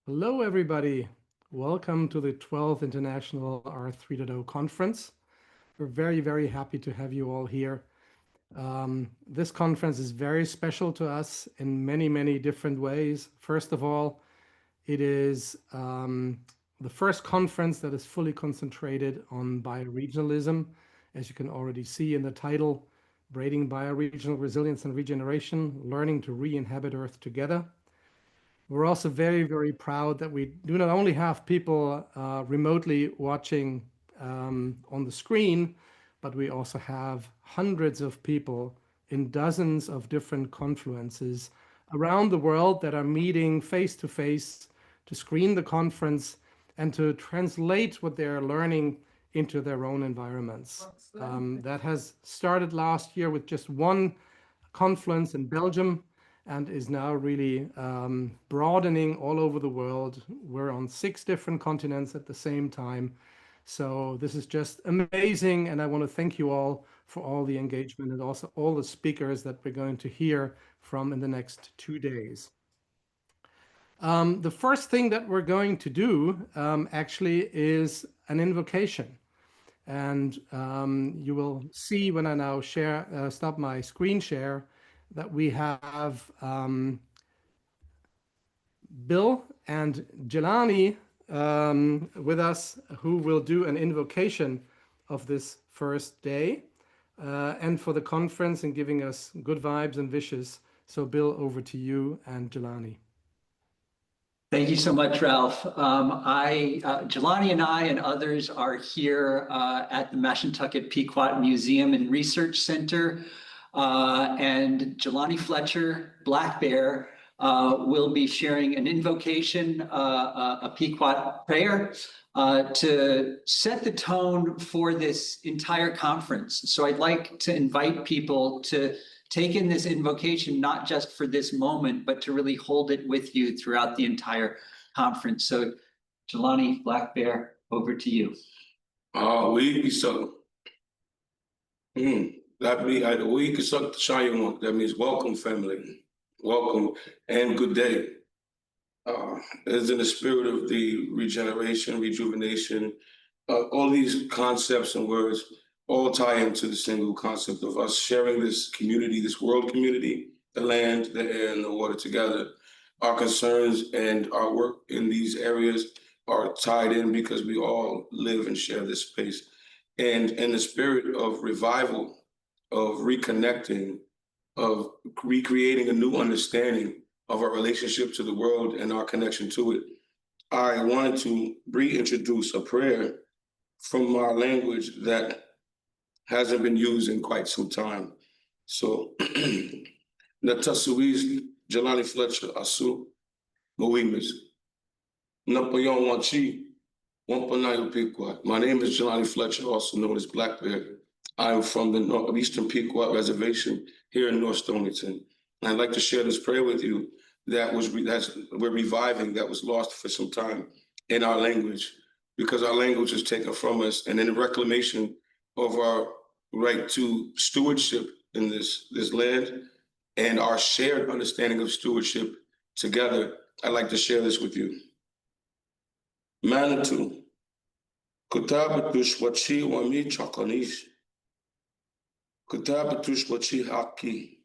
Hello, everybody. Welcome to the 12th International R3.0 Conference. We're very, very happy to have you all here. This conference is very special to us in many, many different ways. First of all, it is the first conference that is fully concentrated on bioregionalism, as you can already see in the title, Braiding Bioregional Resilience and Regeneration, Learning to Re-inhabit Earth Together. We're also very, very proud that we do not only have people remotely watching on the screen, but we also have hundreds of people in dozens of different confluences around the world that are meeting face to face to screen the conference and to translate what they're learning into their own environments. That has started last year with just one confluence in Belgium and is now really broadening all over the world. We're on 6 different continents at the same time. So this is just amazing. And I want to thank you all for all the engagement and also all the speakers that we're going to hear from in the next 2 days. The first thing that we're going to do actually is an invocation. And you will see when I now stop my screen share that we have Bill and Jelani with us, who will do an invocation of this first day and for the conference and giving us good vibes and wishes. So Bill, over to you and Jelani. Thank you so much, Ralph. Jelani and I and others are here at the Mashantucket Pequot Museum and Research Center. And Jelani Fletcher, Black Bear, will be sharing an invocation, a Pequot prayer, to set the tone for this entire conference. So I'd like to invite people to take in this invocation, not just for this moment, but to really hold it with you throughout the entire conference. So Jelani, Black Bear, over to you. That means welcome, family. Welcome and good day. It's in the spirit of the regeneration, rejuvenation, all these concepts and words all tie into the single concept of us sharing this community, this world community, the land, the air, and the water together. Our concerns and our work in these areas are tied in because we all live and share this space. And in the spirit of revival, of reconnecting, of recreating a new understanding of our relationship to the world and our connection to it, I wanted to reintroduce a prayer from our language that hasn't been used in quite some time. So, Natasuiz Jelani Fletcher Asu Moimis Napoyon Wanchi Wampanayo Pequot. My name is Jelani Fletcher, also known as Black Bear. I am from the Northeastern Pequot Reservation here in North Stonington. And I'd like to share this prayer with you that we're reviving, that was lost for some time in our language, because our language is taken from us. And in the reclamation of our right to stewardship in this land and our shared understanding of stewardship together, I'd like to share this with you. Manitou, Kutabatush Wachi Wami Chakanish, Kutabatush Wachi Haki,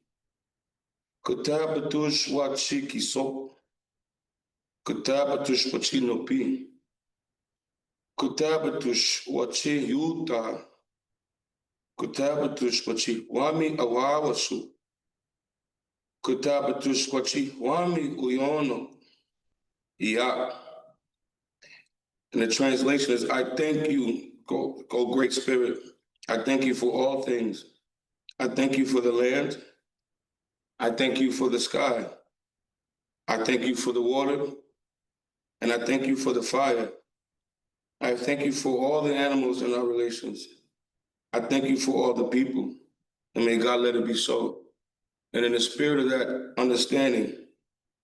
Kutabatush Wachi Kisop, Kutabatush Wachi Nopi, Kutabatush Wachi Yuta, Kutabatush Wachi Wami Awawasu, Kutabatush Wachi Wami Uyono, Ya. And the translation is, I thank you, go Great Spirit. I thank you for all things. I thank you for the land. I thank you for the sky. I thank you for the water. And I thank you for the fire. I thank you for all the animals in our relations. I thank you for all the people. And may God let it be so. And in the spirit of that understanding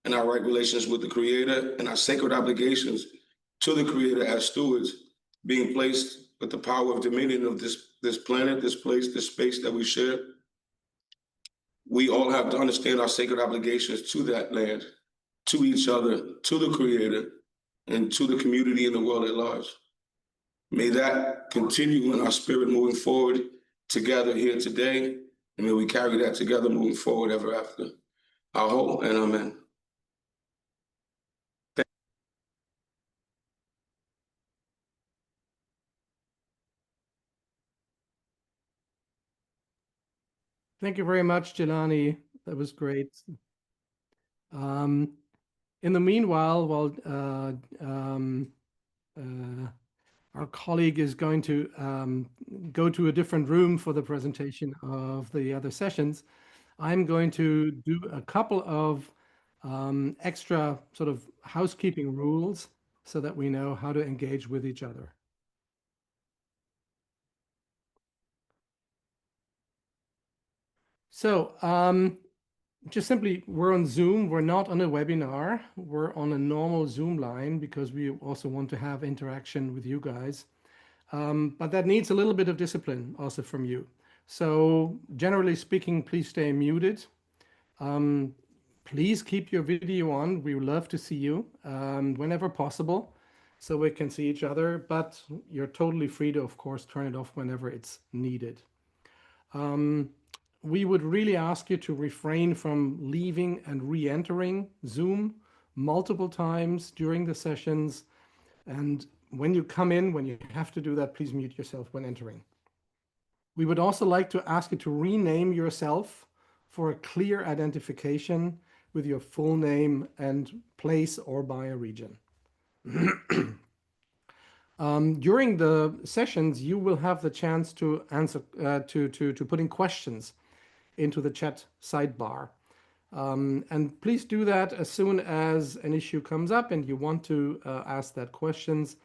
and our right relations with the Creator and our sacred obligations to the Creator as stewards, being placed with the power of dominion of this planet, this place, this space that we share, we all have to understand our sacred obligations to that land, to each other, to the Creator, and to the community and the world at large. May that continue in our spirit moving forward together here today, and may we carry that together moving forward ever after. Aho and amen. Thank you very much, Jelani. That was great. In the meanwhile, while our colleague is going to go to a different room for the presentation of the other sessions, I'm going to do a couple of extra sort of housekeeping rules so that we know how to engage with each other. So just simply, we're on Zoom. We're not on a webinar. We're on a normal Zoom line because we also want to have interaction with you guys. But that needs a little bit of discipline also from you. So generally speaking, please stay muted. Please keep your video on. We would love to see you whenever possible so we can see each other, but you're totally free to, of course, turn it off whenever it's needed. We would really ask you to refrain from leaving and re-entering Zoom multiple times during the sessions. And when you come in, when you have to do that, please mute yourself when entering. We would also like to ask you to rename yourself for a clear identification with your full name and place or bioregion. During the sessions, you will have the chance to answer, to put in questions into the chat sidebar. And please do that as soon as an issue comes up and you want to ask that questions.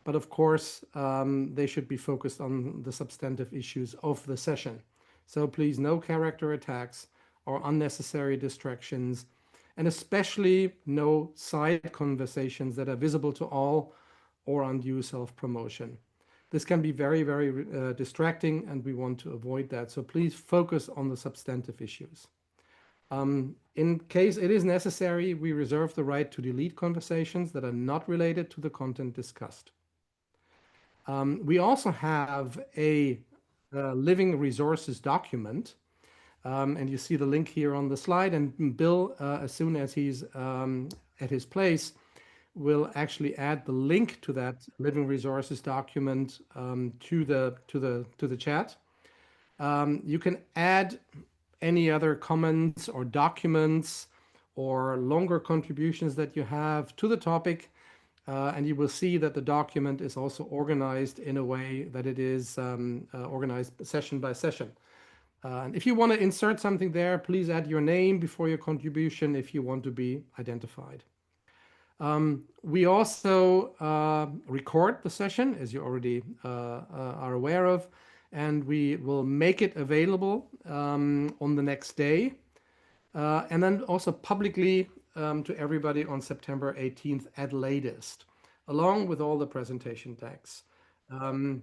But of course, they should be focused on the substantive issues of the session. So please, no character attacks or unnecessary distractions, and especially no side conversations that are visible to all or undue self-promotion. This can be very, very distracting, and we want to avoid that. So please focus on the substantive issues. In case it is necessary, we reserve the right to delete conversations that are not related to the content discussed. We also have a living resources document, and you see the link here on the slide. And Bill, as soon as he's at his place, will actually add the link to that living resources document to the chat. You can add any other comments or documents or longer contributions that you have to the topic, and you will see that the document is also organized in a way that it is organized session by session. And if you want to insert something there, please add your name before your contribution if you want to be identified. We also record the session, as you already are aware of, and we will make it available on the next day, and then also publicly to everybody on September 18th at latest, along with all the presentation decks.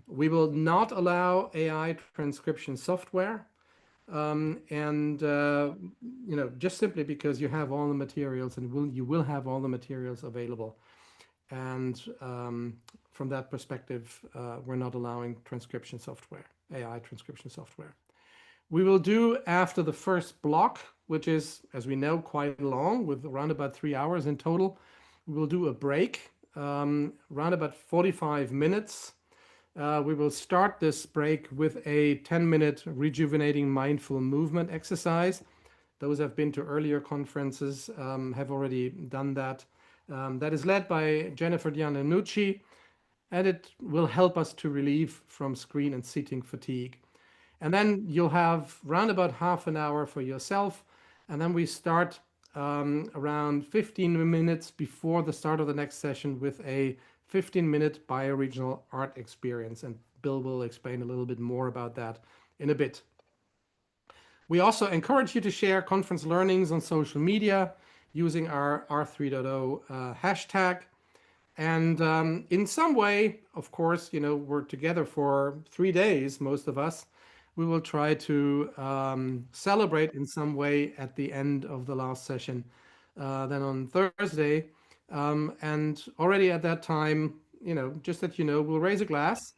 We will not allow AI transcription software, just simply because you have all the materials and you will have all the materials available. And from that perspective, we're not allowing transcription software, AI transcription software. We will do after the first block, which is, as we know, quite long, with around about 3 hours in total. We will do a break, around about 45 minutes. We will start this break with a 10-minute rejuvenating mindful movement exercise. Those who have been to earlier conferences have already done that. That is led by Jennifer Giannanucci, and it will help us to relieve from screen and seating fatigue. And then you'll have round about half an hour for yourself, and then we start around 15 minutes before the start of the next session with a 15-minute bioregional art experience, and Bill will explain a little bit more about that in a bit. We also encourage you to share conference learnings on social media using our r3.0 hashtag. And in some way, of course, we're together for 3 days, most of us. We will try to celebrate in some way at the end of the last session. Then on Thursday, And already at that time, just that we'll raise a glass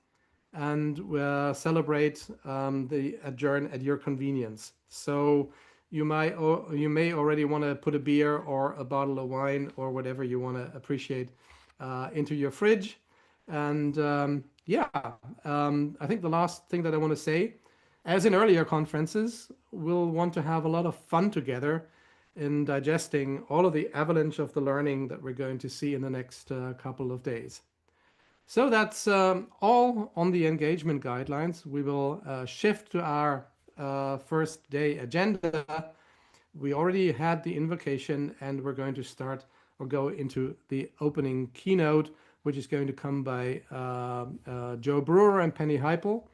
and we'll celebrate the adjourn at your convenience. So you may already want to put a beer or a bottle of wine or whatever you want to appreciate into your fridge. And I think the last thing that I want to say, as in earlier conferences, we'll want to have a lot of fun together in digesting all of the avalanche of the learning that we're going to see in the next couple of days. So that's all on the engagement guidelines. We will shift to our first day agenda. We already had the invocation, and we're going to start or go into the opening keynote, which is going to come by Joe Brewer and Penny Heiple.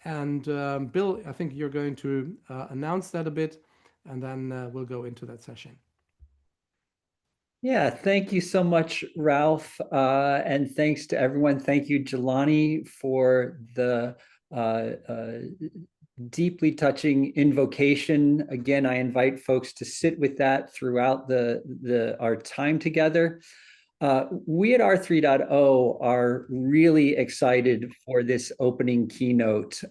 And Bill, I think you're going to announce that a bit, and then we'll go into that session. Yeah, thank you so much, Ralph. And thanks to everyone. Thank you, Jelani, for the deeply touching invocation. Again, I invite folks to sit with that throughout our time together. We at r3.0 are really excited for this opening keynote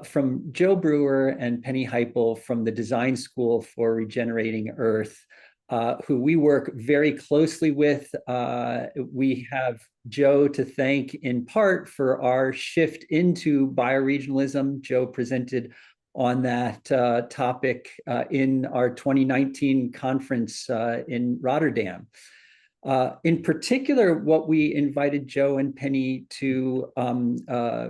from Joe Brewer and Penny Heiple from the Design School for Regenerating Earth, who we work very closely with. We have Joe to thank in part for our shift into bioregionalism. Joe presented on that topic in our 2019 conference in Rotterdam. In particular, what we invited Joe and Penny to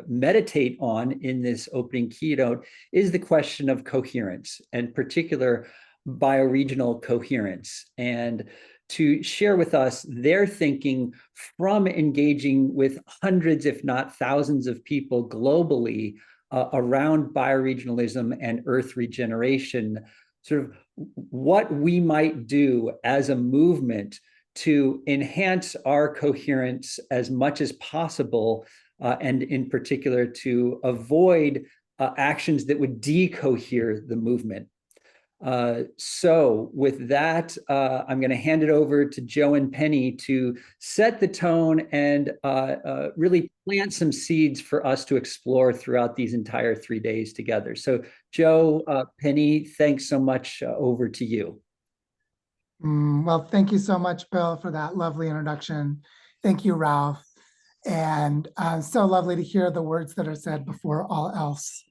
meditate on in this opening keynote is the question of coherence, and particular bioregional coherence, and to share with us their thinking from engaging with hundreds, if not thousands of people globally around bioregionalism and earth regeneration, sort of what we might do as a movement to enhance our coherence as much as possible, and in particular to avoid actions that would decohere the movement. So with that, I'm going to hand it over to Joe and Penny to set the tone and really plant some seeds for us to explore throughout these entire 3 days together. So Joe, Penny, thanks so much. Over to you. Well, thank you so much, Bill, for that lovely introduction. Thank you, Ralph. And so lovely to hear the words that are said before all else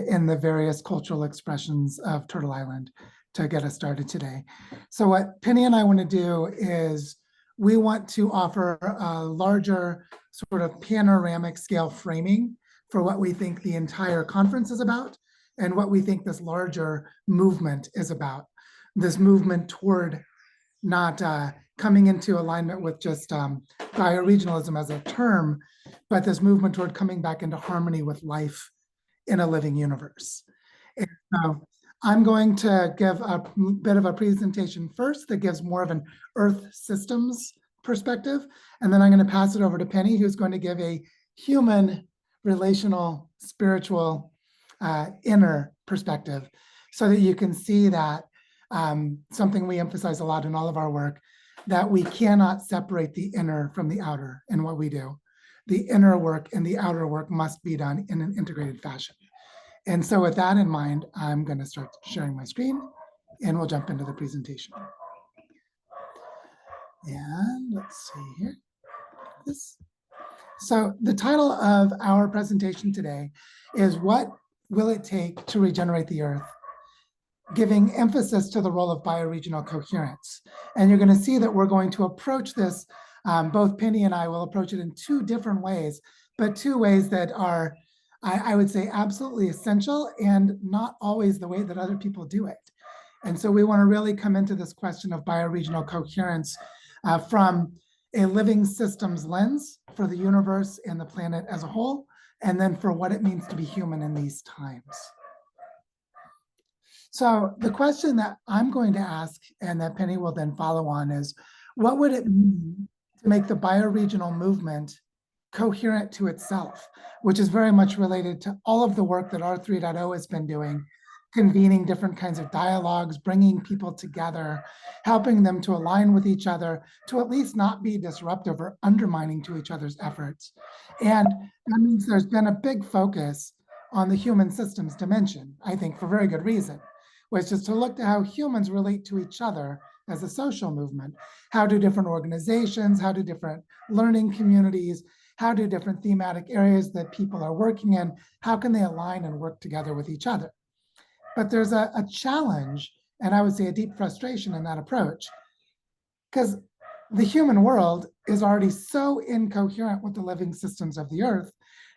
in the various cultural expressions of Turtle Island to get us started today. So what Penny and I want to do is we want to offer a larger sort of panoramic scale framing for what we think the entire conference is about and what we think this larger movement is about. This movement toward not coming into alignment with just bioregionalism as a term, but this movement toward coming back into harmony with life in a living universe. And so I'm going to give a bit of a presentation first that gives more of an Earth systems perspective, and then I'm going to pass it over to Penny, who's going to give a human, relational, spiritual, inner perspective, so that you can see that something we emphasize a lot in all of our work, that we cannot separate the inner from the outer in what we do. The inner work and the outer work must be done in an integrated fashion. And so with that in mind, I'm going to start sharing my screen and we'll jump into the presentation. And let's see here. So the title of our presentation today is "What Will It Take to Regenerate the Earth?" giving emphasis to the role of bioregional coherence. And you're going to see that we're going to approach this, both Penny and I will approach it in two different ways, but two ways that are, I would say, absolutely essential and not always the way that other people do it. And so we want to really come into this question of bioregional coherence from a living systems lens for the universe and the planet as a whole, and then for what it means to be human in these times. So the question that I'm going to ask and that Penny will then follow on is, what would it mean to make the bioregional movement coherent to itself, which is very much related to all of the work that r3.0 has been doing convening different kinds of dialogues, bringing people together, helping them to align with each other, to at least not be disruptive or undermining to each other's efforts. And that means there's been a big focus on the human systems dimension, I think for very good reason, which is to look at how humans relate to each other as a social movement. How do different organizations, how do different learning communities, how do different thematic areas that people are working in, how can they align and work together with each other? But there's a challenge, and I would say a deep frustration in that approach, because the human world is already so incoherent with the living systems of the earth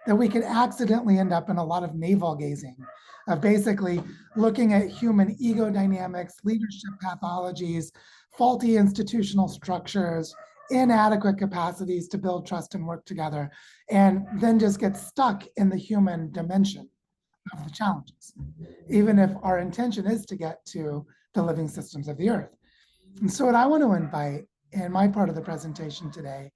that we could accidentally end up in a lot of navel gazing, of basically looking at human ego dynamics, leadership pathologies, faulty institutional structures, inadequate capacities to build trust and work together, and then just get stuck in the human dimension of the challenges, even if our intention is to get to the living systems of the earth. And so what I want to invite in my part of the presentation today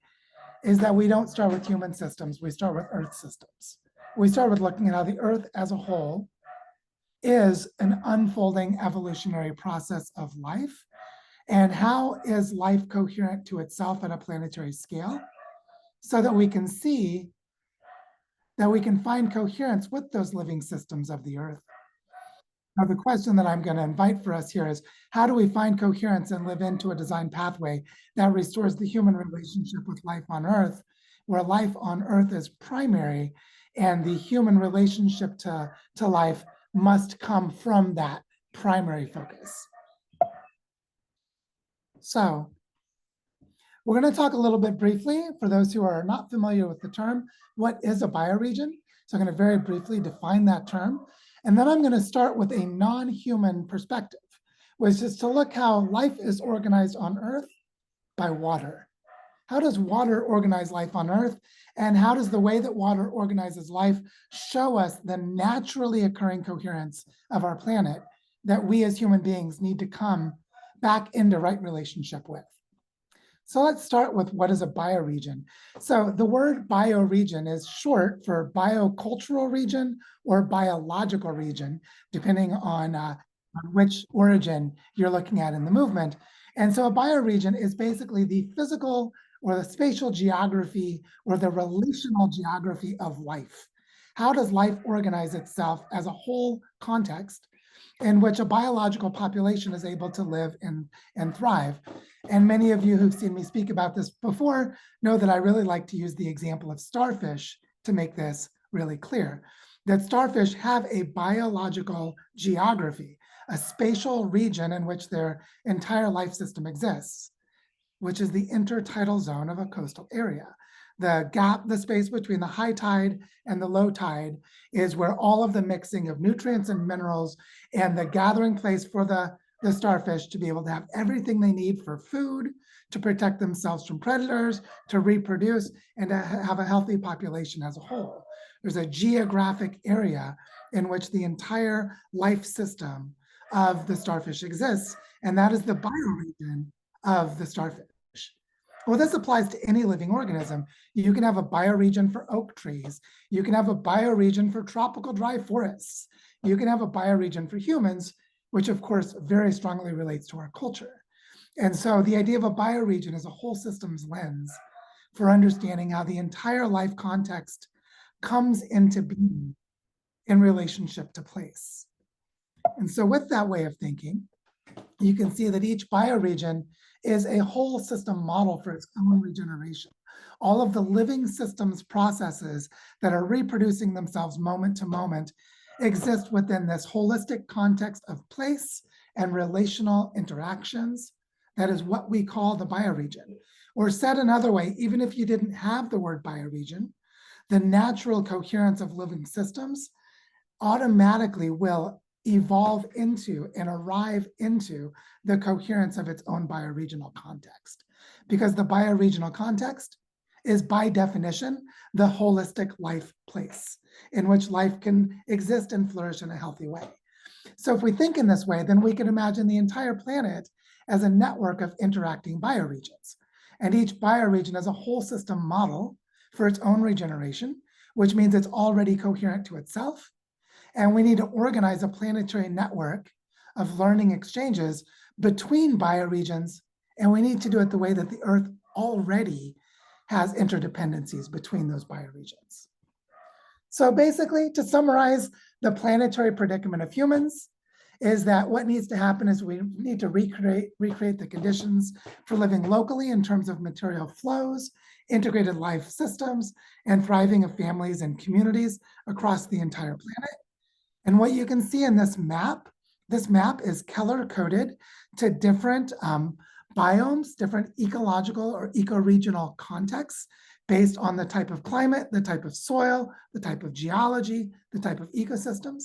is that we don't start with human systems, we start with earth systems. We start with looking at how the earth as a whole is an unfolding evolutionary process of life, and how is life coherent to itself at a planetary scale, so that we can see that we can find coherence with those living systems of the earth. Now, the question that I'm going to invite for us here is, how do we find coherence and live into a design pathway that restores the human relationship with life on Earth, where life on Earth is primary, and the human relationship to life must come from that primary focus? So we're going to talk a little bit briefly, for those who are not familiar with the term, what is a bioregion? So I'm going to very briefly define that term. And then I'm going to start with a non-human perspective, which is to look how life is organized on Earth by water. How does water organize life on Earth? And how does the way that water organizes life show us the naturally occurring coherence of our planet that we as human beings need to come back into right relationship with? So let's start with what is a bioregion. So the word bioregion is short for biocultural region or biological region, depending on which origin you're looking at in the movement. And so a bioregion is basically the physical or the spatial geography or the relational geography of life. How does life organize itself as a whole context in which a biological population is able to live and thrive? And many of you who've seen me speak about this before know that I really like to use the example of starfish to make this really clear, that starfish have a biological geography, a spatial region in which their entire life system exists, which is the intertidal zone of a coastal area. The gap, the space between the high tide and the low tide, is where all of the mixing of nutrients and minerals and the gathering place for the starfish to be able to have everything they need for food, to protect themselves from predators, to reproduce, and to have a healthy population as a whole. There's a geographic area in which the entire life system of the starfish exists, and that is the bioregion of the starfish. Well, this applies to any living organism. You can have a bioregion for oak trees. You can have a bioregion for tropical dry forests. You can have a bioregion for humans, which of course very strongly relates to our culture. And so the idea of a bioregion is a whole systems lens for understanding how the entire life context comes into being in relationship to place. And so with that way of thinking, you can see that each bioregion is a whole system model for its own regeneration. All of the living systems processes that are reproducing themselves moment to moment exist within this holistic context of place and relational interactions. That is what we call the bioregion. Or said another way, even if you didn't have the word bioregion, the natural coherence of living systems automatically will evolve into and arrive into the coherence of its own bioregional context. Because the bioregional context is by definition the holistic life place in which life can exist and flourish in a healthy way. So if we think in this way, then we can imagine the entire planet as a network of interacting bioregions. And each bioregion is a whole system model for its own regeneration, which means it's already coherent to itself. And we need to organize a planetary network of learning exchanges between bioregions, and we need to do it the way that the Earth already has interdependencies between those bioregions. So basically, to summarize, the planetary predicament of humans is that what needs to happen is we need to recreate the conditions for living locally in terms of material flows, integrated life systems, and thriving of families and communities across the entire planet. And what you can see in this map is color-coded to different biomes, different ecological or ecoregional contexts based on the type of climate, the type of soil, the type of geology, the type of ecosystems.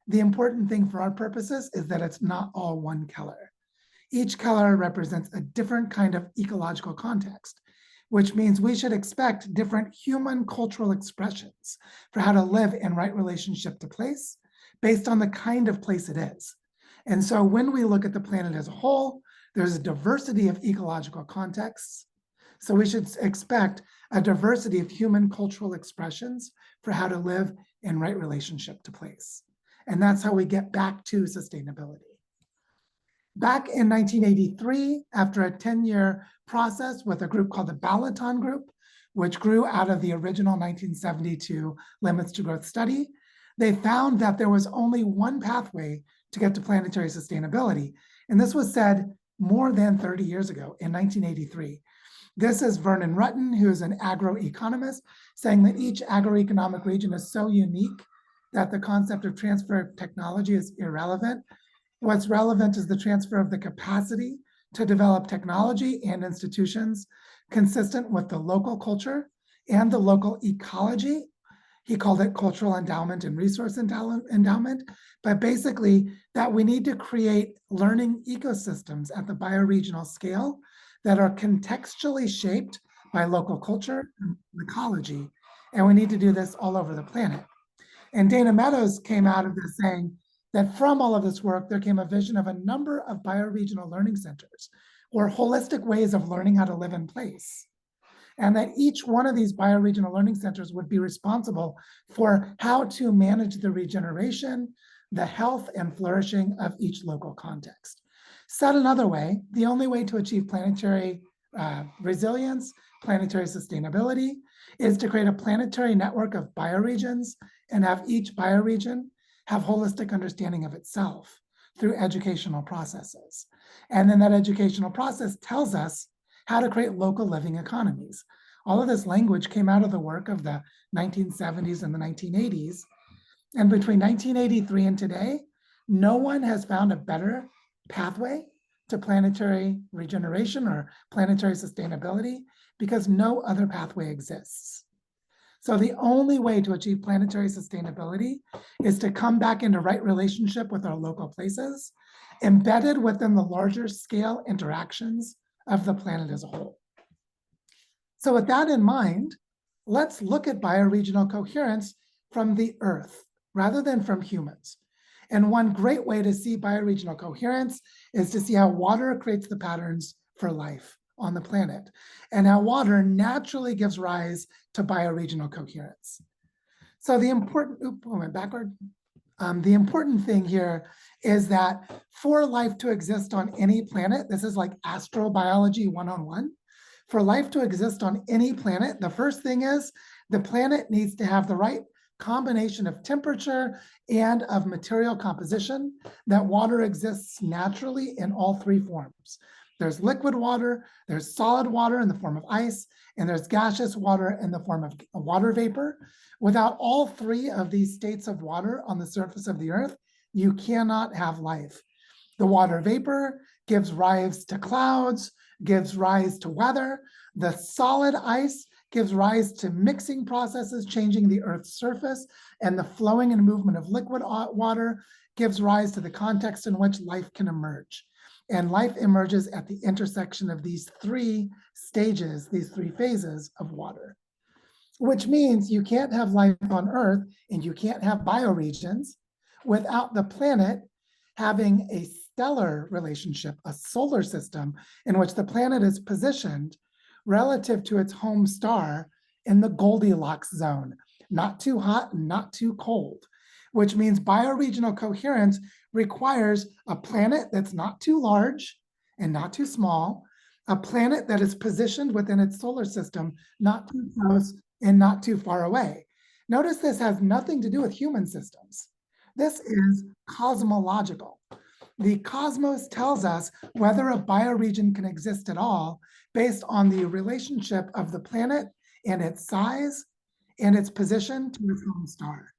The important thing for our purposes is that it's not all one color. Each color represents a different kind of ecological context, which means we should expect different human cultural expressions for how to live in right relationship to place based on the kind of place it is. And so when we look at the planet as a whole, there's a diversity of ecological contexts. So we should expect a diversity of human cultural expressions for how to live in right relationship to place. And that's how we get back to sustainability. Back in 1983, after a 10-year process with a group called the Balaton Group, which grew out of the original 1972 Limits to Growth study, they found that there was only one pathway to get to planetary sustainability. And this was said more than 30 years ago in 1983. This is Vernon Rutten, who is an agroeconomist, saying that each agroeconomic region is so unique that the concept of transfer of technology is irrelevant. What's relevant is the transfer of the capacity to develop technology and institutions consistent with the local culture and the local ecology. He called it cultural endowment and resource endowment, but basically that we need to create learning ecosystems at the bioregional scale that are contextually shaped by local culture and ecology. And we need to do this all over the planet. And Dana Meadows came out of this saying that from all of this work, there came a vision of a number of bioregional learning centers or holistic ways of learning how to live in place. And that each one of these bioregional learning centers would be responsible for how to manage the regeneration, the health and flourishing of each local context. Said another way, the only way to achieve planetary resilience, planetary sustainability, is to create a planetary network of bioregions and have each bioregion have holistic understanding of itself through educational processes. And then that educational process tells us how to create local living economies. All of this language came out of the work of the 1970s and the 1980s. And between 1983 and today, no one has found a better pathway to planetary regeneration or planetary sustainability because no other pathway exists. So the only way to achieve planetary sustainability is to come back into right relationship with our local places, embedded within the larger scale interactions of the planet as a whole. So with that in mind, let's look at bioregional coherence from the Earth rather than from humans. And one great way to see bioregional coherence is to see how water creates the patterns for life on the planet and how water naturally gives rise to bioregional coherence. So the important, the important thing here is that for life to exist on any planet, this is like astrobiology 101. For life to exist on any planet, the first thing is the planet needs to have the right combination of temperature and of material composition that water exists naturally in all three forms. There's liquid water, there's solid water in the form of ice, and there's gaseous water in the form of water vapor. Without all three of these states of water on the surface of the Earth, you cannot have life. The water vapor gives rise to clouds, gives rise to weather. The solid ice gives rise to mixing processes, changing the Earth's surface, and the flowing and movement of liquid water gives rise to the context in which life can emerge. And life emerges at the intersection of these three stages, these three phases of water, which means you can't have life on Earth and you can't have bioregions without the planet having a stellar relationship, a solar system in which the planet is positioned relative to its home star in the Goldilocks zone, not too hot and not too cold, which means bioregional coherence requires a planet that's not too large and not too small, a planet that is positioned within its solar system, not too close and not too far away. Notice this has nothing to do with human systems. This is cosmological. The cosmos tells us whether a bioregion can exist at all based on the relationship of the planet and its size and its position to its home star.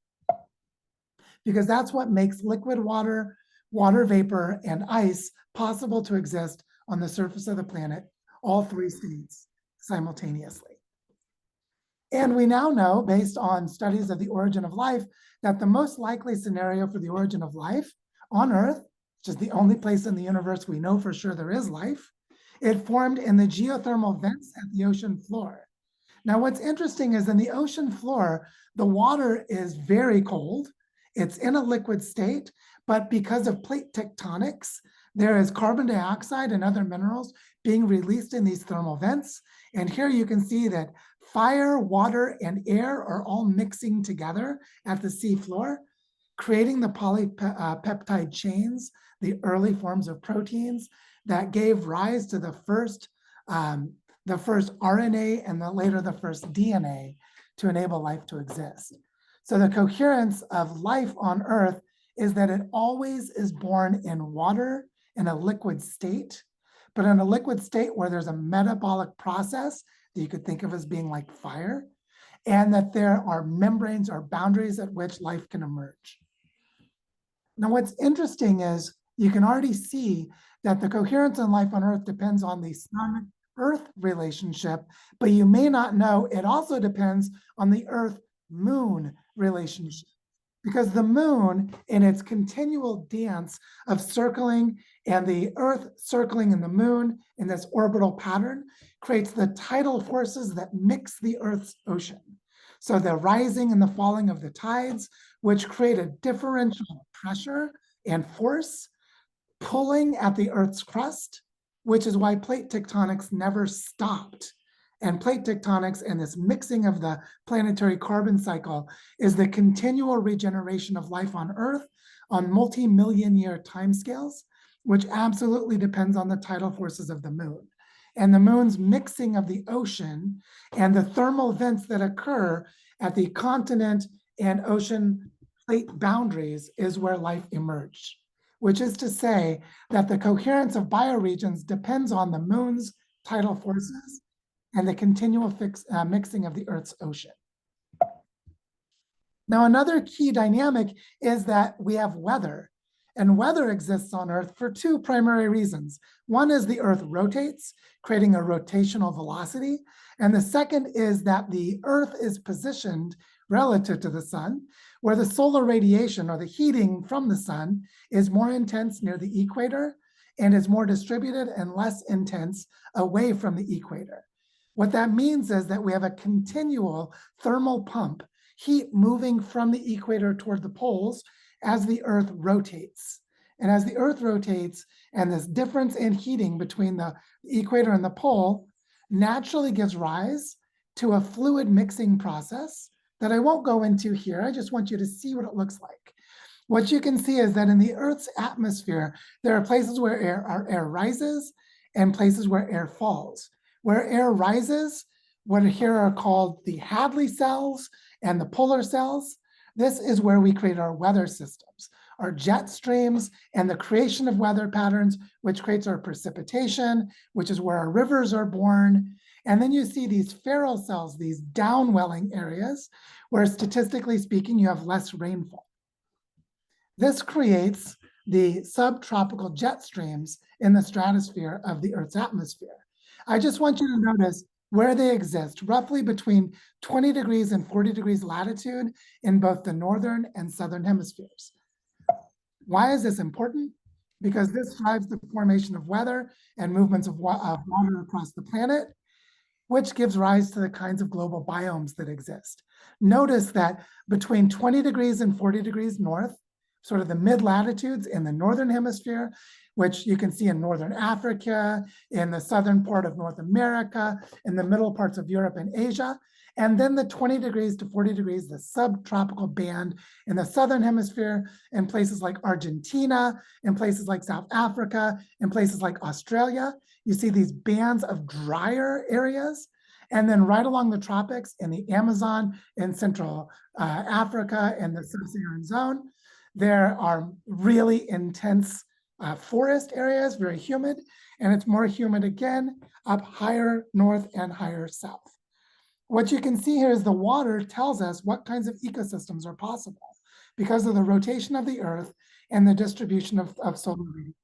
Because that's what makes liquid water, water vapor, and ice possible to exist on the surface of the planet, all three states simultaneously. And we now know, based on studies of the origin of life, that the most likely scenario for the origin of life on Earth, which is the only place in the universe we know for sure there is life, it formed in the geothermal vents at the ocean floor. Now, what's interesting is in the ocean floor, the water is very cold. It's in a liquid state, but because of plate tectonics, there is carbon dioxide and other minerals being released in these thermal vents. And here you can see that fire, water, and air are all mixing together at the seafloor, creating the polypeptide chains, the early forms of proteins that gave rise to the first RNA and later the first DNA to enable life to exist. So the coherence of life on Earth is that it always is born in water in a liquid state, but in a liquid state where there's a metabolic process that you could think of as being like fire, and that there are membranes or boundaries at which life can emerge. Now, what's interesting is you can already see that the coherence in life on Earth depends on the Sun-Earth relationship, but you may not know it also depends on the Earth-Moon relationship, because the moon, in its continual dance of circling and the Earth circling in the moon in this orbital pattern, creates the tidal forces that mix the Earth's ocean. So the rising and the falling of the tides, which create a differential pressure and force pulling at the Earth's crust, which is why plate tectonics never stopped. And plate tectonics and this mixing of the planetary carbon cycle is the continual regeneration of life on Earth on multi-million year timescales, which absolutely depends on the tidal forces of the moon. And the moon's mixing of the ocean and the thermal vents that occur at the continent and ocean plate boundaries is where life emerged, which is to say that the coherence of bioregions depends on the moon's tidal forces and the continual mixing of the Earth's ocean. Now, another key dynamic is that we have weather, and weather exists on Earth for two primary reasons. One is the Earth rotates, creating a rotational velocity, and the second is that the Earth is positioned relative to the sun, where the solar radiation or the heating from the sun is more intense near the equator and is more distributed and less intense away from the equator. What that means is that we have a continual thermal pump, heat moving from the equator toward the poles as the Earth rotates. And as the Earth rotates, and this difference in heating between the equator and the pole naturally gives rise to a fluid mixing process that I won't go into here. I just want you to see what it looks like. What you can see is that in the Earth's atmosphere, there are places where air rises and places where air falls. Where air rises, what here are called the Hadley cells and the polar cells. This is where we create our weather systems, our jet streams, and the creation of weather patterns, which creates our precipitation, which is where our rivers are born. And then you see these feral cells, these downwelling areas, where statistically speaking, you have less rainfall. This creates the subtropical jet streams in the stratosphere of the Earth's atmosphere. I just want you to notice where they exist, roughly between 20 degrees and 40 degrees latitude in both the northern and southern hemispheres. Why is this important? Because this drives the formation of weather and movements of water across the planet, which gives rise to the kinds of global biomes that exist. Notice that between 20 degrees and 40 degrees north, sort of the mid-latitudes in the northern hemisphere, which you can see in northern Africa, in the southern part of North America, in the middle parts of Europe and Asia. And then the 20 degrees to 40 degrees, the subtropical band in the southern hemisphere, in places like Argentina, in places like South Africa, in places like Australia. You see these bands of drier areas. And then right along the tropics in the Amazon, in Central Africa, and the sub-Saharan zone, there are really intense forest areas, very humid, and it's more humid again up higher north and higher south. What you can see here is the water tells us what kinds of ecosystems are possible because of the rotation of the Earth and the distribution of solar radiation.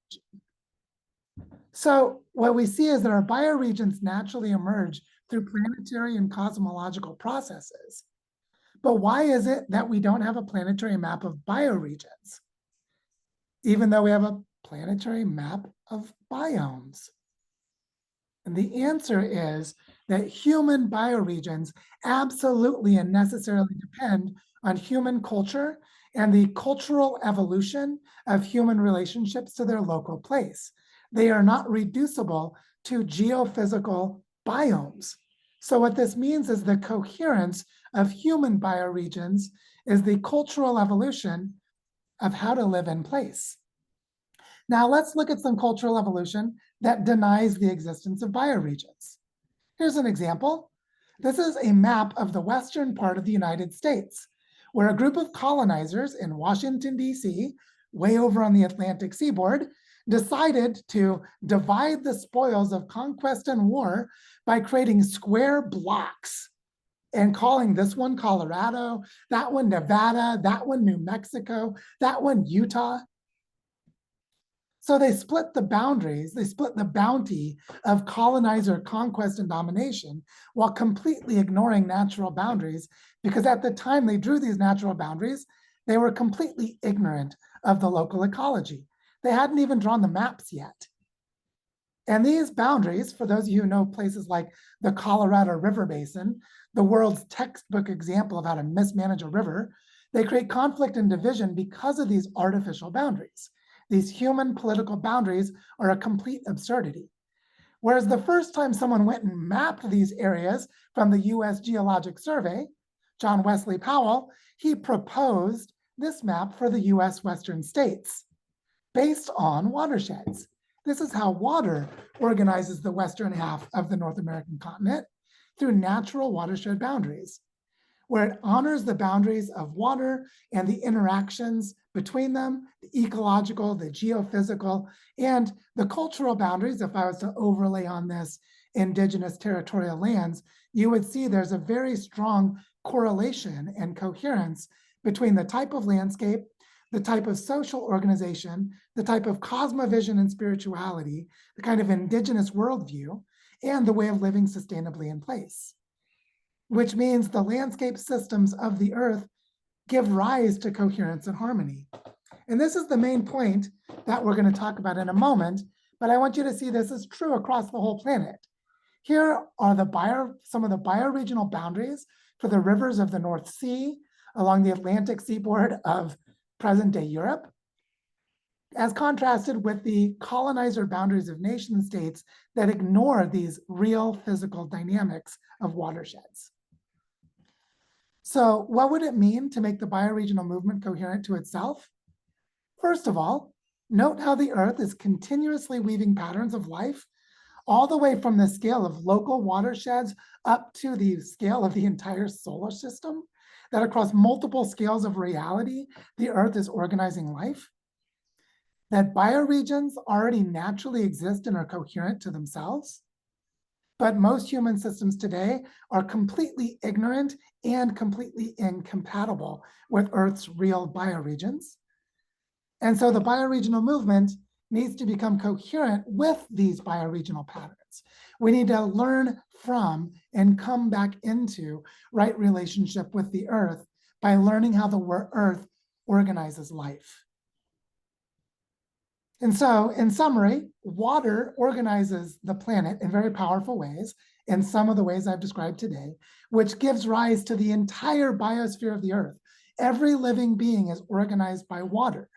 So what we see is that our bioregions naturally emerge through planetary and cosmological processes. But why is it that we don't have a planetary map of bioregions, even though we have a planetary map of biomes? And the answer is that human bioregions absolutely and necessarily depend on human culture and the cultural evolution of human relationships to their local place. They are not reducible to geophysical biomes. So what this means is the coherence of human bioregions is the cultural evolution of how to live in place. Now let's look at some cultural evolution that denies the existence of bioregions. Here's an example. This is a map of the western part of the United States, where a group of colonizers in Washington, D.C., way over on the Atlantic seaboard, decided to divide the spoils of conquest and war by creating square blocks and calling this one Colorado, that one Nevada, that one New Mexico, that one Utah. So they split the boundaries, they split the bounty of colonizer conquest and domination while completely ignoring natural boundaries, because at the time they drew these natural boundaries, they were completely ignorant of the local ecology. They hadn't even drawn the maps yet. And these boundaries, for those of you who know places like the Colorado River Basin, the world's textbook example of how to mismanage a river, they create conflict and division because of these artificial boundaries. These human political boundaries are a complete absurdity. Whereas the first time someone went and mapped these areas from the US Geologic Survey, John Wesley Powell, he proposed this map for the US Western states based on watersheds. This is how water organizes the western half of the North American continent through natural watershed boundaries, where it honors the boundaries of water and the interactions between them, the ecological, the geophysical, and the cultural boundaries. If I was to overlay on this indigenous territorial lands, you would see there's a very strong correlation and coherence between the type of landscape, the type of social organization, the type of cosmovision and spirituality, the kind of indigenous worldview, and the way of living sustainably in place. Which means the landscape systems of the Earth give rise to coherence and harmony. And this is the main point that we're going to talk about in a moment, but I want you to see this is true across the whole planet. Here are some of the bioregional boundaries for the rivers of the North Sea along the Atlantic seaboard of present-day Europe, as contrasted with the colonizer boundaries of nation states that ignore these real physical dynamics of watersheds. So what would it mean to make the bioregional movement coherent to itself? First of all, note how the Earth is continuously weaving patterns of life all the way from the scale of local watersheds up to the scale of the entire solar system, that across multiple scales of reality, the Earth is organizing life. That bioregions already naturally exist and are coherent to themselves. But most human systems today are completely ignorant and completely incompatible with Earth's real bioregions. And so the bioregional movement needs to become coherent with these bioregional patterns. We need to learn from and come back into right relationship with the Earth by learning how the Earth organizes life. And so, in summary, water organizes the planet in very powerful ways, in some of the ways I've described today, which gives rise to the entire biosphere of the Earth, Every living being is organized by water.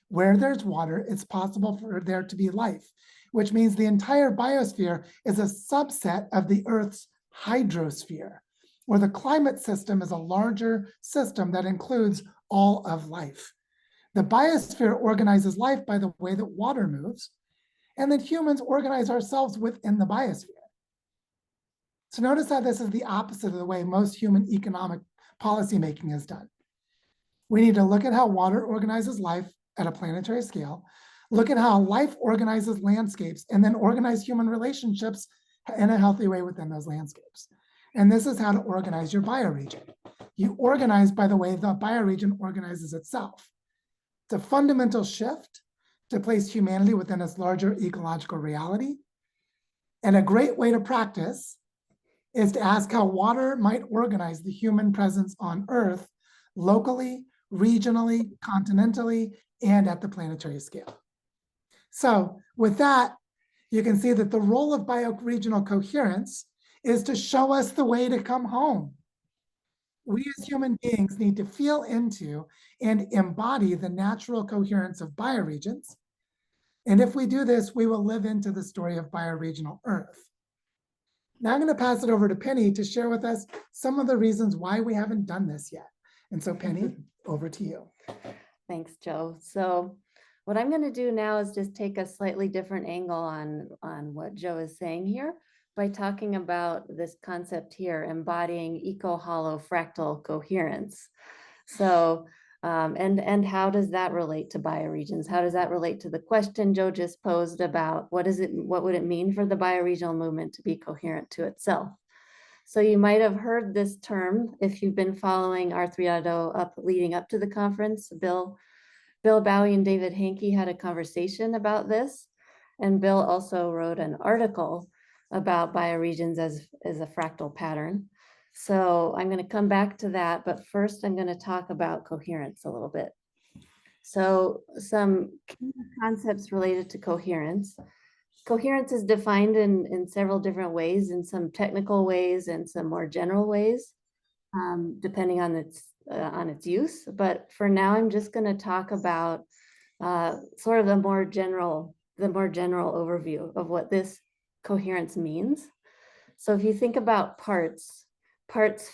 Where there's water, it's possible for there to be life, which means the entire biosphere is a subset of the Earth's hydrosphere, where the climate system is a larger system that includes all of life. The biosphere organizes life by the way that water moves, and then humans organize ourselves within the biosphere. So notice how this is the opposite of the way most human economic policymaking is done. We need to look at how water organizes life at a planetary scale, look at how life organizes landscapes, and then organize human relationships in a healthy way within those landscapes. And this is how to organize your bioregion. You organize by the way the bioregion organizes itself. It's a fundamental shift to place humanity within its larger ecological reality. And a great way to practice is to ask how water might organize the human presence on Earth locally, regionally, continentally, and at the planetary scale. So with that, you can see that the role of bioregional coherence is to show us the way to come home. We as human beings need to feel into and embody the natural coherence of bioregions. And if we do this, we will live into the story of bioregional Earth. Now I'm going to pass it over to Penny to share with us some of the reasons why we haven't done this yet. And so Penny, over to you. Thanks, Joe. So what I'm going to do now is just take a slightly different angle on what Joe is saying here by talking about this concept here, embodying eco-hollow fractal coherence. So, and how does that relate to bioregions? How does that relate to the question Joe just posed about what would it mean for the bioregional movement to be coherent to itself? So you might have heard this term if you've been following r3.0 leading up to the conference. Bill Bowie and David Hankey had a conversation about this, and Bill also wrote an article about bioregions as a fractal pattern. So I'm going to come back to that, but first I'm going to talk about coherence a little bit. So some key concepts related to coherence. Coherence is defined in several different ways, in some technical ways and some more general ways, depending on its use. But for now, I'm just going to talk about sort of the more general overview of what this coherence means. So if you think about parts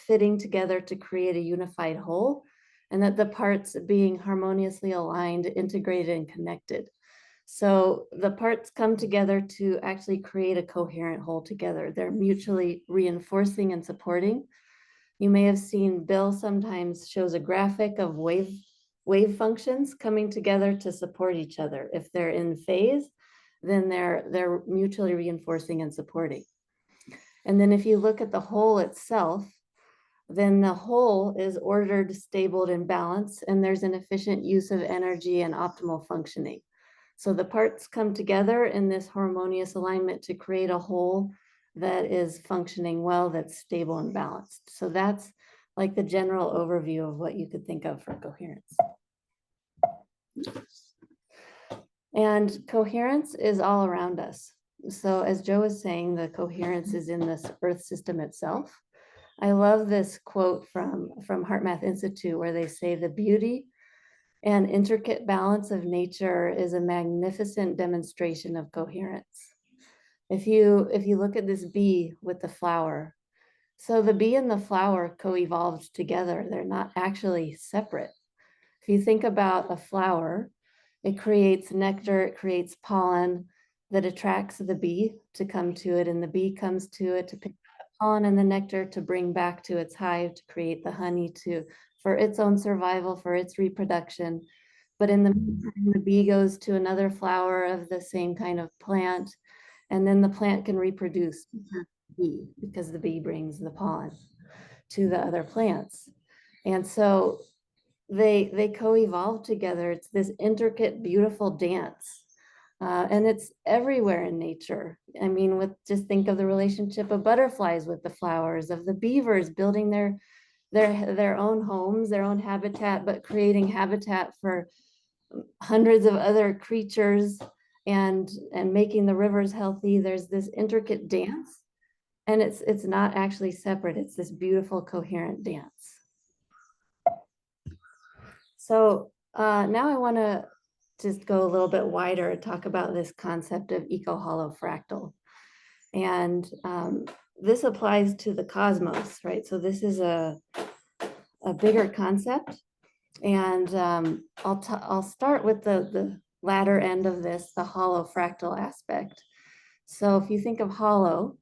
fitting together to create a unified whole, and that the parts being harmoniously aligned, integrated, and connected. So the parts come together to actually create a coherent whole together. They're mutually reinforcing and supporting. You may have seen Bill sometimes shows a graphic of wave functions coming together to support each other. If they're in phase, then they're mutually reinforcing and supporting. And then if you look at the whole itself, then the whole is ordered, stable, and balanced, and there's an efficient use of energy and optimal functioning. So the parts come together in this harmonious alignment to create a whole that is functioning well, that's stable and balanced. So that's like the general overview of what you could think of for coherence. And coherence is all around us. So as Joe was saying, the coherence is in this Earth system itself. I love this quote from HeartMath Institute where they say the beauty and intricate balance of nature is a magnificent demonstration of coherence. If you look at this bee with the flower, so the bee and the flower co-evolved together. They're not actually separate. If you think about a flower, it creates nectar, it creates pollen that attracts the bee to come to it, and the bee comes to it to pick up the pollen and the nectar to bring back to its hive to create the honey for its own survival, for its reproduction. But in the meantime, the bee goes to another flower of the same kind of plant, and then the plant can reproduce because the bee brings the pollen to the other plants. And so they co-evolve together. It's this intricate, beautiful dance. And it's everywhere in nature. I mean, just think of the relationship of butterflies with the flowers, of the beavers building their own homes, their own habitat, but creating habitat for hundreds of other creatures and making the rivers healthy. There's this intricate dance, and it's not actually separate. It's this beautiful, coherent dance. So now I want to just go a little bit wider and talk about this concept of eco-holofractal. And this applies to the cosmos, right? So this is a bigger concept. And I'll start with the latter end of this, the holofractal aspect. So if you think of hollow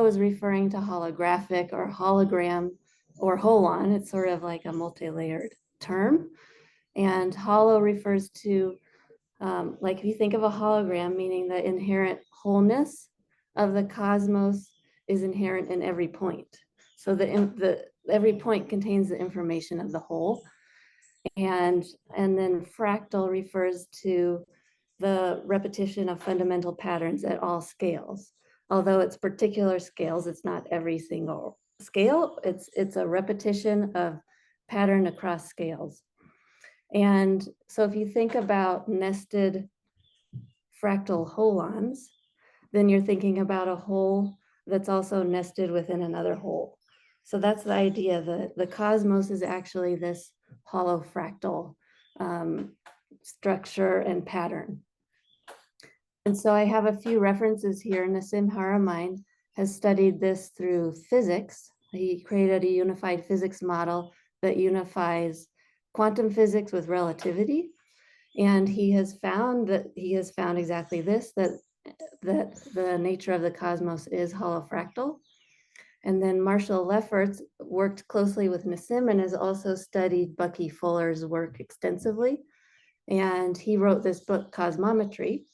is referring to holographic or hologram or holon. It's sort of like a multi-layered term. And hollow refers to, like if you think of a hologram, meaning the inherent wholeness of the cosmos is inherent in every point. So every point contains the information of the whole. And then fractal refers to the repetition of fundamental patterns at all scales. Although it's particular scales, it's not every single scale. It's a repetition of pattern across scales. And so if you think about nested fractal holons, then you're thinking about a whole that's also nested within another whole. So that's the idea that the cosmos is actually this holofractal structure and pattern. And so I have a few references here. Nassim Haramein has studied this through physics. He created a unified physics model that unifies quantum physics with relativity. And he has found exactly this, that the nature of the cosmos is holofractal. And then Marshall Lefferts worked closely with Nassim and has also studied Bucky Fuller's work extensively. And he wrote this book, Cosmometry,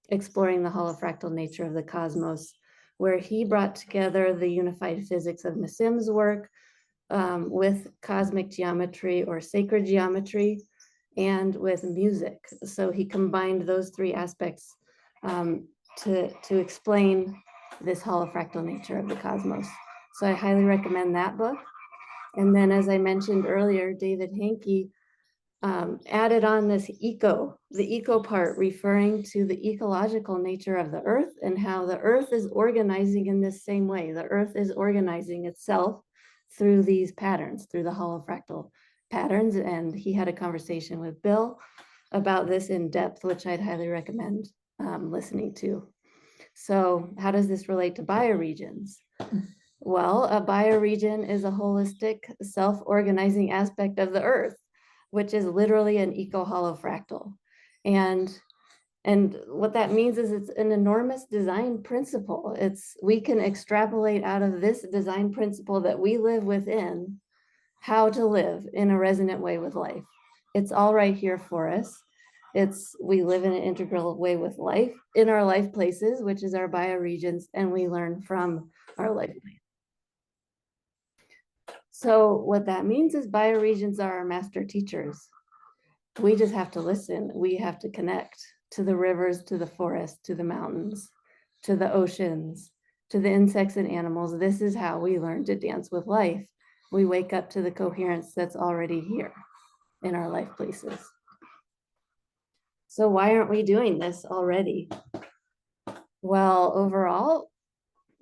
exploring the holofractal nature of the cosmos, where he brought together the unified physics of Nassim's work with cosmic geometry or sacred geometry and with music. So he combined those three aspects to explain this holofractal nature of the cosmos. So I highly recommend that book. And then, as I mentioned earlier, David Hankey added on this the eco part, referring to the ecological nature of the earth and how the earth is organizing in this same way. The earth is organizing itself through these patterns, through the holofractal patterns. And he had a conversation with Bill about this in depth, which I'd highly recommend listening to. So how does this relate to bioregions? Well, a bioregion is a holistic, self-organizing aspect of the earth, which is literally an eco-holofractal. And what that means is it's an enormous design principle. We can extrapolate out of this design principle that we live within how to live in a resonant way with life. It's all right here for us. We live in an integral way with life in our life places, which is our bioregions, and we learn from our life. So what that means is bioregions are our master teachers. We just have to listen. We have to connect to the rivers, to the forests, to the mountains, to the oceans, to the insects and animals. This is how we learn to dance with life. We wake up to the coherence that's already here in our life places. So why aren't we doing this already? Well, overall,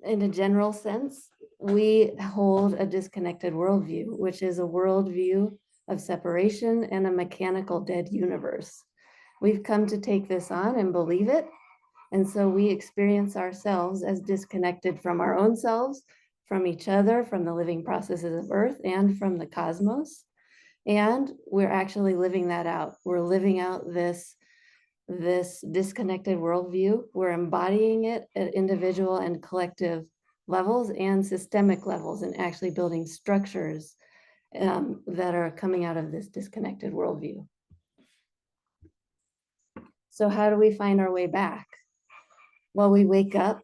in a general sense, we hold a disconnected worldview, which is a worldview of separation and a mechanical dead universe. We've come to take this on and believe it. And so we experience ourselves as disconnected from our own selves, from each other, from the living processes of Earth, and from the cosmos. And we're actually living that out. We're living out this disconnected worldview. We're embodying it at individual and collective levels and systemic levels, and actually building structures that are coming out of this disconnected worldview. So how do we find our way back? Well, we wake up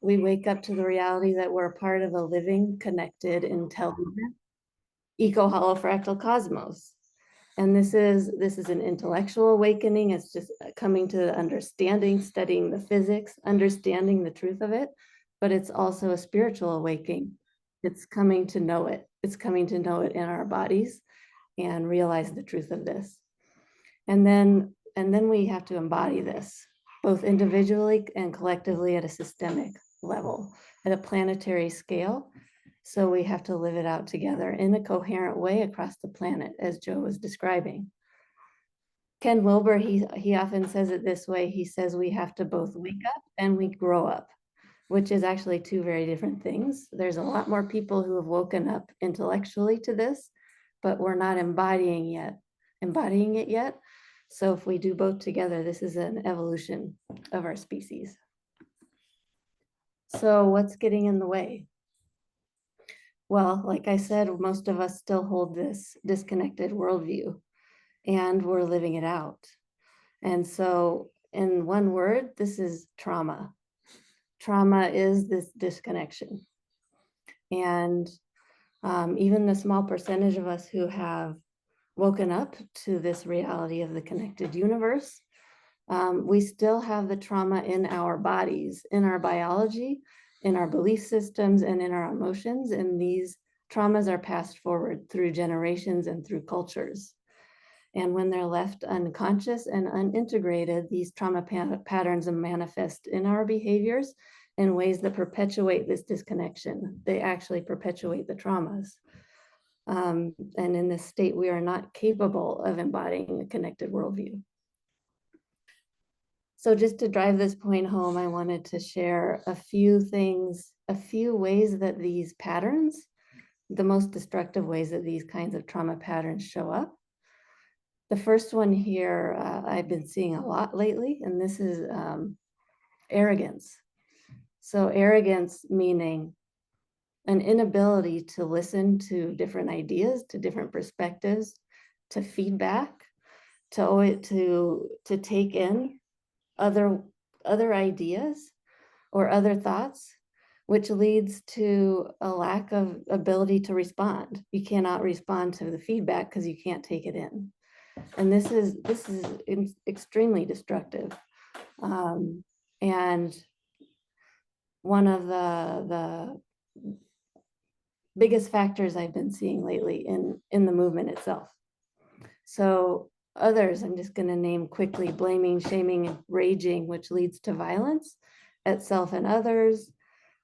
to the reality that we're a part of a living, connected, intelligent, eco-holofractal cosmos. And this is an intellectual awakening. It's just coming to understanding, studying the physics, understanding the truth of it, but it's also a spiritual awakening. It's coming to know it. It's coming to know it in our bodies and realize the truth of this. And then we have to embody this, both individually and collectively at a systemic level, at a planetary scale. So we have to live it out together in a coherent way across the planet, as Joe was describing. Ken Wilber, he often says it this way. He says we have to both wake up and we grow up, which is actually two very different things. There's a lot more people who have woken up intellectually to this, but we're not embodying it yet. So if we do both together, this is an evolution of our species. So what's getting in the way? Well, like I said, most of us still hold this disconnected worldview, and we're living it out. And so in one word, this is trauma. Trauma is this disconnection. And even the small percentage of us who have woken up to this reality of the connected universe, we still have the trauma in our bodies, in our biology, in our belief systems, and in our emotions. And these traumas are passed forward through generations and through cultures. And when they're left unconscious and unintegrated, these trauma patterns manifest in our behaviors in ways that perpetuate this disconnection. They actually perpetuate the traumas. And in this state, we are not capable of embodying a connected worldview. So just to drive this point home, I wanted to share a few things, a few ways that these patterns, the most destructive ways that these kinds of trauma patterns show up. The first one here, I've been seeing a lot lately, and this is arrogance. So arrogance meaning an inability to listen to different ideas, to different perspectives, to feedback, to take in other ideas or other thoughts, which leads to a lack of ability to respond. You cannot respond to the feedback because you can't take it in. And this is extremely destructive. And one of the biggest factors I've been seeing lately in the movement itself. So others, I'm just going to name quickly: blaming, shaming, and raging, which leads to violence at self and others;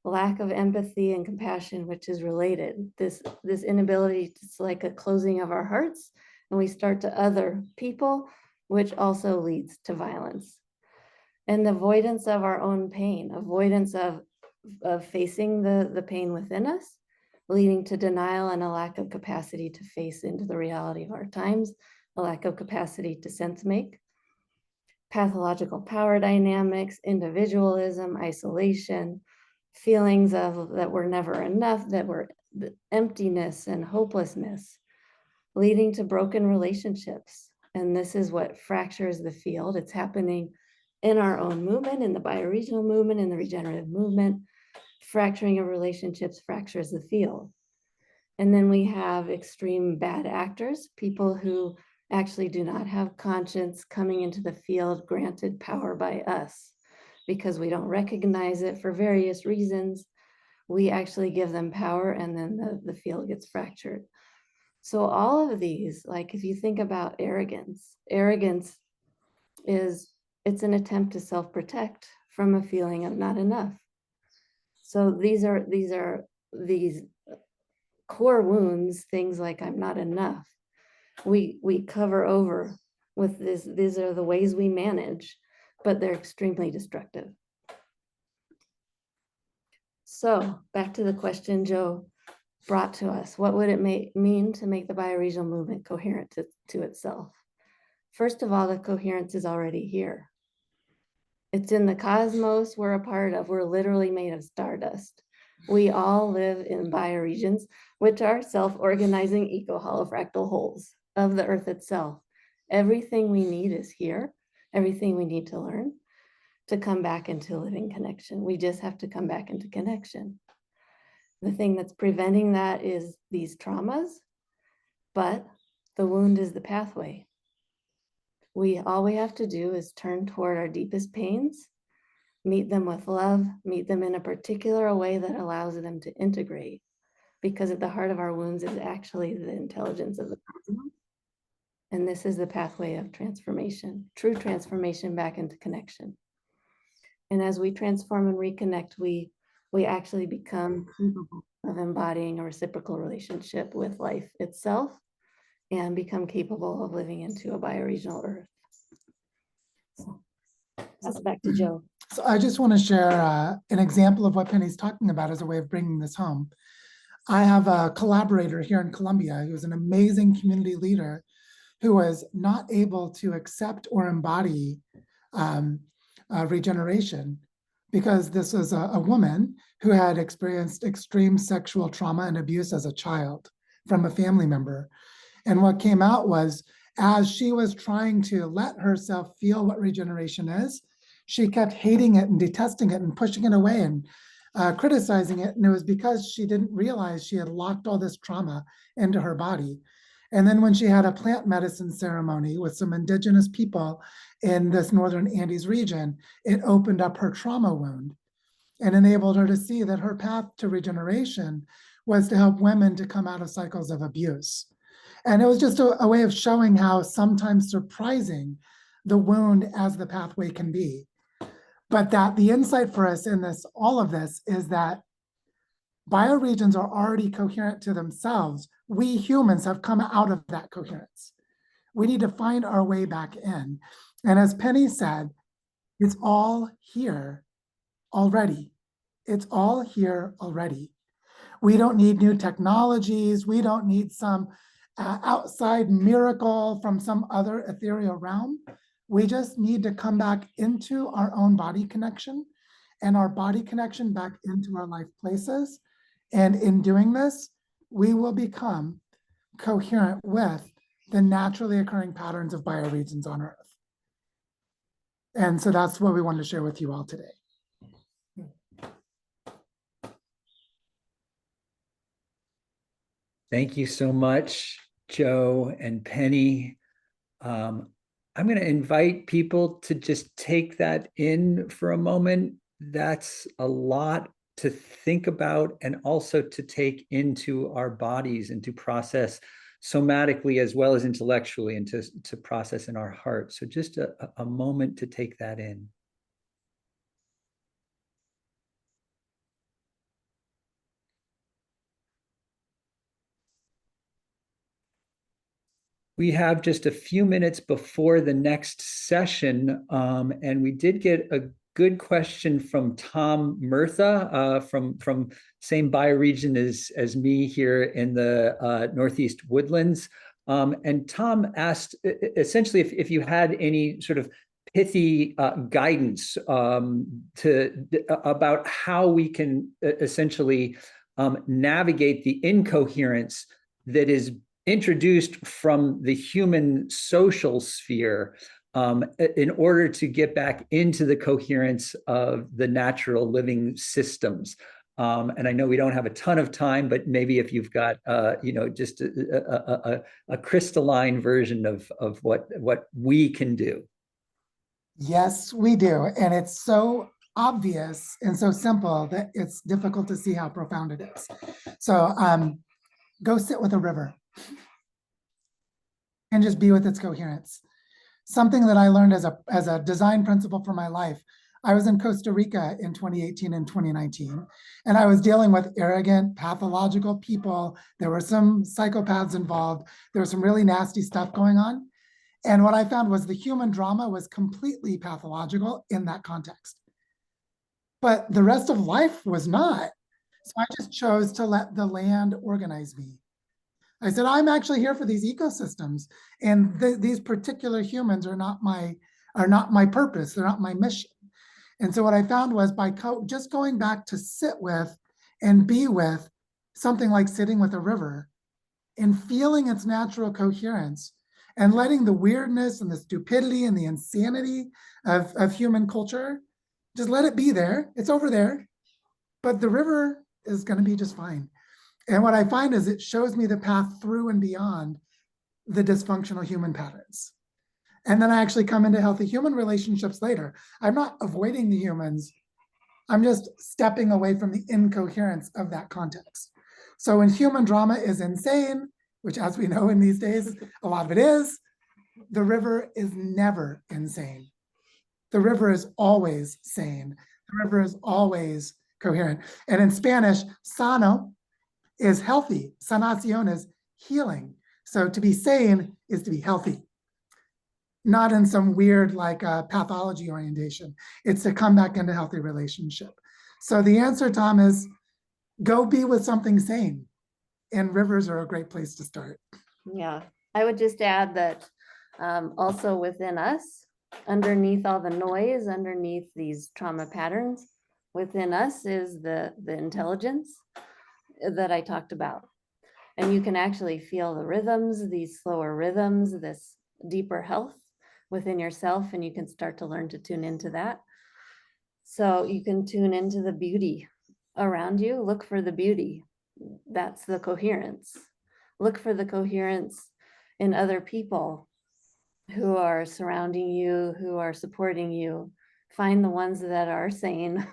lack of empathy and compassion, which is related. This inability, it's like a closing of our hearts, and we start to other people, which also leads to violence. And the avoidance of our own pain, avoidance of facing the pain within us, leading to denial and a lack of capacity to face into the reality of our times, a lack of capacity to sense make. Pathological power dynamics, individualism, isolation, feelings of that we're never enough, that we're emptiness and hopelessness, leading to broken relationships. And this is what fractures the field. It's happening in our own movement, in the bioregional movement, in the regenerative movement. Fracturing of relationships fractures the field. And then we have extreme bad actors, people who actually do not have conscience, coming into the field granted power by us because we don't recognize it for various reasons. We actually give them power, and then the field gets fractured. So all of these, like if you think about arrogance it's an attempt to self-protect from a feeling of not enough. So these core wounds, things like I'm not enough, we cover over with this. These are the ways we manage, but they're extremely destructive. So back to the question Joe brought to us: what would it mean to make the bioregional movement coherent to itself? First of all, the coherence is already here. It's in the cosmos we're a part of. We're literally made of stardust. We all live in bioregions, which are self-organizing eco-holofractal holes of the Earth itself. Everything we need is here. Everything we need to learn to come back into living connection. We just have to come back into connection. The thing that's preventing that is these traumas, but the wound is the pathway. All we have to do is turn toward our deepest pains, meet them with love, meet them in a particular way that allows them to integrate, because at the heart of our wounds is actually the intelligence of the cosmos. And this is the pathway of transformation, true transformation back into connection. And as we transform and reconnect, we actually become capable of embodying a reciprocal relationship with life itself and become capable of living into a bioregional earth. So, pass it back to Joe. So I just want to share an example of what Penny's talking about as a way of bringing this home. I have a collaborator here in Colombia who's an amazing community leader who was not able to accept or embody regeneration because this was a woman who had experienced extreme sexual trauma and abuse as a child from a family member. And what came out was, as she was trying to let herself feel what regeneration is, she kept hating it and detesting it and pushing it away and criticizing it. And it was because she didn't realize she had locked all this trauma into her body. And then when she had a plant medicine ceremony with some indigenous people in this northern Andes region, it opened up her trauma wound and enabled her to see that her path to regeneration was to help women to come out of cycles of abuse. And it was just a way of showing how sometimes surprising the wound as the pathway can be. But that the insight for us in this, all of this, is that bioregions are already coherent to themselves. We humans have come out of that coherence. We need to find our way back in. And as Penny said, it's all here already. It's all here already. We don't need new technologies. We don't need some outside miracle from some other ethereal realm. We just need to come back into our own body connection and our body connection back into our life places. And in doing this, we will become coherent with the naturally occurring patterns of bioregions on Earth. And so that's what we wanted to share with you all today. Thank you so much, Joe and Penny. I'm going to invite people to just take that in for a moment. That's a lot to think about and also to take into our bodies and to process somatically as well as intellectually and to process in our heart. So just a moment to take that in. We have just a few minutes before the next session, and we did get a good question from Tom Murtha from same bioregion as me here in the Northeast Woodlands. And Tom asked essentially if you had any sort of pithy guidance about how we can essentially navigate the incoherence that is introduced from the human social sphere in order to get back into the coherence of the natural living systems. And I know we don't have a ton of time, but maybe if you've got, just a crystalline version of what we can do. Yes, we do. And it's so obvious and so simple that it's difficult to see how profound it is. So go sit with a river and just be with its coherence. Something that I learned as a design principle for my life. I was in Costa Rica in 2018 and 2019, and I was dealing with arrogant, pathological people. There were some psychopaths involved. There was some really nasty stuff going on. And what I found was the human drama was completely pathological in that context. But the rest of life was not. So I just chose to let the land organize me. I said, I'm actually here for these ecosystems, and these particular humans are not my purpose. They're not my mission. And so what I found was by just going back to sit with and be with something like sitting with a river and feeling its natural coherence and letting the weirdness and the stupidity and the insanity of human culture, just let it be there. It's over there, but the river is going to be just fine. And what I find is it shows me the path through and beyond the dysfunctional human patterns. And then I actually come into healthy human relationships later. I'm not avoiding the humans. I'm just stepping away from the incoherence of that context. So when human drama is insane, which as we know in these days, a lot of it is, the river is never insane. The river is always sane. The river is always coherent. And in Spanish, sano is healthy. Sanación is healing. So to be sane is to be healthy, not in some weird like pathology orientation. It's to come back into healthy relationship. So the answer, Tom, is go be with something sane. And rivers are a great place to start. Yeah, I would just add that also within us, underneath all the noise, underneath these trauma patterns, within us is the intelligence that I talked about. And you can actually feel the rhythms, these slower rhythms, this deeper health within yourself, and you can start to learn to tune into that. So you can tune into the beauty around you, look for the beauty. That's the coherence. Look for the coherence in other people who are surrounding you, who are supporting you. Find the ones that are sane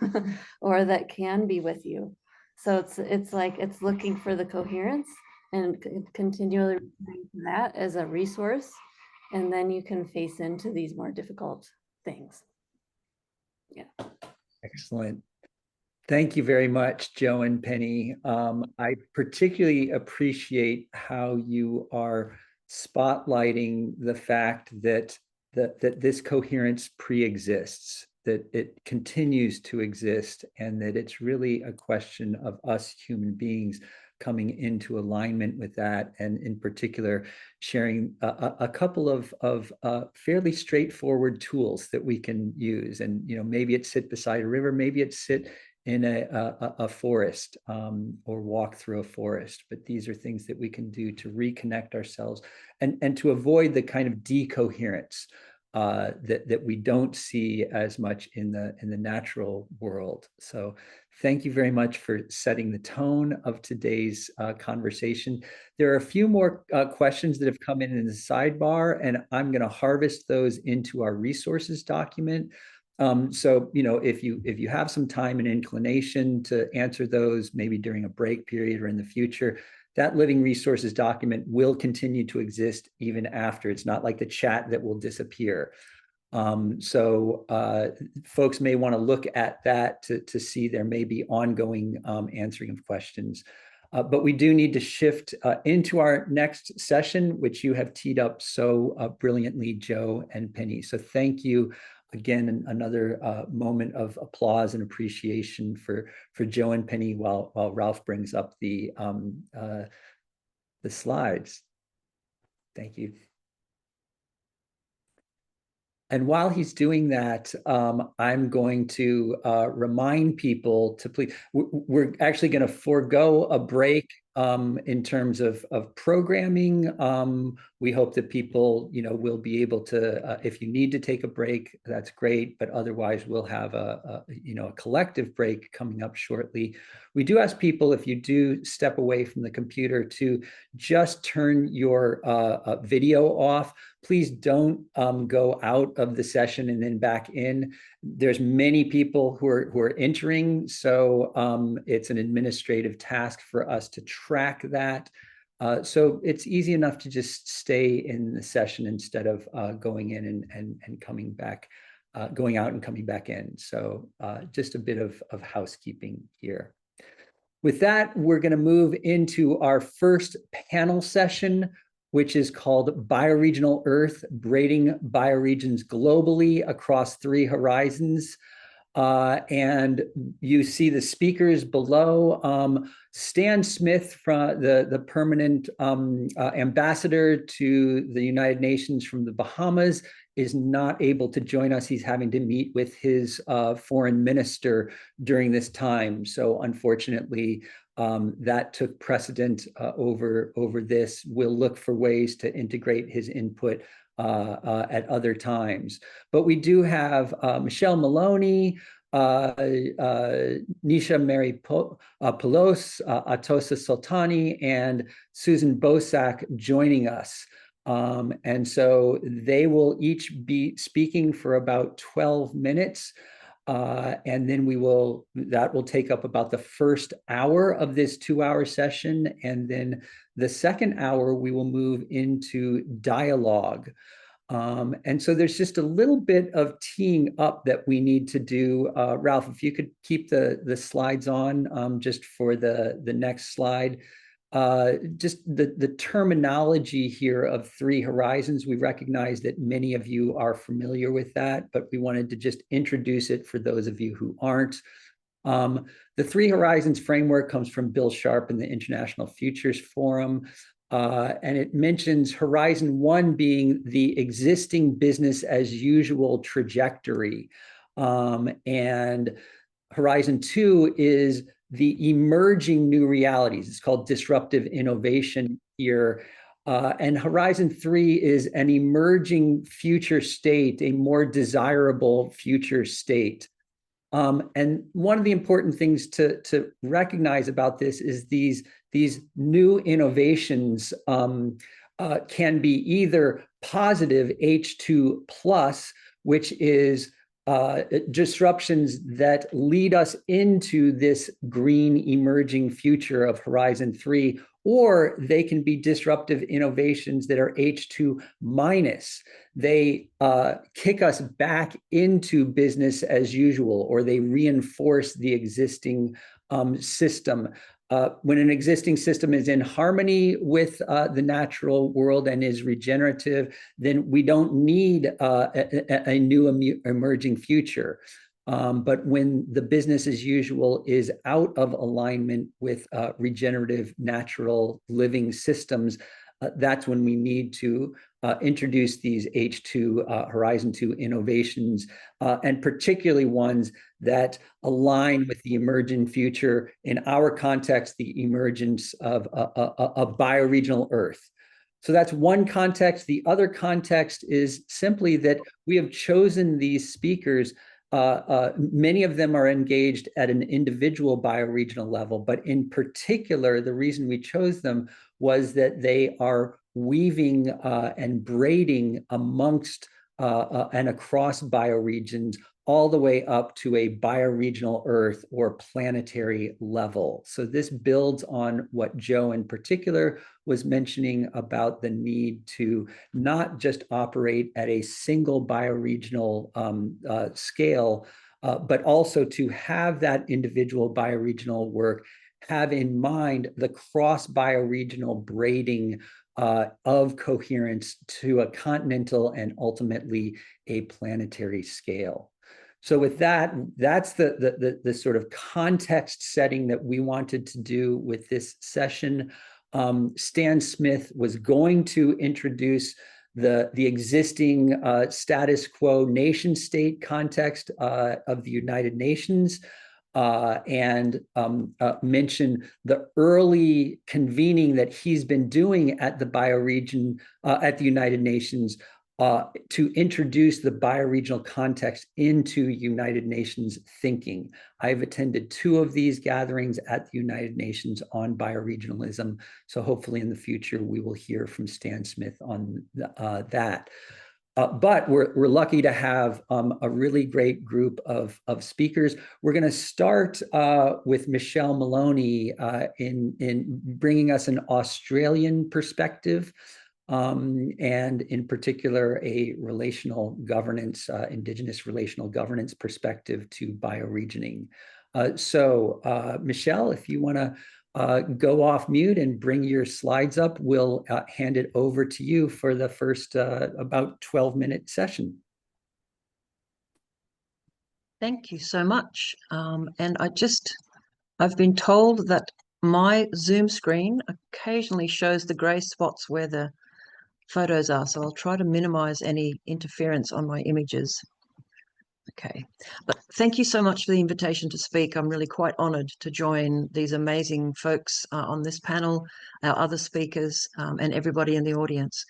or that can be with you. So it's like it's looking for the coherence and continually returning to that as a resource. And then you can face into these more difficult things. Yeah. Excellent. Thank you very much, Joe and Penny. I particularly appreciate how you are spotlighting the fact that this coherence pre-exists, that it continues to exist, and that it's really a question of us human beings coming into alignment with that, and in particular, sharing a couple of fairly straightforward tools that we can use. And maybe it's sit beside a river, maybe it's sit in a forest or walk through a forest. But these are things that we can do to reconnect ourselves and to avoid the kind of decoherence that we don't see as much in the natural world. So thank you very much for setting the tone of today's conversation. There are a few more questions that have come in the sidebar, and I'm going to harvest those into our resources document. So, if you have some time and inclination to answer those, maybe during a break period or in the future, that living resources document will continue to exist even after. It's not like the chat that will disappear. So folks may want to look at that to see there may be ongoing answering of questions. But we do need to shift into our next session, which you have teed up so brilliantly, Joe and Penny. So thank you. Again, another moment of applause and appreciation for Joe and Penny while Ralph brings up the slides. Thank you. And while he's doing that, I'm going to remind people to please, we're actually going to forego a break in terms of programming. We hope that people, will be able to, if you need to take a break, that's great. But otherwise, we'll have a collective break coming up shortly. We do ask people, if you do step away from the computer, to just turn your video off. Please don't go out of the session and then back in. There's many people who are entering, so it's an administrative task for us to track that. So it's easy enough to just stay in the session instead of going in and coming back, going out and coming back in. So just a bit of housekeeping here. With that, we're going to move into our first panel session, which is called Bioregional Earth, Braiding Bioregions Globally Across 3 Horizons. And you see the speakers below. Stan Smith, from the permanent ambassador to the United Nations from the Bahamas, is not able to join us. He's having to meet with his foreign minister during this time. So unfortunately, that took precedent over this. We'll look for ways to integrate his input at other times. But we do have Michelle Maloney, Nisha Mary Pelos, Atosa Sultani, and Susan Bosak joining us. And so they will each be speaking for about 12 minutes. And then that will take up about the first hour of this 2-hour session. And then the second hour, we will move into dialogue. And so there's just a little bit of teeing up that we need to do. Ralph, if you could keep the slides on just for the next slide. Just the terminology here of 3 horizons, we recognize that many of you are familiar with that, but we wanted to just introduce it for those of you who aren't. The 3 horizons framework comes from Bill Sharp in the International Futures Forum. And it mentions Horizon 1 being the existing business as usual trajectory. And Horizon 2 is the emerging new realities. It's called disruptive innovation here. And Horizon 3 is an emerging future state, a more desirable future state. And one of the important things to recognize about this is these new innovations can be either positive H2 plus, which is disruptions that lead us into this green emerging future of Horizon 3, or they can be disruptive innovations that are H2 minus. They kick us back into business as usual, or they reinforce the existing system. When an existing system is in harmony with the natural world and is regenerative, then we don't need a new emerging future. But when the business as usual is out of alignment with regenerative, natural living systems, that's when we need to introduce these H2 Horizon 2 innovations, and particularly ones that align with the emergent future. In our context, the emergence of a bioregional Earth. So that's one context. The other context is simply that we have chosen these speakers. Many of them are engaged at an individual bioregional level, but in particular, the reason we chose them was that they are weaving and braiding amongst and across bioregions all the way up to a bioregional Earth or planetary level. So this builds on what Joe in particular was mentioning about the need to not just operate at a single bioregional scale, but also to have that individual bioregional work have in mind the cross-bioregional braiding of coherence to a continental and ultimately a planetary scale. So with that, that's the sort of context setting that we wanted to do with this session. Stan Smith was going to introduce the existing status quo nation state context of the United Nations, and mention the early convening that he's been doing at the bioregion at the United Nations to introduce the bioregional context into United Nations thinking. I've attended 2 of these gatherings at the United Nations on bioregionalism, so hopefully in the future we will hear from Stan Smith on that. But we're lucky to have a really great group of speakers. We're going to start with Michelle Maloney in bringing us an Australian perspective, and in particular a relational governance, Indigenous relational governance perspective to bioregioning. So Michelle, if you want to go off mute and bring your slides up, we'll hand it over to you for the first about 12-minute session. Thank you so much. And I've been told that my Zoom screen occasionally shows the gray spots where the photos are, so I'll try to minimize any interference on my images. Okay, but thank you so much for the invitation to speak. I'm really quite honored to join these amazing folks on this panel, our other speakers, and everybody in the audience.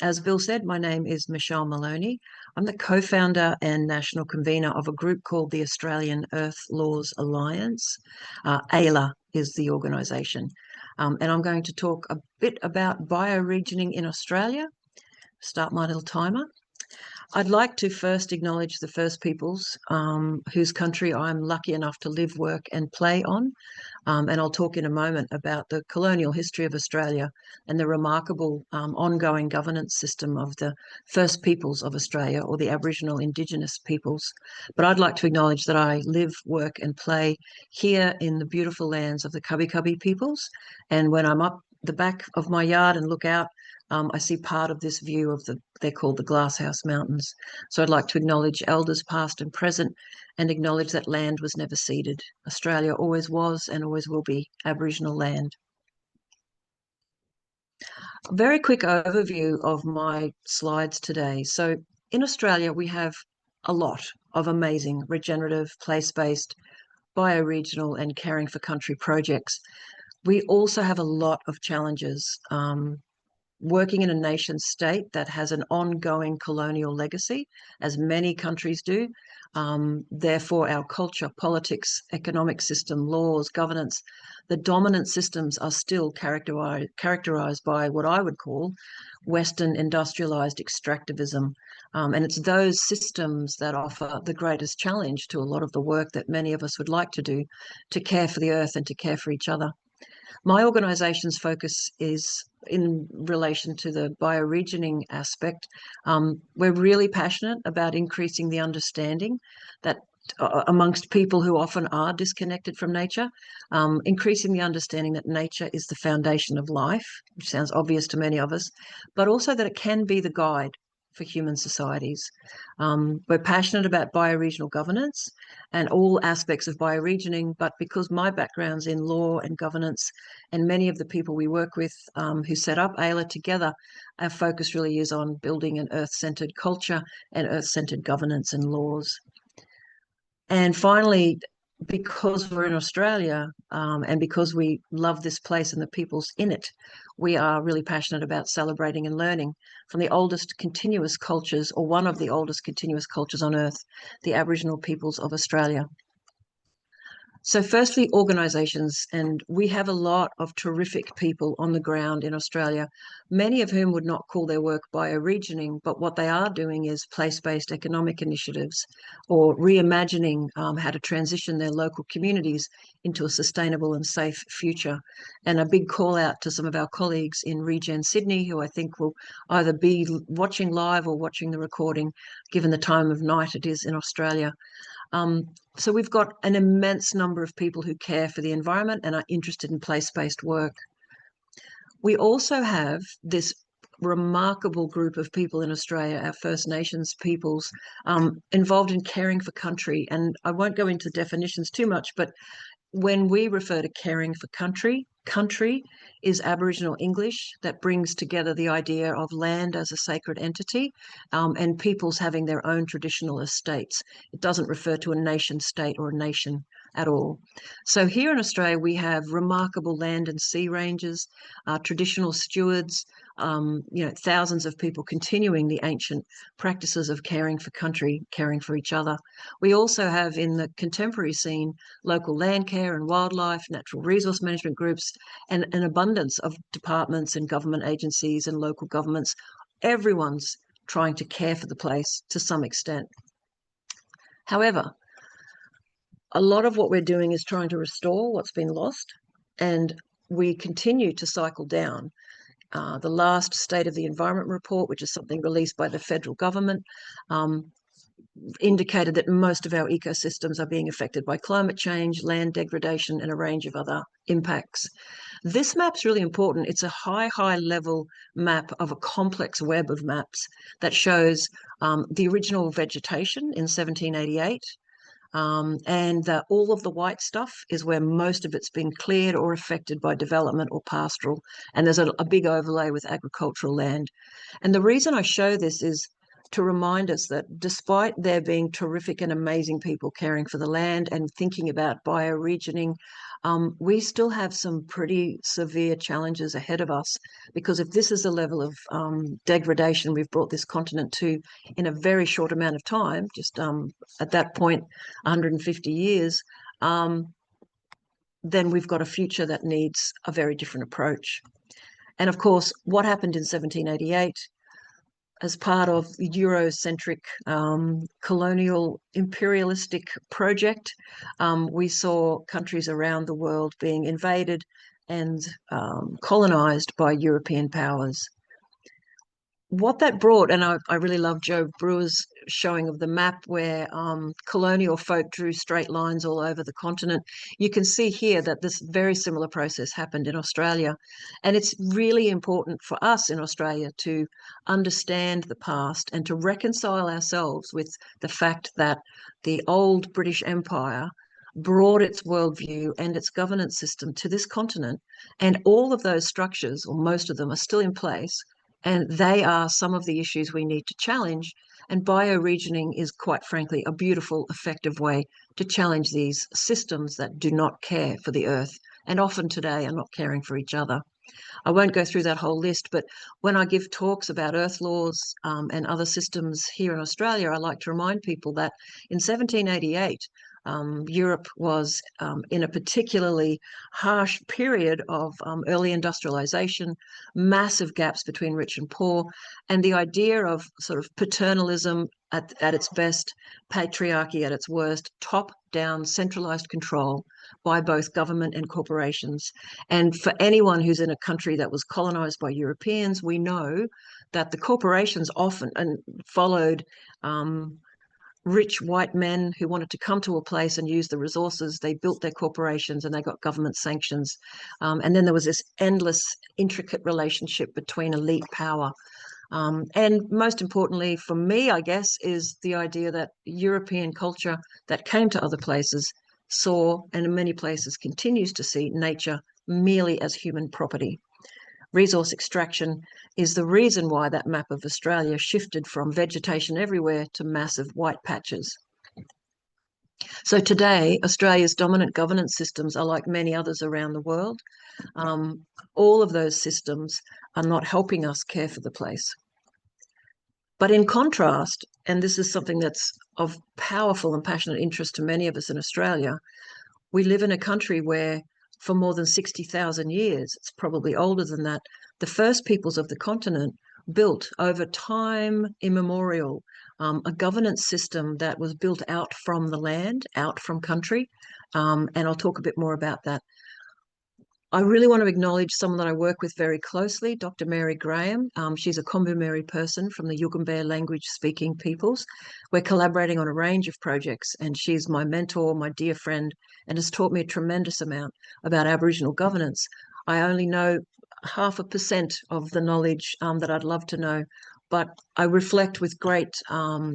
As Bill said, my name is Michelle Maloney. I'm the co-founder and national convener of a group called the Australian Earth Laws Alliance. AILA is the organisation. And I'm going to talk a bit about bioregioning in Australia. Start my little timer. I'd like to first acknowledge the First Peoples, whose country I'm lucky enough to live, work and play on. And I'll talk in a moment about the colonial history of Australia and the remarkable ongoing governance system of the First Peoples of Australia, or the Aboriginal Indigenous peoples. But I'd like to acknowledge that I live, work and play here in the beautiful lands of the Cubby Cubby peoples. And when I'm up the back of my yard and look out, I see part of this view of they're called the Glasshouse Mountains. So I'd like to acknowledge elders past and present, and acknowledge that land was never ceded. Australia always was and always will be Aboriginal land. A very quick overview of my slides today. So in Australia, we have a lot of amazing regenerative, place-based, bioregional and caring for country projects. We also have a lot of challenges. Working in a nation state that has an ongoing colonial legacy, as many countries do. Therefore, our culture, politics, economic system, laws, governance, the dominant systems are still characterized by what I would call Western industrialized extractivism. And it's those systems that offer the greatest challenge to a lot of the work that many of us would like to do to care for the earth and to care for each other. My organisation's focus is in relation to the bioregioning aspect. We're really passionate about increasing the understanding that amongst people who often are disconnected from nature, increasing the understanding that nature is the foundation of life, which sounds obvious to many of us, but also that it can be the guide for human societies. We're passionate about bioregional governance and all aspects of bioregioning, but because my background's in law and governance, and many of the people we work with who set up AILA together, our focus really is on building an earth-centred culture and earth-centred governance and laws. And finally, because we're in Australia and because we love this place and the peoples in it, we are really passionate about celebrating and learning from the oldest continuous cultures, or one of the oldest continuous cultures on Earth, the Aboriginal peoples of Australia. So firstly, organisations, and we have a lot of terrific people on the ground in Australia, many of whom would not call their work bioregioning, but what they are doing is place-based economic initiatives, or reimagining how to transition their local communities into a sustainable and safe future. And a big call out to some of our colleagues in Regen Sydney, who I think will either be watching live or watching the recording, given the time of night it is in Australia. So we've got an immense number of people who care for the environment and are interested in place-based work. We also have this remarkable group of people in Australia, our First Nations peoples, involved in caring for country. And I won't go into definitions too much, but when we refer to caring for country, country is Aboriginal English that brings together the idea of land as a sacred entity and peoples having their own traditional estates. It doesn't refer to a nation state or a nation at all. So here in Australia, we have remarkable land and sea ranges, traditional stewards, thousands of people continuing the ancient practices of caring for country, caring for each other. We also have in the contemporary scene local land care and wildlife, natural resource management groups, and an abundance of departments and government agencies and local governments. Everyone's trying to care for the place to some extent. However, a lot of what we're doing is trying to restore what's been lost, and we continue to cycle down. The last State of the Environment report, which is something released by the federal government, indicated that most of our ecosystems are being affected by climate change, land degradation, and a range of other impacts. This map's really important. It's a high level map of a complex web of maps that shows the original vegetation in 1788, and all of the white stuff is where most of it's been cleared or affected by development or pastoral, and there's a big overlay with agricultural land. And the reason I show this is to remind us that despite there being terrific and amazing people caring for the land and thinking about bioregioning, we still have some pretty severe challenges ahead of us, because if this is the level of degradation we've brought this continent to in a very short amount of time, just at that point 150 years, then we've got a future that needs a very different approach. And of course, what happened in 1788 as part of the Eurocentric colonial imperialistic project, we saw countries around the world being invaded and colonized by European powers. What that brought, and I really love Joe Brewer's showing of the map where colonial folk drew straight lines all over the continent. You can see here that this very similar process happened in Australia. And it's really important for us in Australia to understand the past and to reconcile ourselves with the fact that the old British Empire brought its worldview and its governance system to this continent. And all of those structures, or most of them, are still in place. And they are some of the issues we need to challenge. And bioregioning is, quite frankly, a beautiful, effective way to challenge these systems that do not care for the earth, and often today are not caring for each other. I won't go through that whole list, but when I give talks about earth laws and other systems here in Australia, I like to remind people that in 1788, Europe was in a particularly harsh period of early industrialization, massive gaps between rich and poor, and the idea of sort of paternalism at its best, patriarchy at its worst, top-down centralized control by both government and corporations. And for anyone who's in a country that was colonized by Europeans, we know that the corporations often followed rich white men who wanted to come to a place and use the resources. They built their corporations and they got government sanctions. And then there was this endless, intricate relationship between elite power. And most importantly for me, I guess, is the idea that European culture that came to other places saw, and in many places continues to see, nature merely as human property. Resource extraction is the reason why that map of Australia shifted from vegetation everywhere to massive white patches. So today, Australia's dominant governance systems are like many others around the world. All of those systems are not helping us care for the place. But in contrast, and this is something that's of powerful and passionate interest to many of us in Australia, we live in a country where for more than 60,000 years, it's probably older than that, the first peoples of the continent built over time immemorial a governance system that was built out from the land, out from country, and I'll talk a bit more about that. I really want to acknowledge someone that I work with very closely, Dr. Mary Graham. She's a Kombu person from the Yugambeh language-speaking peoples. We're collaborating on a range of projects, and she's my mentor, my dear friend, and has taught me a tremendous amount about Aboriginal governance. I only know 0.5% of the knowledge that I'd love to know, but I reflect with great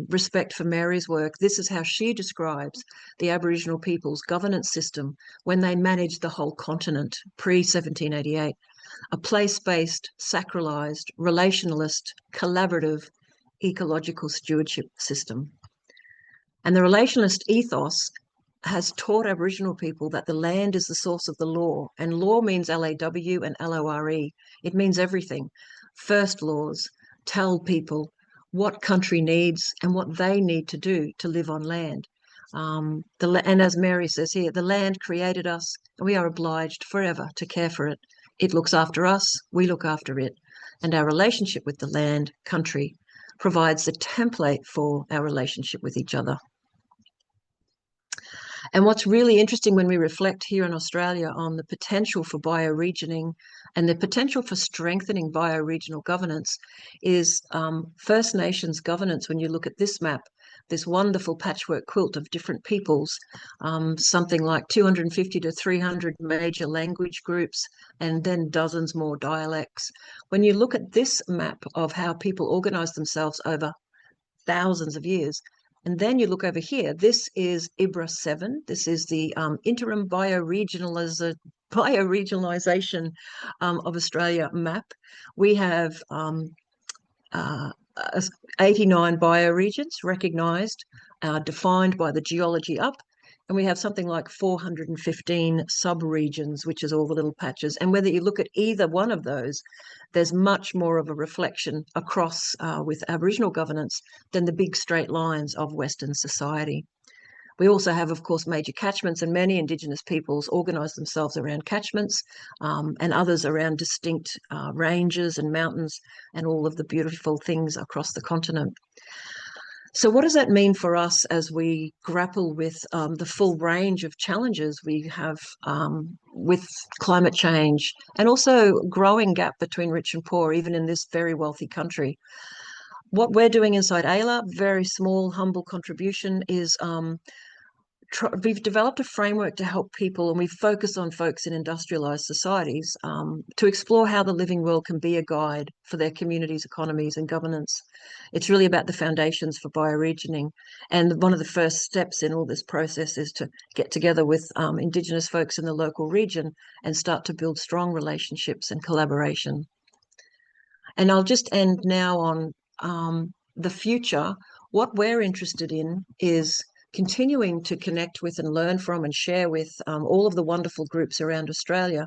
respect for Mary's work. This is how she describes the Aboriginal people's governance system when they managed the whole continent pre-1788, a place-based, sacralized, relationalist, collaborative, ecological stewardship system. And the relationalist ethos has taught Aboriginal people that the land is the source of the law, and law means L-A-W and L-O-R-E. It means everything. First laws tell people what country needs and what they need to do to live on land. And as Mary says here, the land created us and we are obliged forever to care for it. It looks after us, we look after it. And our relationship with the land, country, provides the template for our relationship with each other. And what's really interesting when we reflect here in Australia on the potential for bioregioning and the potential for strengthening bioregional governance is First Nations governance. When you look at this map, this wonderful patchwork quilt of different peoples, something like 250 to 300 major language groups, and then dozens more dialects. When you look at this map of how people organize themselves over thousands of years, and then you look over here, this is IBRA 7. This is the interim bioregionalization of Australia map. We have 89 bioregions recognised, defined by the geology up, and we have something like 415 sub-regions, which is all the little patches. And whether you look at either one of those, there's much more of a reflection across with Aboriginal governance than the big straight lines of Western society. We also have, of course, major catchments, and many Indigenous peoples organise themselves around catchments, and others around distinct ranges and mountains and all of the beautiful things across the continent. So what does that mean for us as we grapple with the full range of challenges we have with climate change, and also growing gap between rich and poor, even in this very wealthy country? What we're doing inside AILA, very small, humble contribution, is we've developed a framework to help people, and we focus on folks in industrialized societies to explore how the living world can be a guide for their communities, economies, and governance. It's really about the foundations for bioregioning. And one of the first steps in all this process is to get together with Indigenous folks in the local region and start to build strong relationships and collaboration. And I'll just end now on the future. What we're interested in is continuing to connect with and learn from and share with all of the wonderful groups around Australia.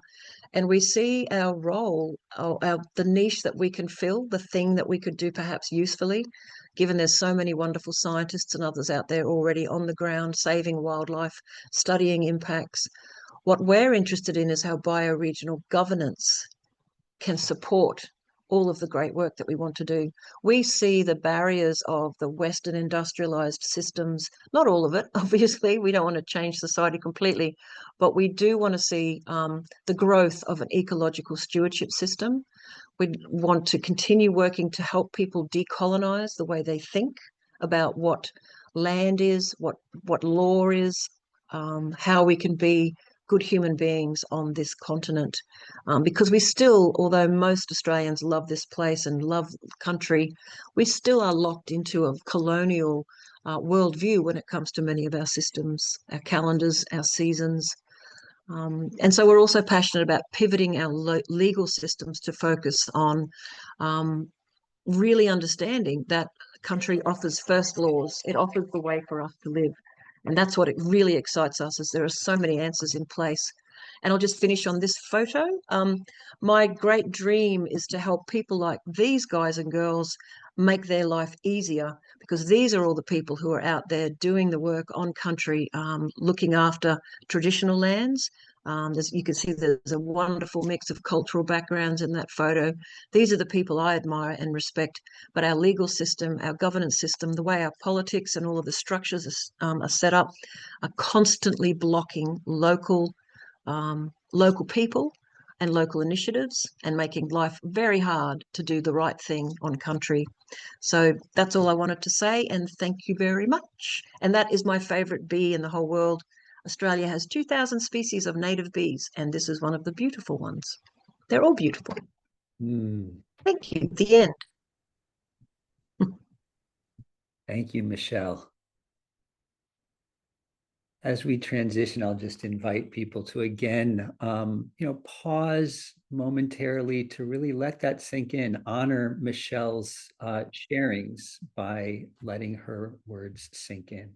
And we see our role, the niche that we can fill, the thing that we could do perhaps usefully, given there's so many wonderful scientists and others out there already on the ground, saving wildlife, studying impacts. What we're interested in is how bioregional governance can support all of the great work that we want to do. We see the barriers of the Western industrialized systems, not all of it, obviously, we don't want to change society completely, but we do want to see the growth of an ecological stewardship system. We want to continue working to help people decolonize the way they think about what land is, what law is, how we can be good human beings on this continent, because we still, although most Australians love this place and love the country, we still are locked into a colonial worldview when it comes to many of our systems, our calendars, our seasons. And so we're also passionate about pivoting our legal systems to focus on really understanding that country offers first laws. It offers the way for us to live. And that's what it really excites us, is there are so many answers in place. And I'll just finish on this photo. My great dream is to help people like these guys and girls make their life easier, because these are all the people who are out there doing the work on country, looking after traditional lands. You can see there's a wonderful mix of cultural backgrounds in that photo. These are the people I admire and respect, but our legal system, our governance system, the way our politics and all of the structures are set up are constantly blocking local people and local initiatives, and making life very hard to do the right thing on country. So that's all I wanted to say, and thank you very much. And that is my favourite bee in the whole world. Australia has 2,000 species of native bees, and this is one of the beautiful ones. They're all beautiful. Thank you. The end. Thank you, Michelle. As we transition, I'll just invite people to again, pause momentarily to really let that sink in. Honor Michelle's sharings by letting her words sink in.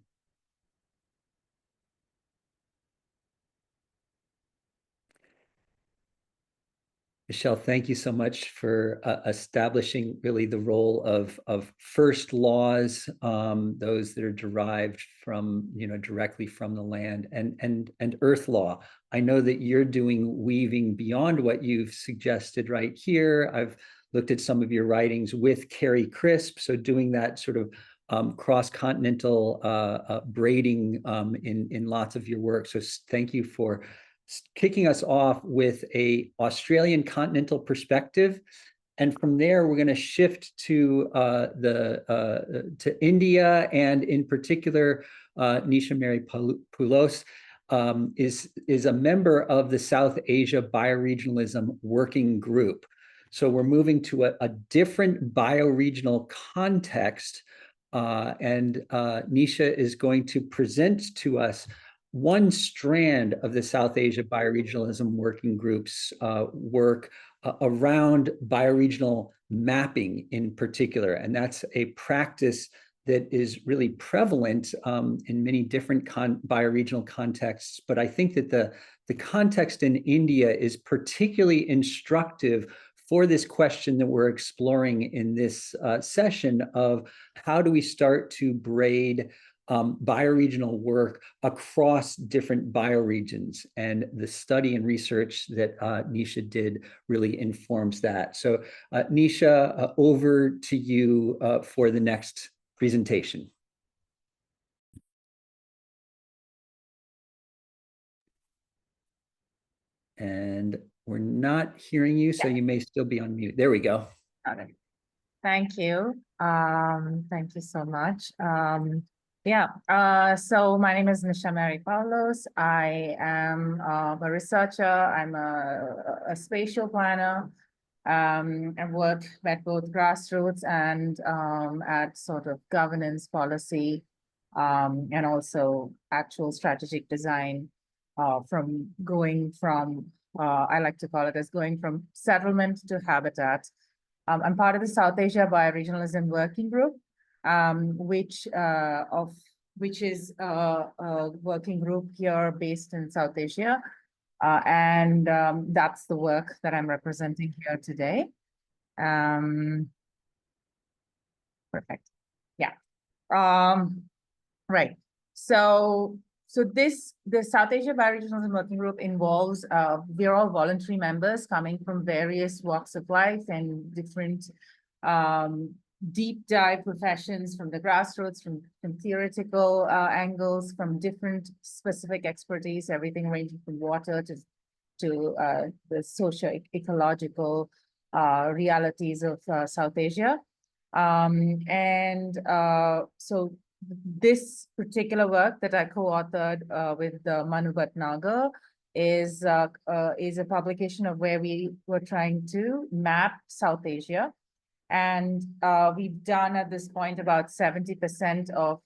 Michelle, thank you so much for establishing really the role of first laws, those that are derived from, directly from the land, and earth law. I know that you're doing weaving beyond what you've suggested right here. I've looked at some of your writings with Carrie Crisp, so doing that sort of cross-continental braiding in lots of your work. So thank you for kicking us off with a Australian continental perspective, and from there we're going to shift to to India, and in particular, Nisha Mary Poulos is a member of the South Asia Bioregionalism Working Group. So we're moving to a different bioregional context, and Nisha is going to present to us one strand of the South Asia Bioregionalism Working Group's work around bioregional mapping in particular. And that's a practice that is really prevalent in many different bioregional contexts. But I think that the context in India is particularly instructive for this question that we're exploring in this session of how do we start to braid bioregional work across different bioregions. And the study and research that Nisha did really informs that. So Nisha, over to you for the next presentation. And we're not hearing you, so you may still be on mute. There we go. Got it. Thank you. Thank you so much. So my name is Nisha Mary Paulos. I am a researcher. I'm a spatial planner. I've worked at both grassroots and at sort of governance policy, and also actual strategic design, going from I like to call it as going from settlement to habitat. I'm part of the South Asia Bioregionalism Working Group, which is a working group here based in South Asia. And that's the work that I'm representing here today. Perfect. Yeah. Right. So the South Asia Bioregionalism Working Group involves, we're all voluntary members coming from various walks of life and different deep dive professions, from the grassroots, from theoretical angles, from different specific expertise, everything ranging from water to the socio-ecological realities of South Asia. So this particular work that I co-authored with Manu Bhatnagar is a publication of where we were trying to map South Asia. And we've done at this point about 70% of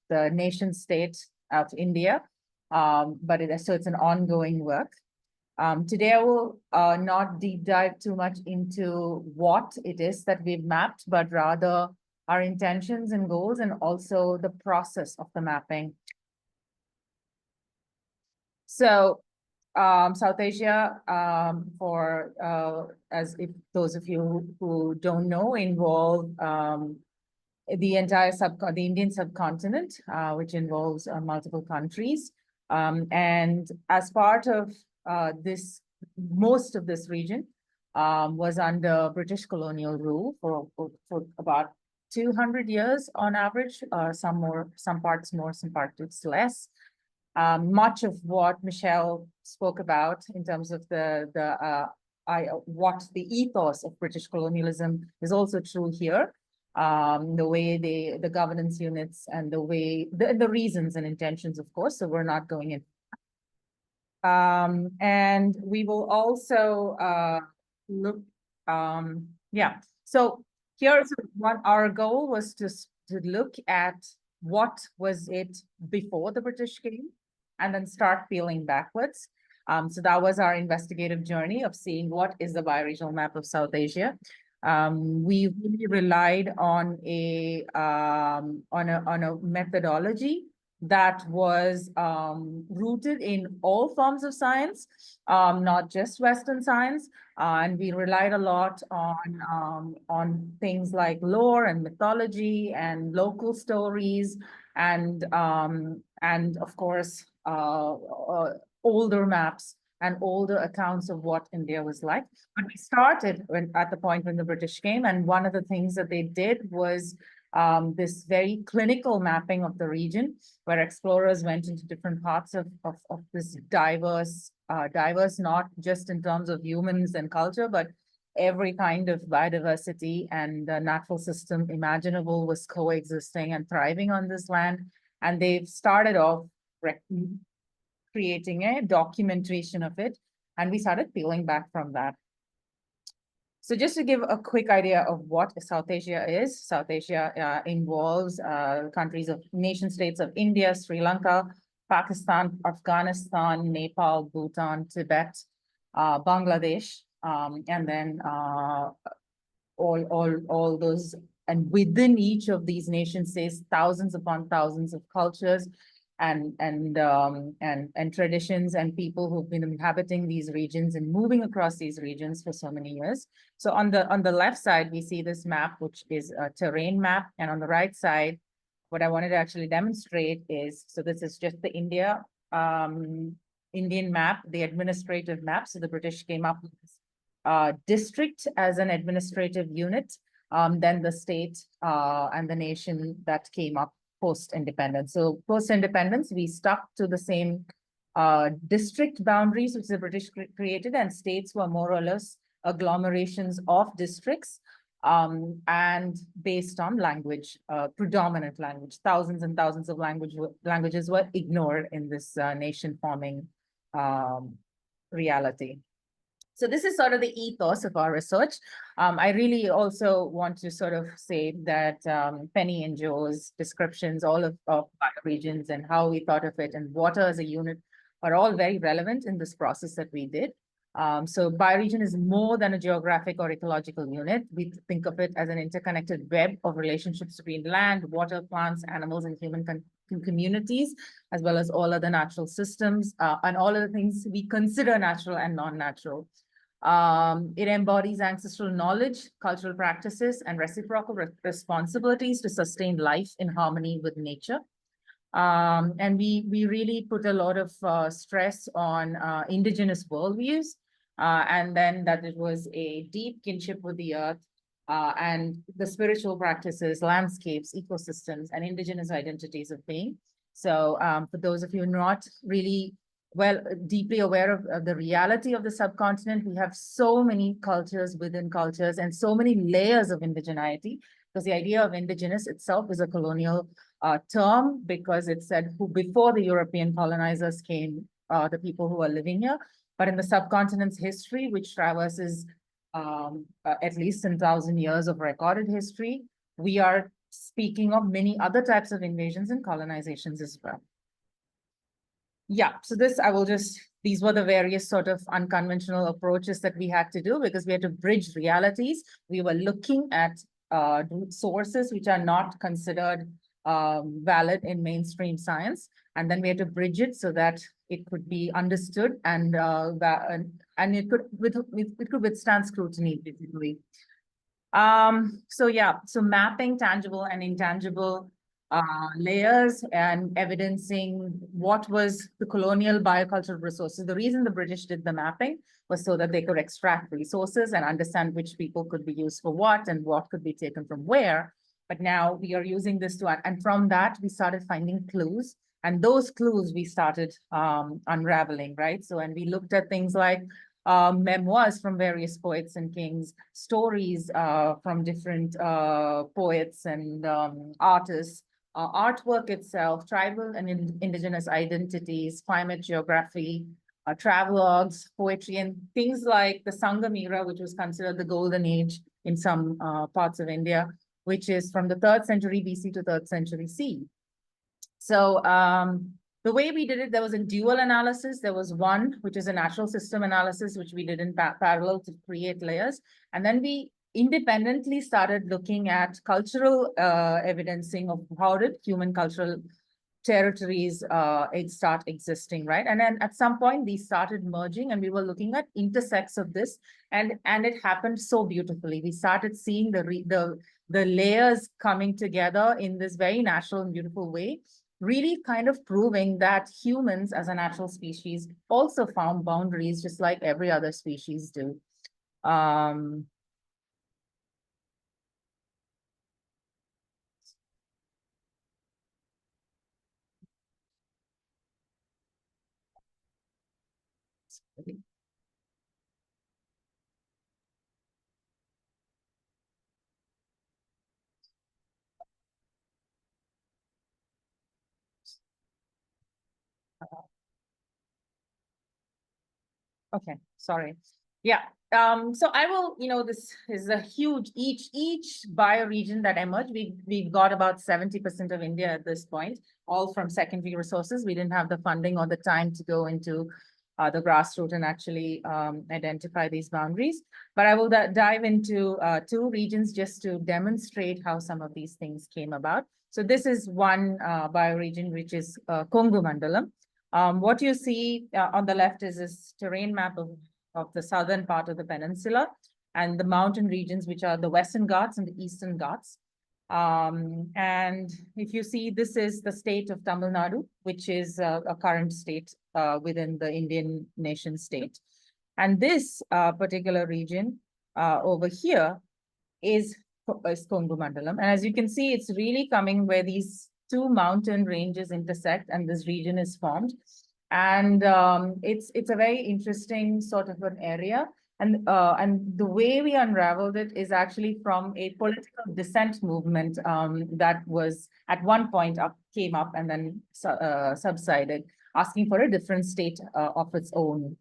the nation state of India. So it's an ongoing work. Today, I will not deep dive too much into what it is that we've mapped, but rather our intentions and goals, and also the process of the mapping. So South Asia, as if those of you who don't know, involve the entire the Indian subcontinent, which involves multiple countries. And as part of most of this region was under British colonial rule for about 200 years on average, some more, some parts more, some parts less. Much of what Michelle spoke about in terms of what the ethos of British colonialism is also true here. The way the governance units and the way the reasons and intentions, of course. So we're not going in. And we will also look. So here's what our goal was, to look at what was it before the British came, and then start peeling backwards. So that was our investigative journey of seeing what is the bioregional map of South Asia. We really relied on a methodology that was rooted in all forms of science, not just Western science. And we relied a lot on things like lore and mythology and local stories, and of course older maps and older accounts of what India was like. But we started at the point when the British came, and one of the things that they did was this very clinical mapping of the region, where explorers went into different parts of this diverse, not just in terms of humans and culture, but every kind of biodiversity and natural system imaginable was coexisting and thriving on this land. And they've started off creating a documentation of it, and we started peeling back from that. So just to give a quick idea of what South Asia is, South Asia involves countries of nation states of India, Sri Lanka, Pakistan, Afghanistan, Nepal, Bhutan, Tibet, Bangladesh, and then all those, and within each of these nation states, thousands upon thousands of cultures and traditions and people who've been inhabiting these regions and moving across these regions for so many years. So on the left side, we see this map, which is a terrain map, and on the right side, what I wanted to actually demonstrate is, so this is just the Indian map, the administrative map. So the British came up with this district as an administrative unit, then the state and the nation that came up post-independence. So post-independence, we stuck to the same district boundaries which the British created, and states were more or less agglomerations of districts, and based on language, predominant language. Thousands and thousands of languages were ignored in this nation-forming reality. So this is sort of the ethos of our research. I really also want to sort of say that Penny and Joe's descriptions, all of bioregions and how we thought of it and water as a unit are all very relevant in this process that we did. So bioregion is more than a geographic or ecological unit. We think of it as an interconnected web of relationships between land, water, plants, animals, and human communities, as well as all other natural systems and all of the things we consider natural and non-natural. It embodies ancestral knowledge, cultural practices, and reciprocal responsibilities to sustain life in harmony with nature. And we really put a lot of stress on indigenous worldviews, and then that it was a deep kinship with the earth, and the spiritual practices, landscapes, ecosystems, and indigenous identities of being. So for those of you not really deeply aware of the reality of the subcontinent, we have so many cultures within cultures and so many layers of indigeneity, because the idea of indigenous itself is a colonial term, because it said who before the European colonizers came, the people who are living here. But in the subcontinent's history, which traverses at least 10,000 years of recorded history, we are speaking of many other types of invasions and colonizations as well. Yeah, so these were the various sort of unconventional approaches that we had to do, because we had to bridge realities. We were looking at sources which are not considered valid in mainstream science, and then we had to bridge it so that it could be understood and it could withstand scrutiny, basically. So yeah, so mapping tangible and intangible layers and evidencing what was the colonial biocultural resources. The reason the British did the mapping was so that they could extract resources and understand which people could be used for what and what could be taken from where. But now we are using this and from that, we started finding clues. And those clues we started unraveling, right? So, and we looked at things like memoirs from various poets and kings, stories from different poets and artists, artwork itself, tribal and indigenous identities, climate geography, travelogues, poetry, and things like the Sangam era, which was considered the golden age in some parts of India, which is from the 3rd century BC to 3rd century CE. So the way we did it, there was a dual analysis. There was one, which is a natural system analysis, which we did in parallel to create layers. And then we independently started looking at cultural evidencing of how did human cultural territories start existing, right? And then at some point these started merging, and we were looking at intersects of this, and it happened so beautifully. We started seeing the layers coming together in this very natural and beautiful way, really kind of proving that humans as a natural species also found boundaries just like every other species do. Okay, sorry. Yeah. So I will, this is a huge, each bioregion that emerged, we've got about 70% of India at this point, all from secondary resources. We didn't have the funding or the time to go into the grassroots and actually identify these boundaries. But I will dive into 2 regions just to demonstrate how some of these things came about. So this is one bioregion, which is Kongu Mandalam. What you see on the left is this terrain map of the southern part of the peninsula and the mountain regions, which are the Western Ghats and the Eastern Ghats. And if you see, this is the state of Tamil Nadu, which is a current state within the Indian nation state. And this particular region over here is Kongu Mandalam. And as you can see, it's really coming where these two mountain ranges intersect and this region is formed. And it's a very interesting sort of an area. And the way we unraveled it is actually from a political dissent movement that was at one point came up and then subsided, asking for a different state of its own.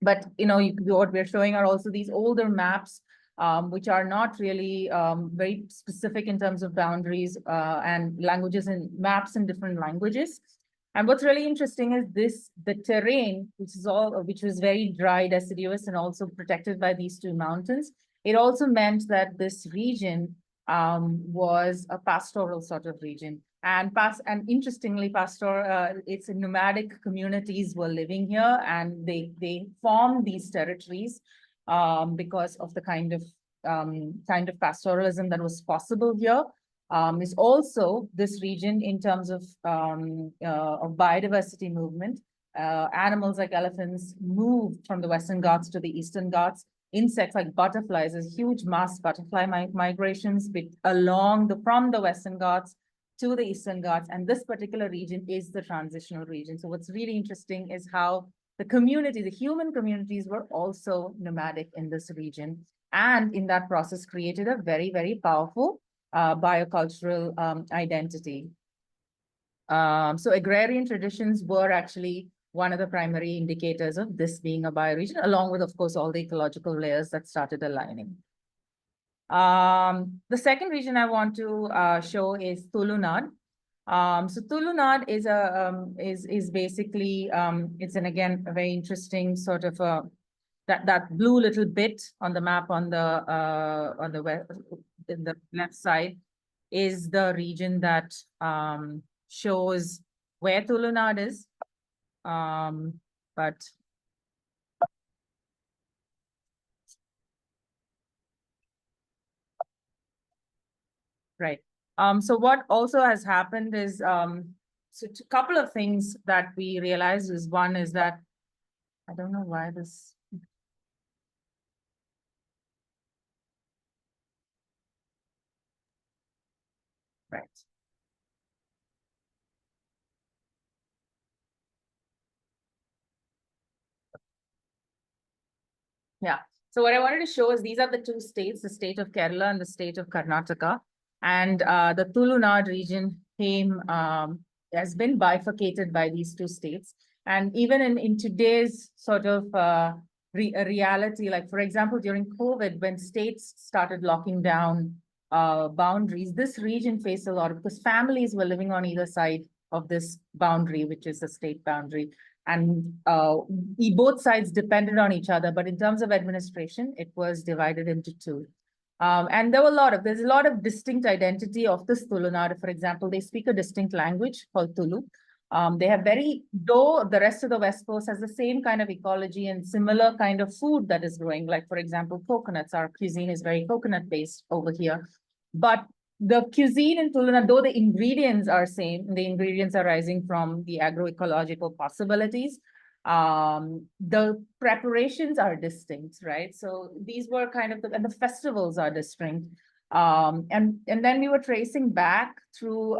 But what we're showing are also these older maps, which are not really very specific in terms of boundaries and languages and maps in different languages. And what's really interesting is the terrain, which was very dry, deciduous, and also protected by these two mountains. It also meant that this region was a pastoral sort of region. And interestingly, it's nomadic communities were living here, and they formed these territories because of the kind of pastoralism that was possible here. Is also this region in terms of biodiversity movement. Animals like elephants moved from the Western Ghats to the Eastern Ghats. Insects like butterflies, there's huge mass butterfly migrations from the Western Ghats to the Eastern Ghats. And this particular region is the transitional region. So what's really interesting is how the human communities were also nomadic in this region. And in that process created a very, very powerful biocultural identity. So agrarian traditions were actually one of the primary indicators of this being a bioregion, along with, of course, all the ecological layers that started aligning. The second region I want to show is Tulunad. So Tulunad is basically it's again a very interesting sort of that blue little bit on the map on the west, in the left side is the region that shows where Tulunad is. But right. So what also has happened is so a couple of things that we realized is one is that I don't know why this. Right. Yeah. So what I wanted to show is these are the two states, the state of Kerala and the state of Karnataka. And the Tulunad region has been bifurcated by these two states. And even in today's sort of reality, like for example, during COVID, when states started locking down boundaries, this region faced a lot because families were living on either side of this boundary, which is the state boundary. And both sides depended on each other, but in terms of administration, it was divided into two. And there's a lot of distinct identity of this Tulunad. For example, they speak a distinct language called Tulu. They have though the rest of the West Coast has the same kind of ecology and similar kind of food that is growing, like for example, coconuts. Our cuisine is very coconut based over here. But the cuisine in Tulunad, though the ingredients are same, the ingredients are rising from the agroecological possibilities. The preparations are distinct, right? So these were kind of and the festivals are distinct. And then we were tracing back through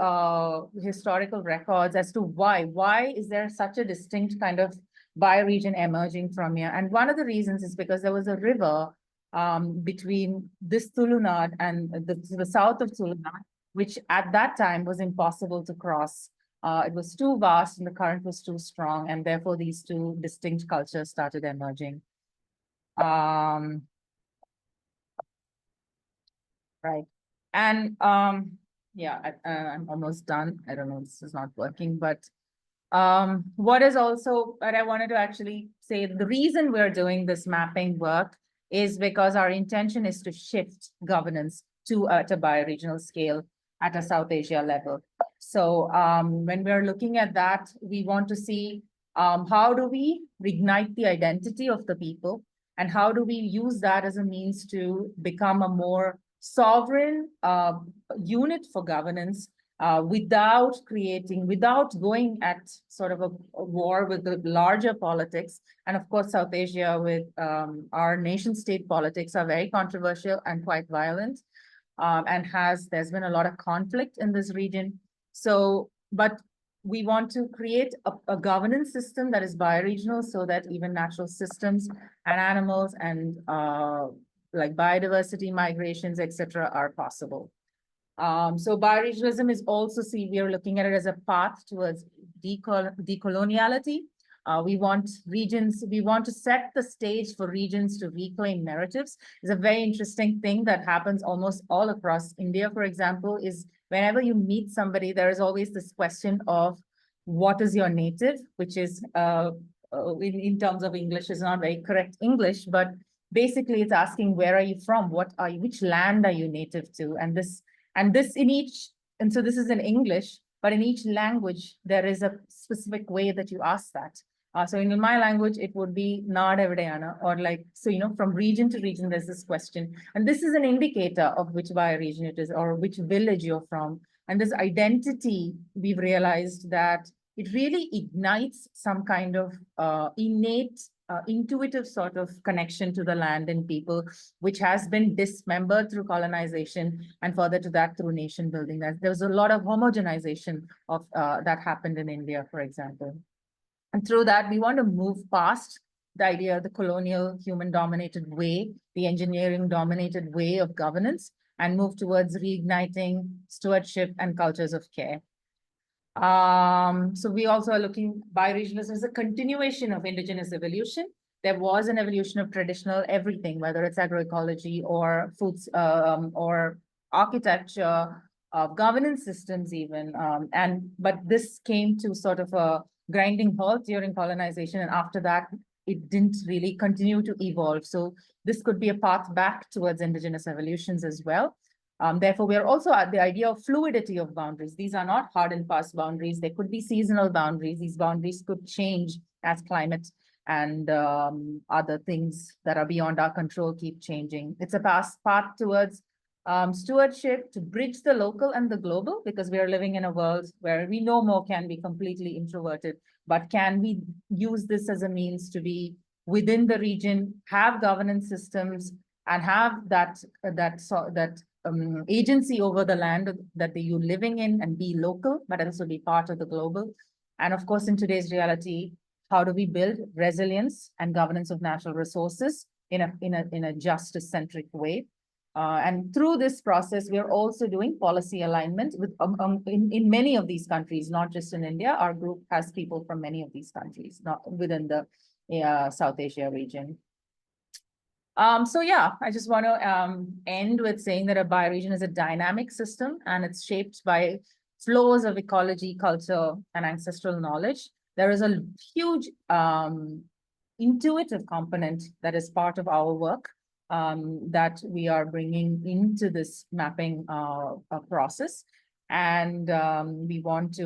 historical records as to why is there such a distinct kind of bioregion emerging from here? And one of the reasons is because there was a river between this Tulunad and the south of Tulunad, which at that time was impossible to cross. It was too vast and the current was too strong, and therefore these two distinct cultures started emerging. Right. And yeah, I'm almost done. I don't know, this is not working, but what is also what I wanted to actually say, the reason we're doing this mapping work is because our intention is to shift governance at a bioregional scale at a South Asia level. So when we're looking at that, we want to see how do we reignite the identity of the people, and how do we use that as a means to become a more sovereign unit for governance without going at sort of a war with the larger politics. And of course, South Asia with our nation state politics are very controversial and quite violent. And there's been a lot of conflict in this region. So, but we want to create a governance system that is bioregional so that even natural systems and animals and like biodiversity, migrations, etc., are possible. So bioregionalism is also, we are looking at it as a path towards decoloniality. We want to set the stage for regions to reclaim narratives. It's a very interesting thing that happens almost all across India, for example, is whenever you meet somebody, there is always this question of what is your native, which is in terms of English is not very correct English, but basically it's asking where are you from? Which land are you native to? So this is in English, but in each language, there is a specific way that you ask that. So in my language, it would be Nadevidayana, or like, so, from region to region, there's this question. And this is an indicator of which bioregion it is or which village you're from. And this identity, we've realized that it really ignites some kind of innate, intuitive sort of connection to the land and people, which has been dismembered through colonization and further to that through nation building. There was a lot of homogenization of that happened in India, for example. And through that, we want to move past the idea of the colonial human-dominated way, the engineering-dominated way of governance, and move towards reigniting stewardship and cultures of care. So we also are looking, bioregionalism is a continuation of indigenous evolution. There was an evolution of traditional everything, whether it's agroecology or foods or architecture, governance systems even. But this came to sort of a grinding halt during colonization, and after that, it didn't really continue to evolve. So this could be a path back towards indigenous evolutions as well. Therefore, we are also at the idea of fluidity of boundaries. These are not hard and fast boundaries. They could be seasonal boundaries. These boundaries could change as climate and other things that are beyond our control keep changing. It's a path towards stewardship to bridge the local and the global, because we are living in a world where we no more can be completely introverted, but can we use this as a means to be within the region, have governance systems, and have that agency over the land that you're living in, and be local, but also be part of the global. And of course, in today's reality, how do we build resilience and governance of natural resources in a justice-centric way? And through this process, we are also doing policy alignment with in many of these countries, not just in India. Our group has people from many of these countries, not within the South Asia region. So yeah, I just want to end with saying that a bioregion is a dynamic system, and it's shaped by flows of ecology, culture, and ancestral knowledge. There is a huge intuitive component that is part of our work that we are bringing into this mapping process, and we want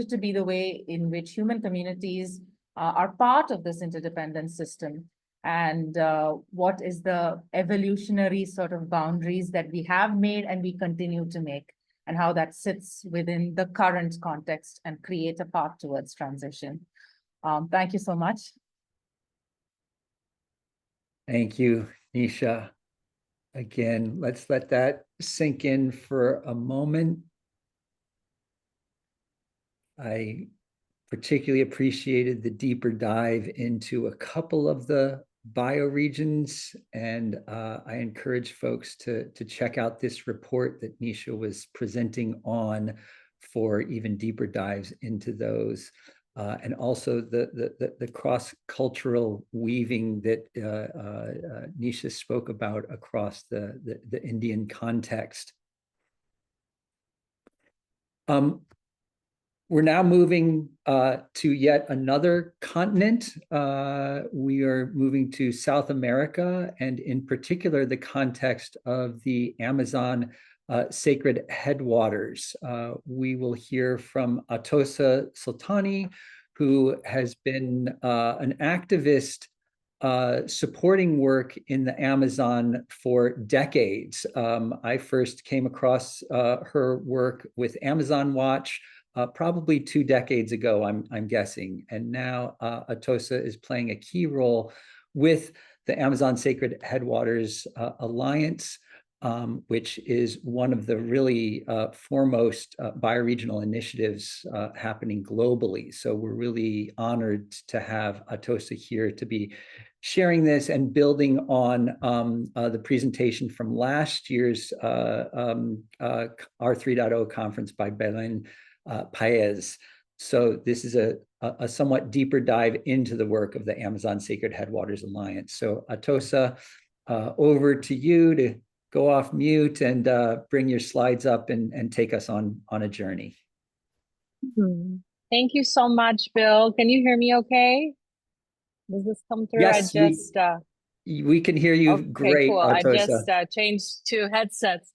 it to be the way in which human communities are part of this interdependent system, and what is the evolutionary sort of boundaries that we have made and we continue to make, and how that sits within the current context and create a path towards transition. Thank you so much. Thank you, Nisha. Again, let's let that sink in for a moment. I particularly appreciated the deeper dive into a couple of the bioregions, and I encourage folks to check out this report that Nisha was presenting on for even deeper dives into those. And also the cross-cultural weaving that Nisha spoke about across the Indian context. We're now moving to yet another continent. We are moving to South America, and in particular, the context of the Amazon sacred headwaters. We will hear from Atosa Sultani, who has been an activist supporting work in the Amazon for decades. I first came across her work with Amazon Watch probably 2 decades ago, I'm guessing. And now Atossa is playing a key role with the Amazon Sacred Headwaters Alliance, which is one of the really foremost bioregional initiatives happening globally. So we're really honored to have Atossa here to be sharing this and building on the presentation from last year's r3.0 conference by Belén Paez. So this is a somewhat deeper dive into the work of the Amazon Sacred Headwaters Alliance. So Atossa, over to you to go off mute and bring your slides up and take us on a journey. Thank you so much, Bill. Can you hear me okay? Does this come through? Yes, we can hear you okay, great, cool. Atossa. I just changed to headsets.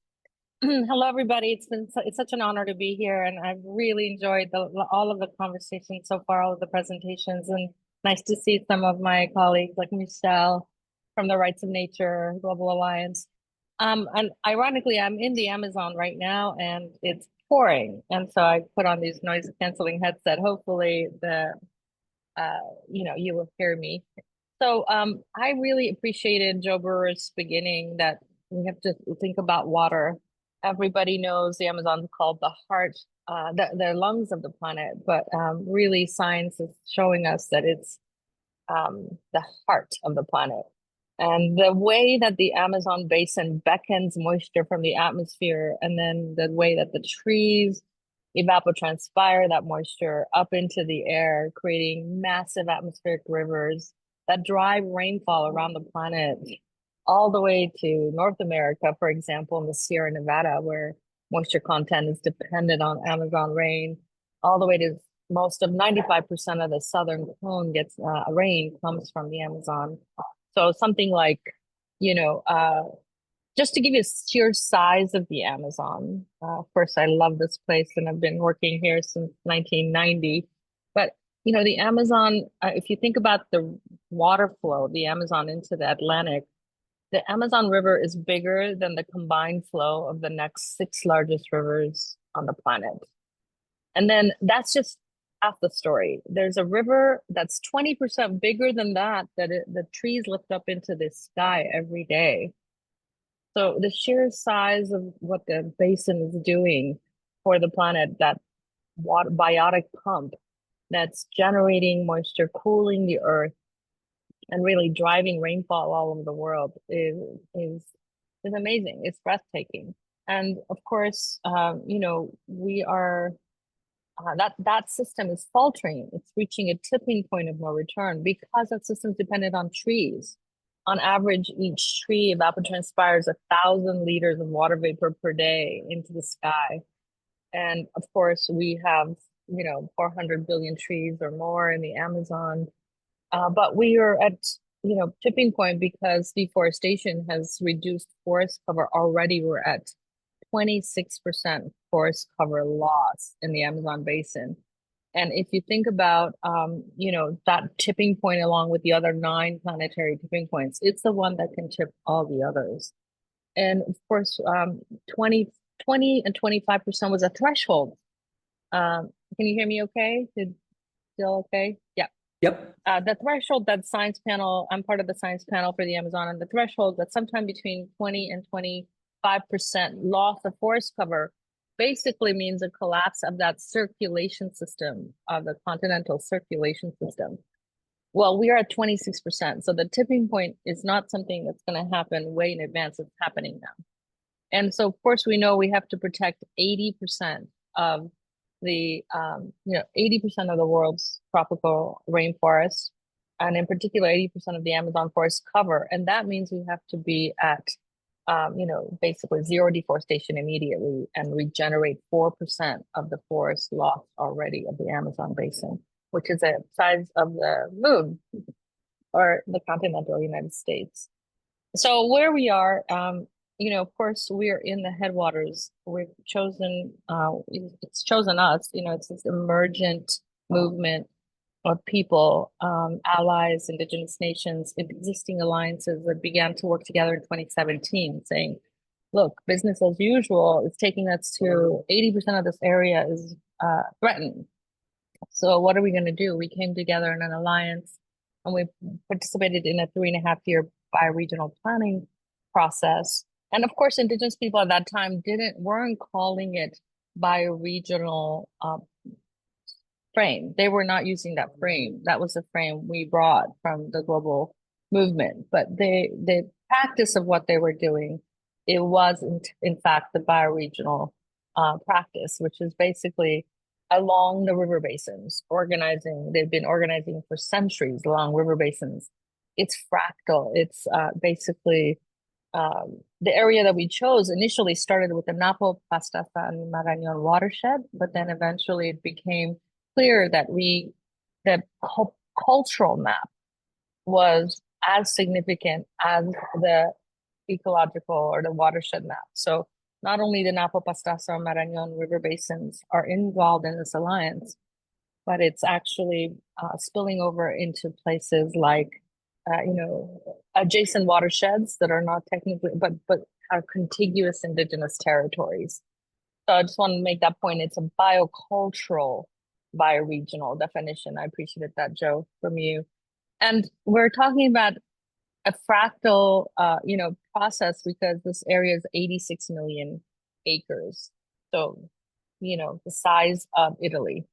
Hello, everybody. It's such an honor to be here, and I've really enjoyed all of the conversations so far, all of the presentations, and nice to see some of my colleagues like Michelle from the Rights of Nature Global Alliance. And ironically, I'm in the Amazon right now, and it's pouring, and so I put on these noise canceling headset. Hopefully, you will hear me. So I really appreciated Joe Brewer's beginning that we have to think about water. Everybody knows the Amazon is called the heart, the lungs of the planet, but really science is showing us that it's the heart of the planet. And the way that the Amazon basin beckons moisture from the atmosphere, and then the way that the trees evapotranspire that moisture up into the air, creating massive atmospheric rivers that drive rainfall around the planet, all the way to North America, for example, in the Sierra Nevada, where moisture content is dependent on Amazon rain, all the way to most of 95% of the southern cone gets rain comes from the Amazon. So something like, just to give you a sheer size of the Amazon, of course, I love this place and I've been working here since 1990. But, the Amazon, if you think about the water flow, the Amazon into the Atlantic, the Amazon River is bigger than the combined flow of the next 6 largest rivers on the planet. And then that's just half the story. There's a river that's 20% bigger than that the trees lift up into the sky every day. So the sheer size of what the basin is doing for the planet, that water biotic pump that's generating moisture, cooling the earth, and really driving rainfall all over the world is amazing. It's breathtaking. And of course, we are that system is faltering. It's reaching a tipping point of no return because that system is dependent on trees. On average, each tree evapotranspires 1,000 liters of water vapor per day into the sky. And of course, we have 400 billion trees or more in the Amazon. But we are at tipping point because deforestation has reduced forest cover. Already we're at 26% forest cover loss in the Amazon basin. And if you think about that tipping point along with the other 9 planetary tipping points, it's the one that can tip all the others. And of course, 20 and 25% was a threshold. Can you hear me okay? Still okay? Yeah. Yep. The threshold, that science panel, I'm part of the science panel for the Amazon, and the threshold that's sometime between 20 and 25% loss of forest cover basically means a collapse of that circulation system, of the continental circulation system. Well, we are at 26%. So the tipping point is not something that's going to happen way in advance. It's happening now. And so, of course, we know we have to protect 80% of the 80% of the world's tropical rainforests, and in particular 80% of the Amazon forest cover. And that means we have to be at basically zero deforestation immediately and regenerate 4% of the forest lost already of the Amazon basin, which is the size of the moon or the continental United States. So where we are, of course, we are in the headwaters. We've chosen, it's chosen us, it's this emergent movement of people, allies, indigenous nations, existing alliances that began to work together in 2017, saying, look, business as usual is taking us to 80% of this area is threatened. So what are we going to do? We came together in an alliance and we participated in a 3.5-year bioregional planning process. And of course, indigenous people at that time weren't calling it bioregional frame. They were not using that frame. That was the frame we brought from the global movement. But the practice of what they were doing, it was in fact the bioregional practice, which is basically along the river basins, organizing. They've been organizing for centuries along river basins. It's fractal. It's basically the area that we chose initially started with the Napo, Pastaza, and Marañón watershed, but then eventually it became clear that the cultural map was as significant as the ecological or the watershed map. So not only the Napo, Pastaza, or Marañón river basins are involved in this alliance, but it's actually spilling over into places like, adjacent watersheds that are not technically, but are contiguous indigenous territories. So I just want to make that point. It's a biocultural, bioregional definition. I appreciated that, Joe, from you. And we're talking about a fractal, process because this area is 86 million acres. So, the size of Italy.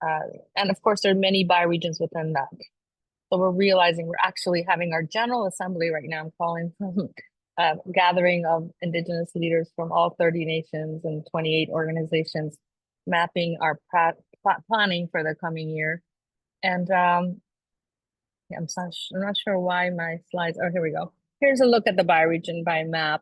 And of course, there are many bioregions within that. So we're realizing we're actually having our General Assembly right now. I'm calling from a gathering of indigenous leaders from all 30 nations and 28 organizations, mapping our planning for the coming year. And I'm not sure why my slides. Oh, here we go. Here's a look at the bioregion by map.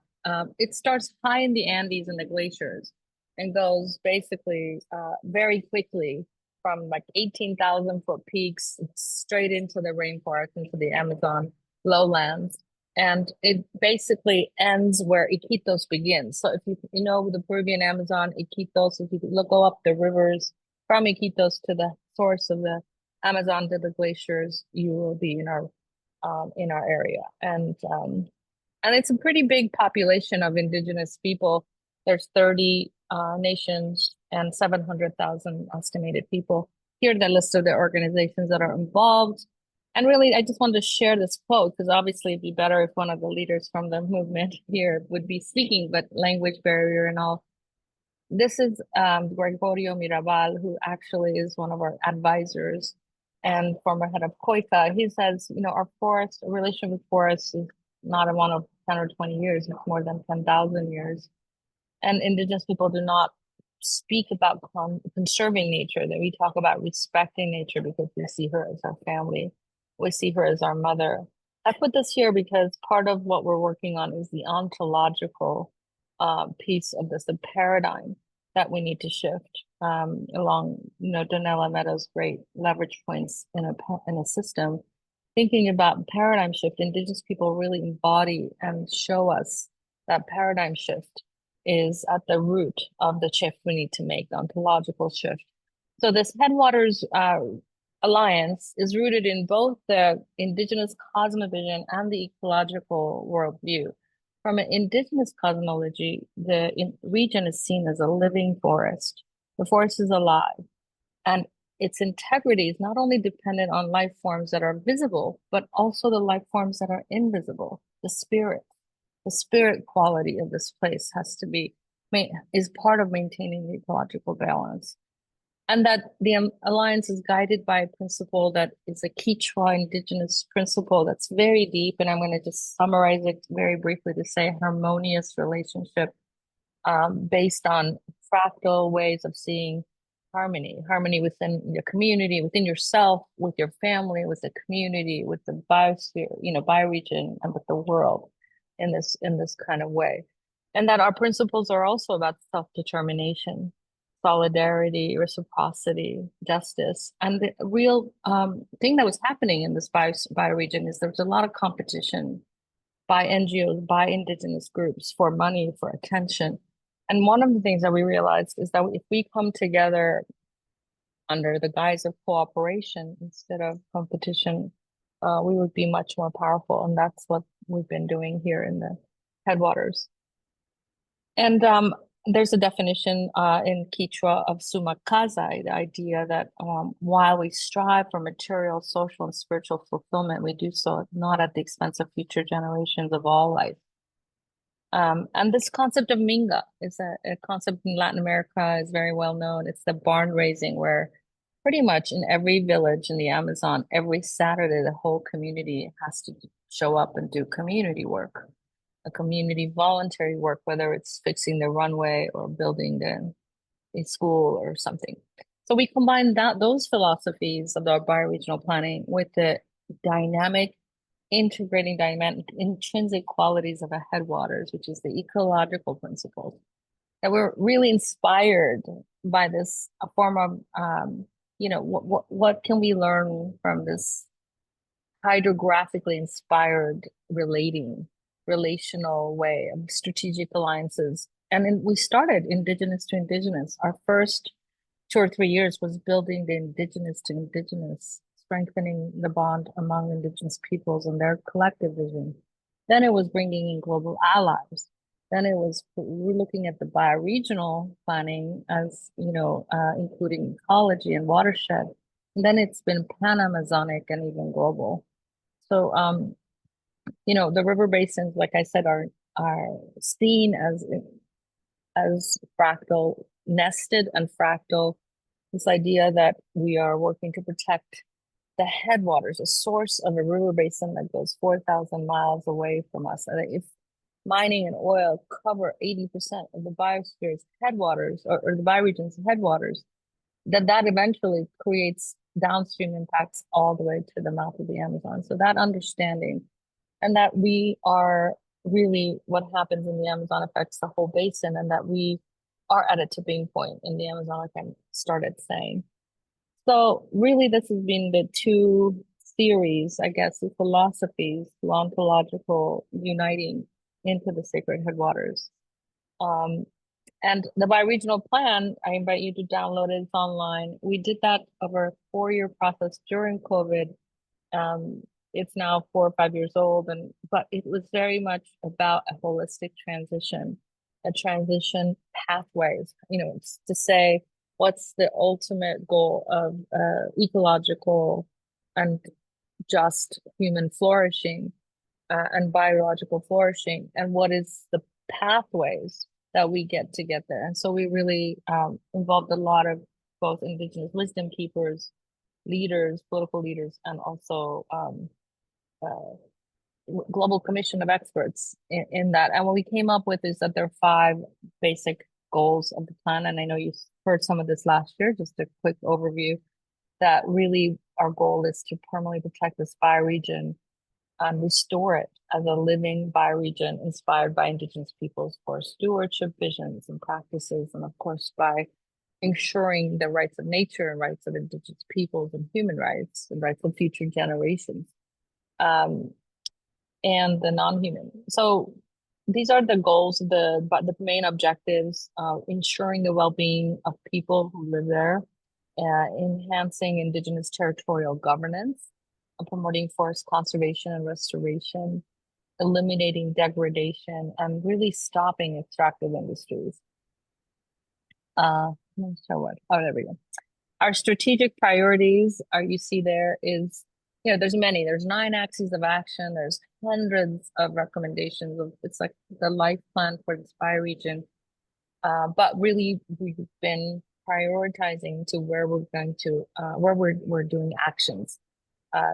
It starts high in the Andes and the glaciers and goes basically very quickly from like 18,000 foot peaks straight into the rainforest, into the Amazon lowlands. And it basically ends where Iquitos begins. So if you know the Peruvian Amazon, Iquitos, if you go up the rivers from Iquitos to the source of the Amazon to the glaciers, you will be in our area. And it's a pretty big population of indigenous people. There's 30 nations and 700,000 estimated people. Here are the list of the organizations that are involved. And really, I just wanted to share this quote because obviously it'd be better if one of the leaders from the movement here would be speaking, but language barrier and all. This is Gregorio Mirabal, who actually is one of our advisors and former head of COICA. He says, our relation with forests is not one of 10 or 20 years, it's more than 10,000 years. And indigenous people do not speak about conserving nature, that we talk about respecting nature because we see her as our family. We see her as our mother. I put this here because part of what we're working on is the ontological piece of this, the paradigm that we need to shift along, Donella Meadows' great leverage points in a system. Thinking about paradigm shift, indigenous people really embody and show us that paradigm shift is at the root of the shift we need to make, the ontological shift. So this Headwaters Alliance is rooted in both the indigenous cosmovision and the ecological worldview. From an indigenous cosmology, the region is seen as a living forest. The forest is alive, and its integrity is not only dependent on life forms that are visible, but also the life forms that are invisible, the spirit. The spirit quality of this place is part of maintaining the ecological balance. And that the alliance is guided by a principle that is a Quechua indigenous principle that's very deep. And I'm going to just summarize it very briefly to say harmonious relationship based on fractal ways of seeing harmony within your community, within yourself, with your family, with the community, with the biosphere, bioregion, and with the world in this kind of way. And that our principles are also about self-determination, solidarity, reciprocity, justice. And the real thing that was happening in this bioregion is there was a lot of competition by NGOs, by indigenous groups for money, for attention. And one of the things that we realized is that if we come together under the guise of cooperation instead of competition, we would be much more powerful. And that's what we've been doing here in the headwaters. And there's a definition in Quechua of sumakazai, the idea that while we strive for material, social, and spiritual fulfillment, we do so not at the expense of future generations of all life. And this concept of minga is a concept in Latin America, is very well known. It's the barn raising, where pretty much in every village in the Amazon, every Saturday, the whole community has to show up and do community work, a community voluntary work, whether it's fixing the runway or building a school or something. So we combine those philosophies of our bioregional planning with the dynamic, integrating dynamic intrinsic qualities of a headwaters, which is the ecological principles. And we're really inspired by this form of, what can we learn from this hydrographically inspired relational way of strategic alliances. And then we started indigenous to indigenous. Our first 2 or 3 years was building the indigenous to indigenous, strengthening the bond among indigenous peoples and their collective vision. Then it was bringing in global allies. Then it was looking at the bioregional planning as, including ecology and watershed. And then it's been pan-Amazonic and even global. So, the river basins, like I said, are seen as fractal, nested and fractal. This idea that we are working to protect the headwaters, a source of a river basin that goes 4,000 miles away from us. And if mining and oil cover 80% of the biosphere's headwaters or the bioregion's headwaters, that eventually creates downstream impacts all the way to the mouth of the Amazon. So that understanding, and that we are really, what happens in the Amazon affects the whole basin, and that we are at a tipping point in the Amazon, like I started saying. So really, this has been the two theories, I guess, the philosophies, the ontological uniting into the sacred headwaters. And the bioregional plan, I invite you to download it. It's online. We did that over a 4-year process during COVID. It's now 4 or 5 years old, but it was very much about a holistic transition, a transition pathways, to say what's the ultimate goal of ecological and just human flourishing and biological flourishing, and what is the pathways that we get there. And so we really involved a lot of both indigenous wisdom keepers, leaders, political leaders, and also global commission of experts in that. And what we came up with is that there are 5 basic goals of the plan. And I know you heard some of this last year, just a quick overview, that really our goal is to permanently protect this bioregion and restore it as a living bioregion inspired by indigenous peoples for stewardship visions and practices, and of course by ensuring the rights of nature and rights of indigenous peoples and human rights and rights of future generations, and the non-human. So these are the goals, the main objectives: ensuring the well-being of people who live there, enhancing indigenous territorial governance, promoting forest conservation and restoration, eliminating degradation, and really stopping extractive industries. There we go. Our strategic priorities, you see there is, there's many. There's 9 axes of action. There's hundreds of recommendations. It's like the life plan for this bioregion. But really, we've been prioritizing to where we're going to, where we're doing actions.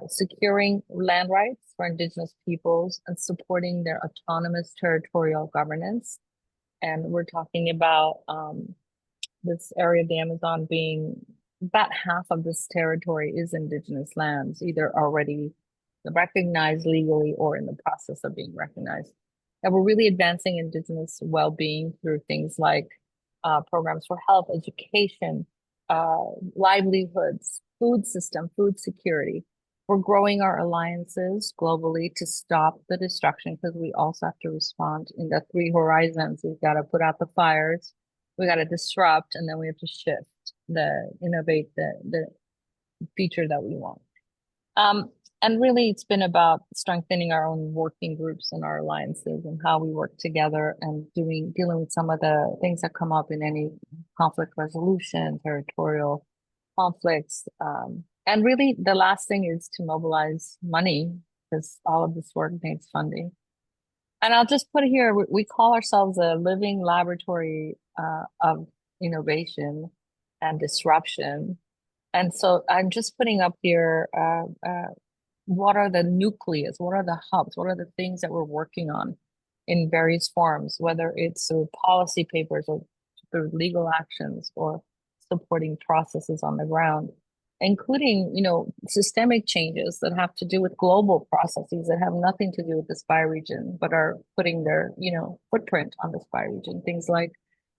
Securing land rights for indigenous peoples and supporting their autonomous territorial governance. And we're talking about this area of the Amazon being about half of this territory is indigenous lands, either already recognized legally or in the process of being recognized. And we're really advancing indigenous well-being through things like programs for health, education, livelihoods, food system, food security. We're growing our alliances globally to stop the destruction, because we also have to respond in the 3 horizons. We've got to put out the fires, we got to disrupt, and then we have to shift. innovate the future that we want. And really, it's been about strengthening our own working groups and our alliances and how we work together and dealing with some of the things that come up in any conflict resolution, territorial conflicts. And really, the last thing is to mobilize money, because all of this work needs funding. And I'll just put it here, we call ourselves a living laboratory of innovation and disruption. And so I'm just putting up here, what are the nucleus, what are the hubs, what are the things that we're working on in various forms, whether it's through policy papers or through legal actions or supporting processes on the ground, including, systemic changes that have to do with global processes that have nothing to do with this bioregion, but are putting their, footprint on this bioregion. Things like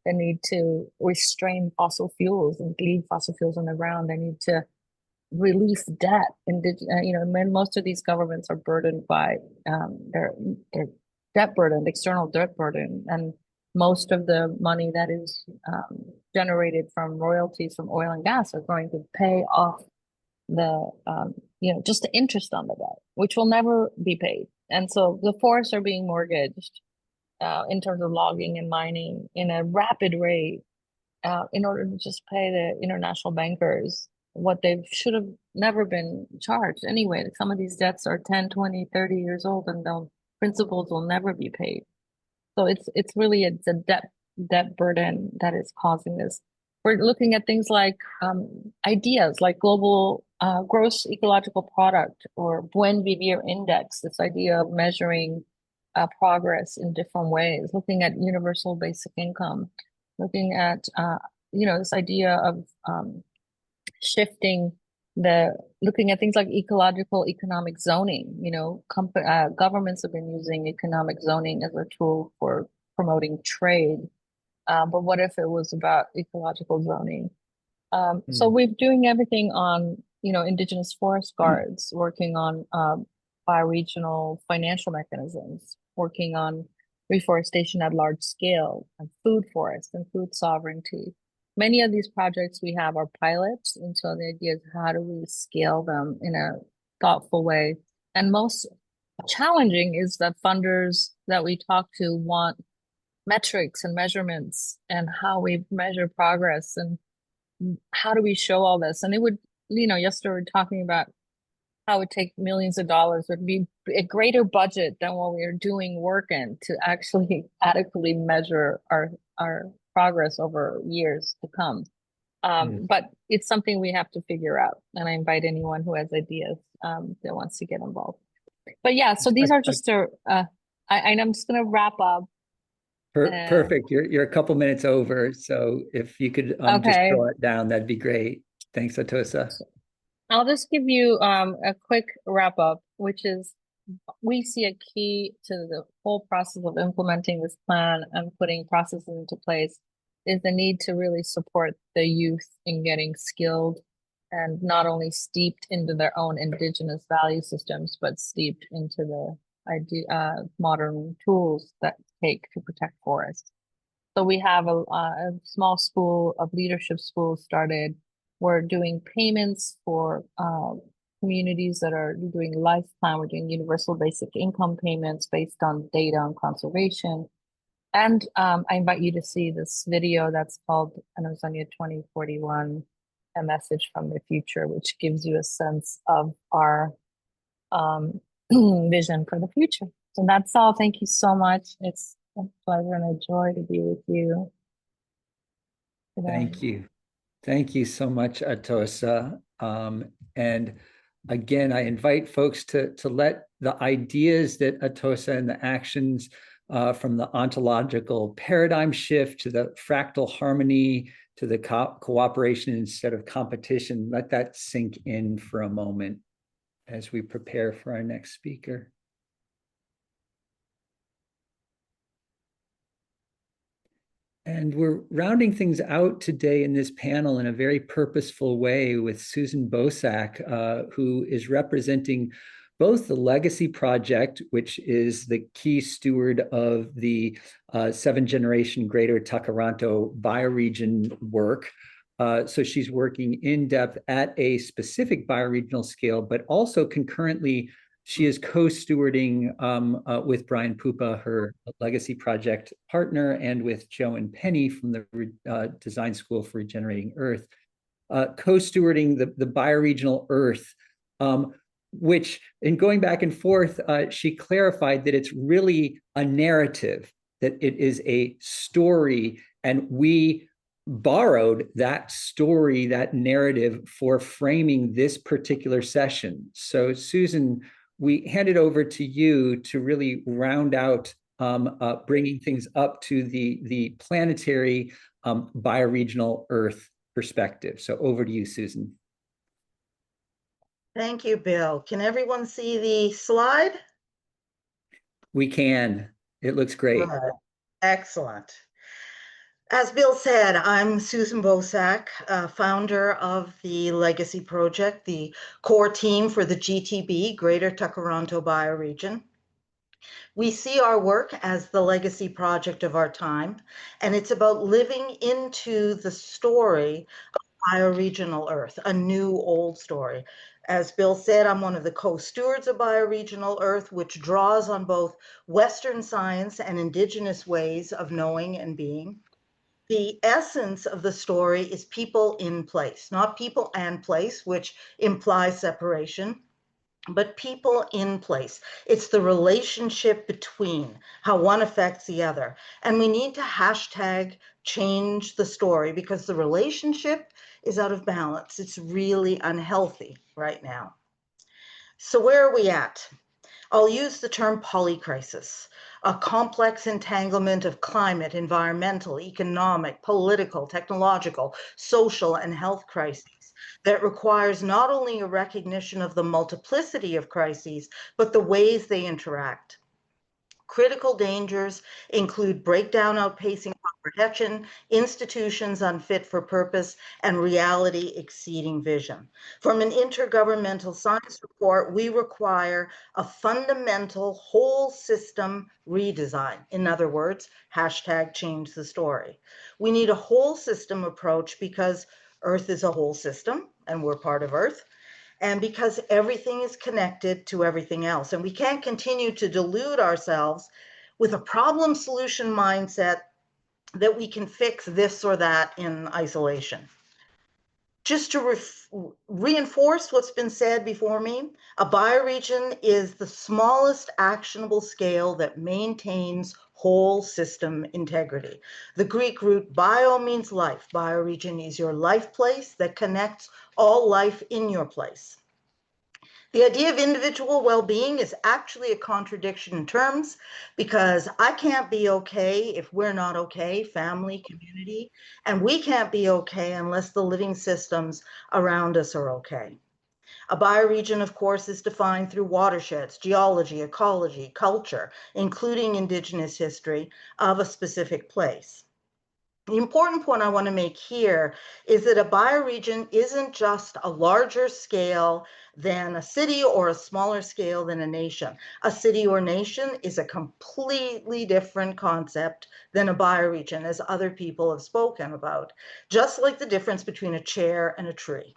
the need to restrain fossil fuels and leave fossil fuels on the ground. They need to release debt. Most of these governments are burdened by their debt burden, external debt burden, and most of the money that is generated from royalties from oil and gas are going to pay off the just the interest on the debt, which will never be paid. And so the forests are being mortgaged in terms of logging and mining in a rapid rate in order to just pay the international bankers what they should have never been charged anyway. Some of these debts are 10, 20, 30 years old, and the principals will never be paid. So it's a debt burden that is causing this. We're looking at things like ideas like global gross ecological product or Buen Vivir Index, this idea of measuring progress in different ways, looking at universal basic income, looking at this idea of looking at things like ecological economic zoning. Governments have been using economic zoning as a tool for promoting trade. But what if it was about ecological zoning? So we're doing everything on, indigenous forest guards, working on bioregional financial mechanisms, working on reforestation at large scale, and food forests and food sovereignty. Many of these projects we have are pilots, and so the idea is how do we scale them in a thoughtful way? And most challenging is that funders that we talk to want metrics and measurements and how we measure progress and how do we show all this. And it would, yesterday we were talking about how it would take millions of dollars, would be a greater budget than what we are doing work in to actually adequately measure our progress over years to come. But it's something we have to figure out. And I invite anyone who has ideas that wants to get involved. But yeah, so these are just and I'm just going to wrap up. Perfect. You're a couple minutes over. So if you could just draw it down, that'd be great. Thanks, Atossa. I'll just give you a quick wrap up, which is we see a key to the whole process of implementing this plan and putting processes into place is the need to really support the youth in getting skilled and not only steeped into their own indigenous value systems, but steeped into the modern tools that take to protect forests. So we have a small school of leadership schools started. We're doing payments for communities that are doing life plan. We're doing universal basic income payments based on data on conservation. And I invite you to see this video that's called Amazonia 2041, A Message from the Future, which gives you a sense of our vision for the future. So that's all. Thank you so much. It's a pleasure and a joy to be with you today. Thank you. Thank you so much, Atossa. And again, I invite folks to let the ideas that Atossa and the actions from the ontological paradigm shift to the fractal harmony to the cooperation instead of competition, let that sink in for a moment as we prepare for our next speaker. And we're rounding things out today in this panel in a very purposeful way with Susan Bosak, who is representing both the Legacy Project, which is the key steward of the 7th generation Greater Takaranto bioregion work, So she's working in depth at a specific bioregional scale, but also concurrently, she is co-stewarding with Brian Pupa, her legacy project partner, and with Joe and Penny from the Design School for Regenerating Earth, co-stewarding the Bioregional Earth, which in going back and forth, she clarified that it's really a narrative, that it is a story, and we borrowed that story, that narrative, for framing this particular session. So Susan, we hand it over to you to really round out bringing things up to the planetary bioregional Earth perspective. So over to you, Susan. Thank you, Bill. Can everyone see the slide? We can. It looks great. Good. Excellent. As Bill said, I'm Susan Bosack, founder of the Legacy Project, the core team for the GTB, Greater Tkaronto Bioregion. We see our work as the legacy project of our time, and it's about living into the story of Bioregional Earth, a new old story. As Bill said, I'm one of the co-stewards of Bioregional Earth, which draws on both Western science and Indigenous ways of knowing and being. The essence of the story is people in place, not people and place, which implies separation, but people in place. It's the relationship between, how one affects the other. And we need to hashtag change the story because the relationship is out of balance. It's really unhealthy right now. So where are we at? I'll use the term polycrisis, a complex entanglement of climate, environmental, economic, political, technological, social, and health crises that requires not only a recognition of the multiplicity of crises, but the ways they interact. Critical dangers include breakdown outpacing comprehension, institutions unfit for purpose, and reality exceeding vision. From an intergovernmental science report, we require a fundamental whole system redesign. In other words, hashtag change the story. We need a whole system approach because Earth is a whole system and we're part of Earth, and because everything is connected to everything else. And we can't continue to delude ourselves with a problem solution mindset that we can fix this or that in isolation. Just to reinforce what's been said before me, a bioregion is the smallest actionable scale that maintains whole system integrity. The Greek root bio means life. Bioregion is your life place that connects all life in your place. The idea of individual well-being is actually a contradiction in terms because I can't be okay if we're not okay, family, community, and we can't be okay unless the living systems around us are okay. A bioregion, of course, is defined through watersheds, geology, ecology, culture, including Indigenous history of a specific place. The important point I want to make here is that a bioregion isn't just a larger scale than a city or a smaller scale than a nation. A city or nation is a completely different concept than a bioregion, as other people have spoken about, just like the difference between a chair and a tree.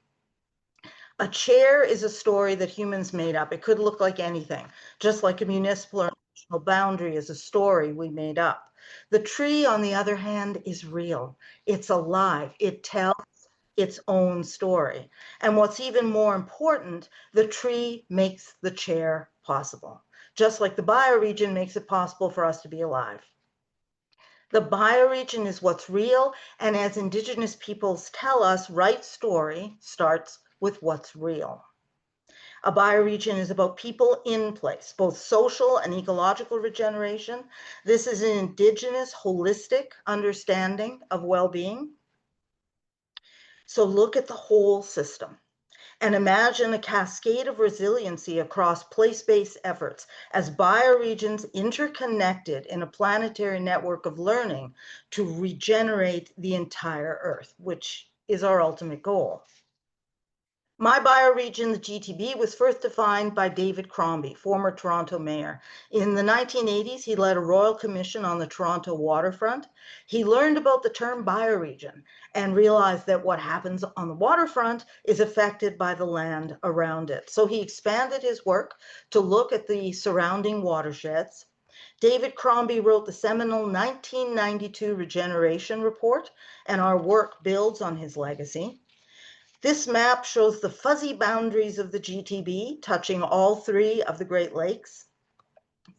A chair is a story that humans made up. It could look like anything, just like a municipal or national boundary is a story we made up. The tree, on the other hand, is real. It's alive. It tells its own story. And what's even more important, the tree makes the chair possible, just like the bioregion makes it possible for us to be alive. The bioregion is what's real, and as Indigenous peoples tell us, right story starts with what's real. A bioregion is about people in place, both social and ecological regeneration. This is an Indigenous holistic understanding of well-being. So look at the whole system and imagine a cascade of resiliency across place-based efforts as bioregions interconnected in a planetary network of learning to regenerate the entire Earth, which is our ultimate goal. My bioregion, the GTB, was first defined by David Crombie, former Toronto mayor. In the 1980s, he led a royal commission on the Toronto waterfront. He learned about the term bioregion and realized that what happens on the waterfront is affected by the land around it. So he expanded his work to look at the surrounding watersheds. David Crombie wrote the seminal 1992 Regeneration report, and our work builds on his legacy. This map shows the fuzzy boundaries of the GTB, touching all three of the Great Lakes.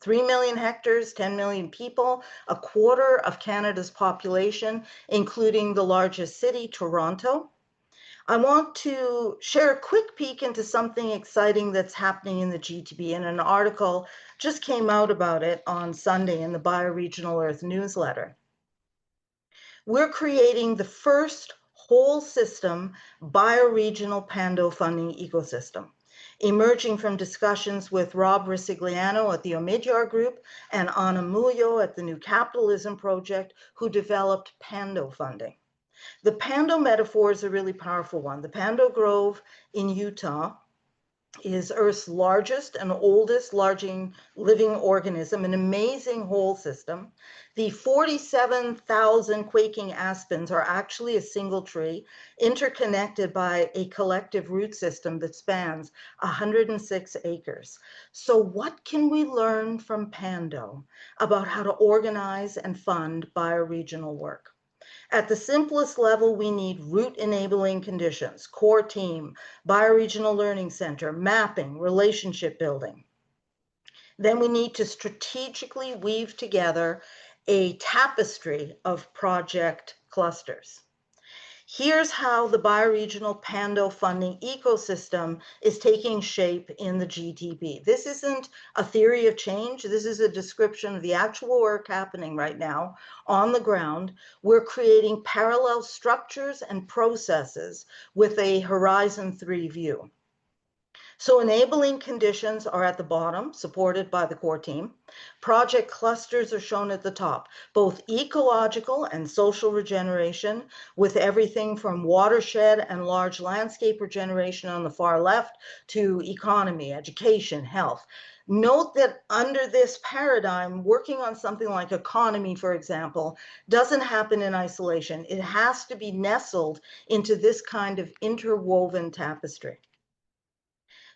3 million hectares, 10 million people, a quarter of Canada's population, including the largest city, Toronto. I want to share a quick peek into something exciting that's happening in the GTB, and an article just came out about it on Sunday in the Bioregional Earth newsletter. We're creating the first whole system bioregional pando funding ecosystem, emerging from discussions with Rob Risigliano at the Omidyar Group and Ana Muyo at the New Capitalism Project, who developed pando funding. The pando metaphor is a really powerful one. The Pando Grove in Utah is Earth's largest and oldest living organism, an amazing whole system. The 47,000 quaking aspens are actually a single tree, interconnected by a collective root system that spans 106 acres. So what can we learn from Pando about how to organize and fund bioregional work? At the simplest level, we need root enabling conditions, core team, bioregional learning center, mapping, relationship building. Then we need to strategically weave together a tapestry of project clusters. Here's how the bioregional pando funding ecosystem is taking shape in the GTB. This isn't a theory of change. This is a description of the actual work happening right now on the ground. We're creating parallel structures and processes with a Horizon 3 view. So enabling conditions are at the bottom, supported by the core team. Project clusters are shown at the top, both ecological and social regeneration, with everything from watershed and large landscape regeneration on the far left to economy, education, health. Note that under this paradigm, working on something like economy, for example, doesn't happen in isolation. It has to be nestled into this kind of interwoven tapestry.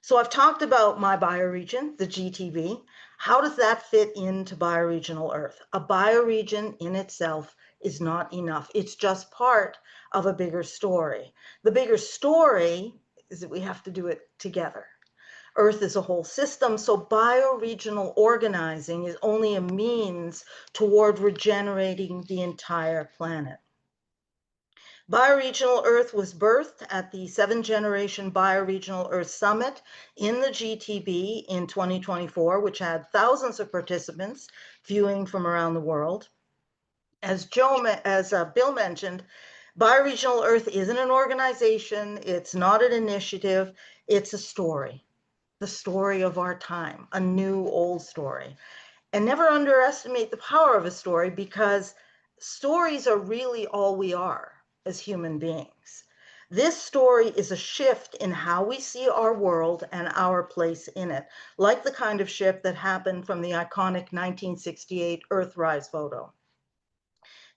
So I've talked about my bioregion, the GTB. How does that fit into Bioregional Earth? A bioregion in itself is not enough. It's just part of a bigger story. The bigger story is that we have to do it together. Earth is a whole system, so bioregional organizing is only a means toward regenerating the entire planet. Bioregional Earth was birthed at the 7th Generation Bioregional Earth Summit in the GTB in 2024, which had thousands of participants viewing from around the world. As Bill mentioned, Bioregional Earth isn't an organization, it's not an initiative, it's a story. The story of our time, a new old story. And never underestimate the power of a story, because stories are really all we are as human beings. This story is a shift in how we see our world and our place in it, like the kind of shift that happened from the iconic 1968 Earthrise photo.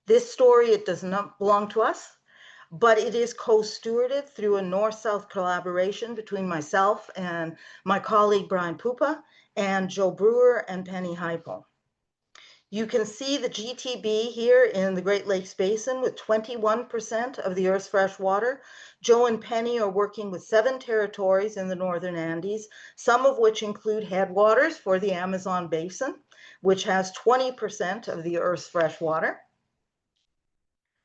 This story, it does not belong to us, but it is co-stewarded through a north-south collaboration between myself and my colleague Brian Pupa and Joe Brewer and Penny Heiple. You can see the GTB here in the Great Lakes Basin with 21% of the Earth's fresh water. Joe and Penny are working with 7 territories in the Northern Andes, some of which include headwaters for the Amazon Basin, which has 20% of the Earth's fresh water.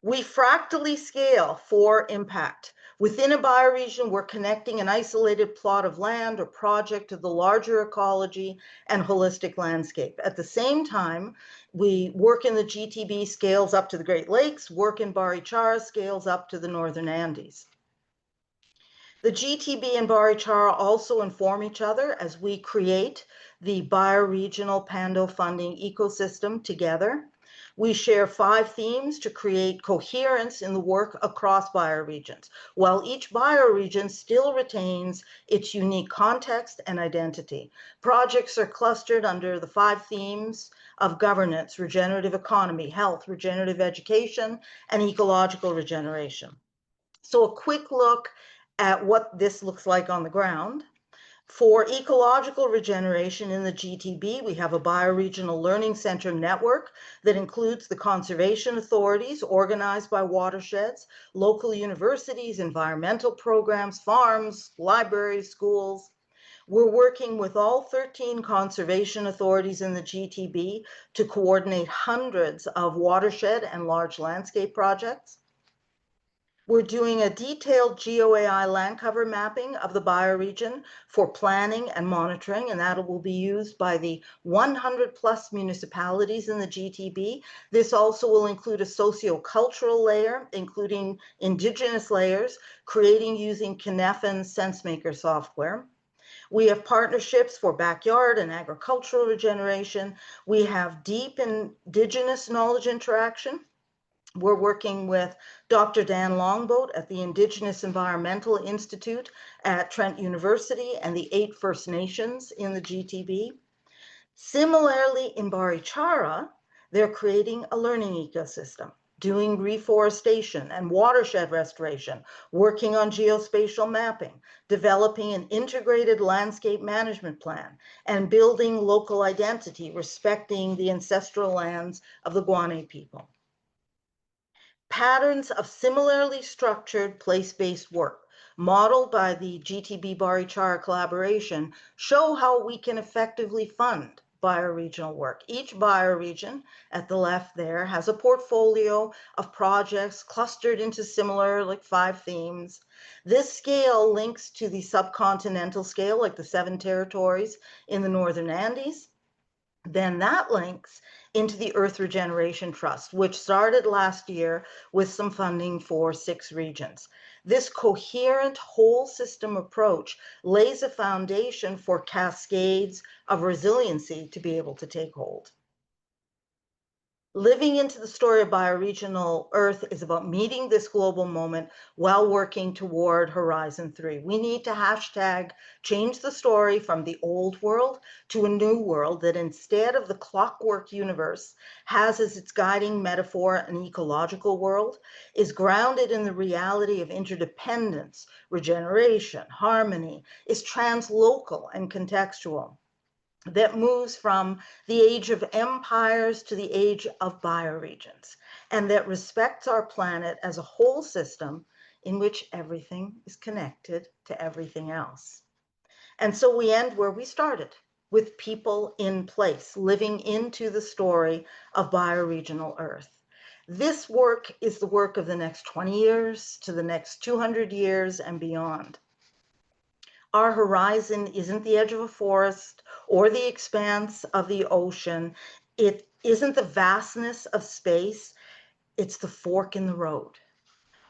We fractally scale for impact. Within a bioregion, we're connecting an isolated plot of land or project to the larger ecology and holistic landscape. At the same time, we work in the GTB scales up to the Great Lakes, work in Barichara scales up to the Northern Andes. The GTB and Barichara also inform each other as we create the bioregional pando funding ecosystem together. We share 5 themes to create coherence in the work across bioregions, while each bioregion still retains its unique context and identity. Projects are clustered under the 5 themes of governance, regenerative economy, health, regenerative education, and ecological regeneration. So a quick look at what this looks like on the ground. For ecological regeneration in the GTB, we have a bioregional learning center network that includes the conservation authorities organized by watersheds, local universities, environmental programs, farms, libraries, schools. We're working with all 13 conservation authorities in the GTB to coordinate hundreds of watershed and large landscape projects. We're doing a detailed GeoAI land cover mapping of the bioregion for planning and monitoring, and that will be used by the 100+ municipalities in the GTB. This also will include a socio-cultural layer, including indigenous layers, creating using Kinefin SenseMaker software. We have partnerships for backyard and agricultural regeneration. We have deep indigenous knowledge interaction. We're working with Dr. Dan Longboat at the Indigenous Environmental Institute at Trent University and the 8 First Nations in the GTB. Similarly, in Barichara, they're creating a learning ecosystem, doing reforestation and watershed restoration, working on geospatial mapping, developing an integrated landscape management plan, and building local identity, respecting the ancestral lands of the Guane people. Patterns of similarly structured place-based work, modeled by the GTB Barichara collaboration, show how we can effectively fund bioregional work. Each bioregion at the left there has a portfolio of projects clustered into similar, like 5 themes. This scale links to the subcontinental scale, like the 7 territories in the Northern Andes. Then that links into the Earth Regeneration Trust, which started last year with some funding for 6 regions. This coherent whole system approach lays a foundation for cascades of resiliency to be able to take hold. Living into the story of Bioregional Earth is about meeting this global moment while working toward Horizon 3. We need to hashtag change the story from the old world to a new world that, instead of the clockwork universe, has as its guiding metaphor an ecological world, is grounded in the reality of interdependence, regeneration, harmony, is translocal and contextual, that moves from the age of empires to the age of bioregions, and that respects our planet as a whole system in which everything is connected to everything else. And so we end where we started, with people in place, living into the story of Bioregional Earth. This work is the work of the next 20 years to the next 200 years and beyond. Our horizon isn't the edge of a forest or the expanse of the ocean. It isn't the vastness of space. It's the fork in the road,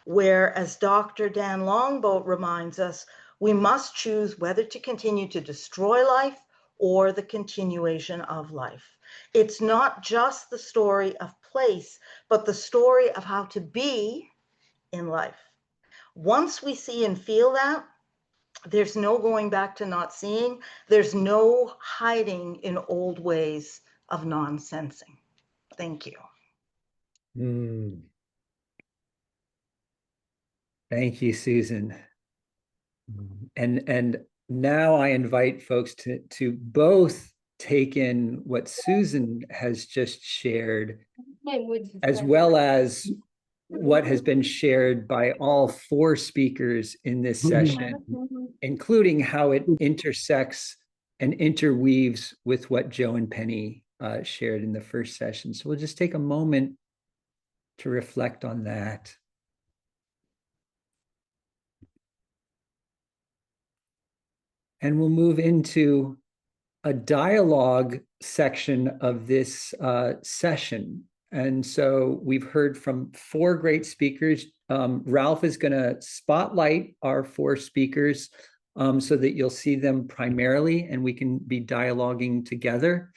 where, as Dr. Dan Longboat reminds us, we must choose whether to continue to destroy life or the continuation of life. It's not just the story of place, but the story of how to be in life. Once we see and feel that, there's no going back to not seeing. There's no hiding in old ways of non-sensing. Thank you. Thank you, Susan. And now I invite folks to both take in what Susan has just shared, as well as what has been shared by all 4 speakers in this session, including how it intersects and interweaves with what Joe and Penny shared in the first session. So we'll just take a moment to reflect on that. And we'll move into a dialogue section of this session. And so we've heard from 4 great speakers. Ralph is going to spotlight our 4 speakers so that you'll see them primarily and we can be dialoguing together.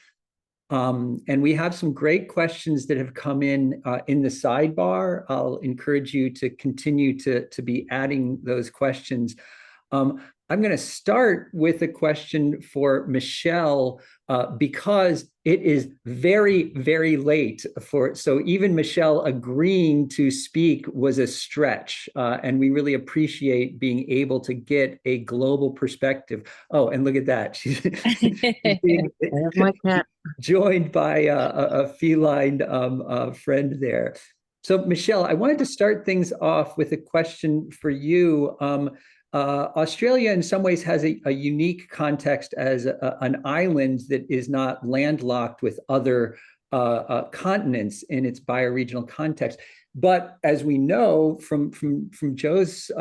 And we have some great questions that have come in the sidebar. I'll encourage you to continue to be adding those questions. I'm going to start with a question for Michelle because it is very, very late so even Michelle agreeing to speak was a stretch, and we really appreciate being able to get a global perspective. Oh, and look at that. She's being my cat. joined by a feline friend there. So Michelle, I wanted to start things off with a question for you. Australia in some ways has a unique context as an island that is not landlocked with other continents in its bioregional context. But as we know from Joe's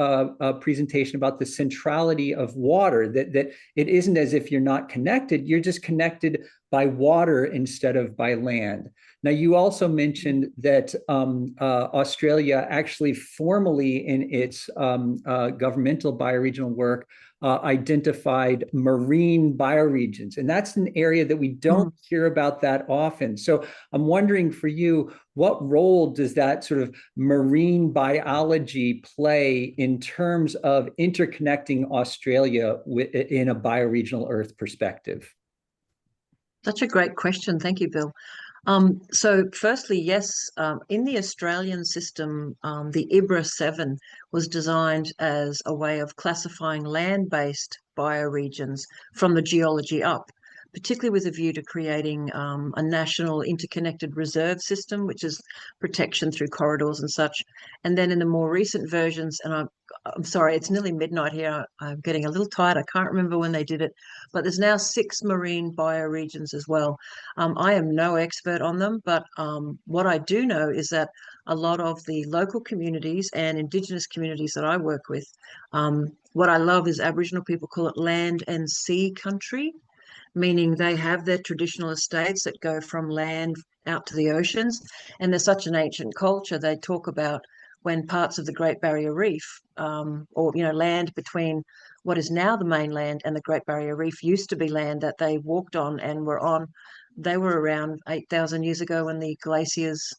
presentation about the centrality of water, that it isn't as if you're not connected, you're just connected by water instead of by land. Now, you also mentioned that Australia actually formally in its governmental bioregional work identified marine bioregions. And that's an area that we don't hear about that often. So I'm wondering for you, what role does that sort of marine biology play in terms of interconnecting Australia in a bioregional Earth perspective? Such a great question. Thank you, Bill. So firstly, yes, in the Australian system, the IBRA 7 was designed as a way of classifying land-based bioregions from the geology up, particularly with a view to creating a national interconnected reserve system, which is protection through corridors and such. And then in the more recent versions, and I'm sorry, it's nearly midnight here. I'm getting a little tired. I can't remember when they did it, but there's now 6 marine bioregions as well. I am no expert on them, but what I do know is that a lot of the local communities and Indigenous communities that I work with, what I love is Aboriginal people call it land and sea country, meaning they have their traditional estates that go from land out to the oceans. And there's such an ancient culture. They talk about when parts of the Great Barrier Reef, or land between what is now the mainland and the Great Barrier Reef used to be land that they walked on and were on. They were around 8,000 years ago when the glaciers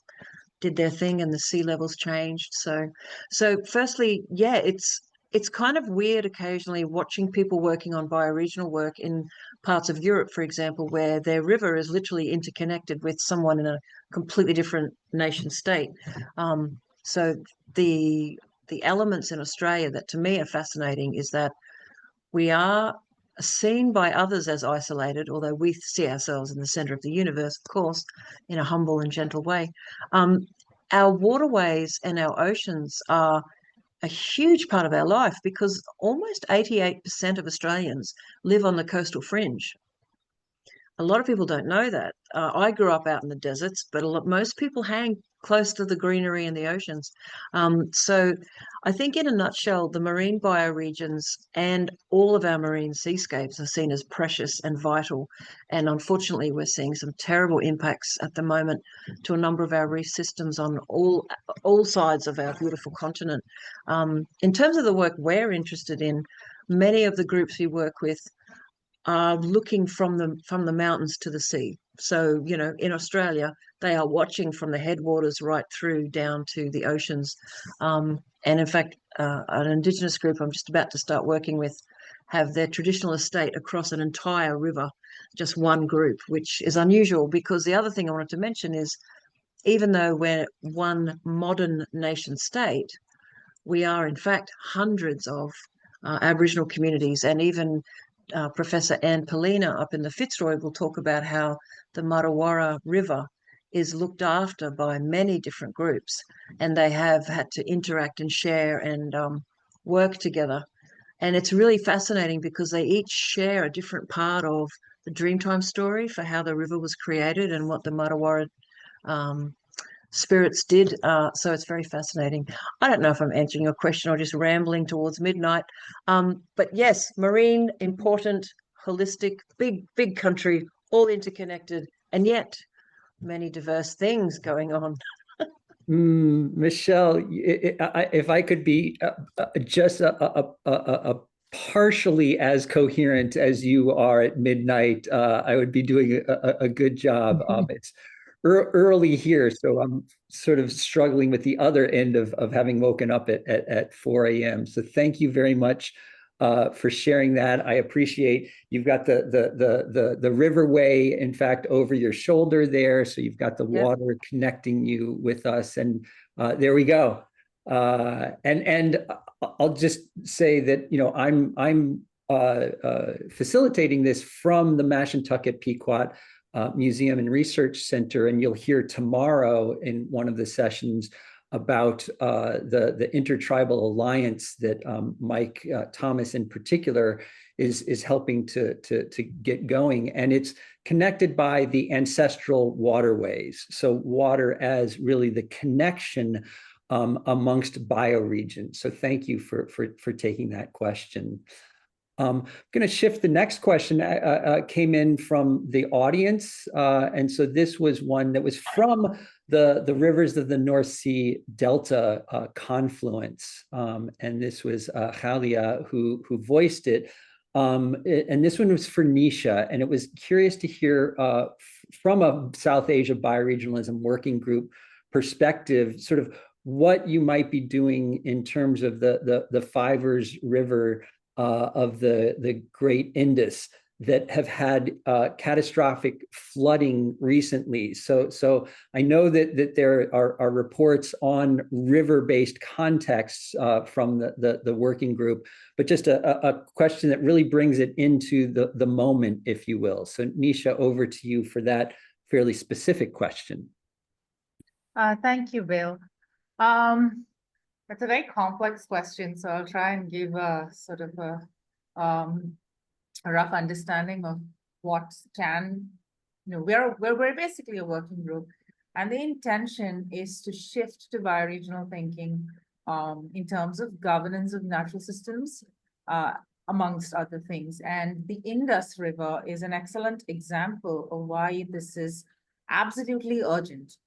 did their thing and the sea levels changed. So firstly, yeah, it's kind of weird occasionally watching people working on bioregional work in parts of Europe, for example, where their river is literally interconnected with someone in a completely different nation state. So the elements in Australia that to me are fascinating is that we are seen by others as isolated, although we see ourselves in the center of the universe, of course, in a humble and gentle way. Our waterways and our oceans are a huge part of our life because almost 88% of Australians live on the coastal fringe. A lot of people don't know that. I grew up out in the deserts, but most people hang close to the greenery and the oceans. So I think in a nutshell, the marine bioregions and all of our marine seascapes are seen as precious and vital. And unfortunately, we're seeing some terrible impacts at the moment to a number of our reef systems on all sides of our beautiful continent. In terms of the work we're interested in, many of the groups we work with are looking from the mountains to the sea. So, in Australia, they are watching from the headwaters right through down to the oceans. And in fact, an Indigenous group I'm just about to start working with have their traditional estate across an entire river, just one group, which is unusual because the other thing I wanted to mention is even though we're one modern nation state, we are in fact hundreds of Aboriginal communities, and even Professor Anne Polina up in the Fitzroy will talk about how the Marawarra River is looked after by many different groups, and they have had to interact and share and work together. And it's really fascinating because they each share a different part of the Dreamtime story for how the river was created and what the Marawarra spirits did. So it's very fascinating. I don't know if I'm answering your question or just rambling towards midnight. But yes, marine, important, holistic, big country, all interconnected, and yet many diverse things going on. Michelle, if I could be just a partially as coherent as you are at midnight, I would be doing a good job. It's early here, so I'm sort of struggling with the other end of having woken up at 4 a.m. So thank you very much for sharing that. I appreciate you've got the riverway, in fact, over your shoulder there. So you've got the water connecting you with us, and there we go. And I'll just say that, you know, I'm facilitating this from the Mashantucket Pequot Museum and Research Center, and you'll hear tomorrow in one of the sessions about the intertribal alliance that Mike Thomas in particular is helping to get going, and it's connected by the ancestral waterways. So water as really the connection amongst bioregions. So thank you for taking that question. I'm going to shift. The next question came in from the audience. And so this was one that was from the rivers of the North Sea Delta confluence. And this was Khalia who voiced it. And this one was for Nisha. And it was curious to hear from a South Asia bioregionalism working group perspective, sort of what you might be doing in terms of the Fivers River of the Great Indus that have had catastrophic flooding recently. So I know that there are reports on river-based contexts from the working group, but just a question that really brings it into the moment, if you will. So Nisha, over to you for that fairly specific question. Thank you, Bill. It's a very complex question, so I'll try and give a sort of a rough understanding of what can, you know, we're basically a working group, and the intention is to shift to bioregional thinking in terms of governance of natural systems, amongst other things. And the Indus River is an excellent example of why this is absolutely urgent.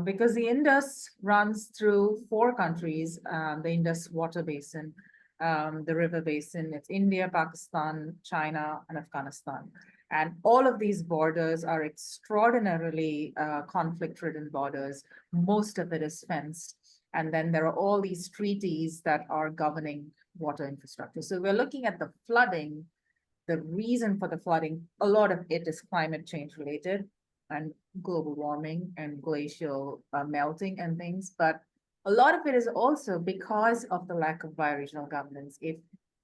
Because the Indus runs through 4 countries, the Indus water basin, the river basin. It's India, Pakistan, China, and Afghanistan. And all of these borders are extraordinarily conflict-ridden borders. Most of it is fenced. And then there are all these treaties that are governing water infrastructure. So we're looking at the flooding. The reason for the flooding, a lot of it is climate change related and global warming and glacial melting and things. But a lot of it is also because of the lack of bioregional governance. If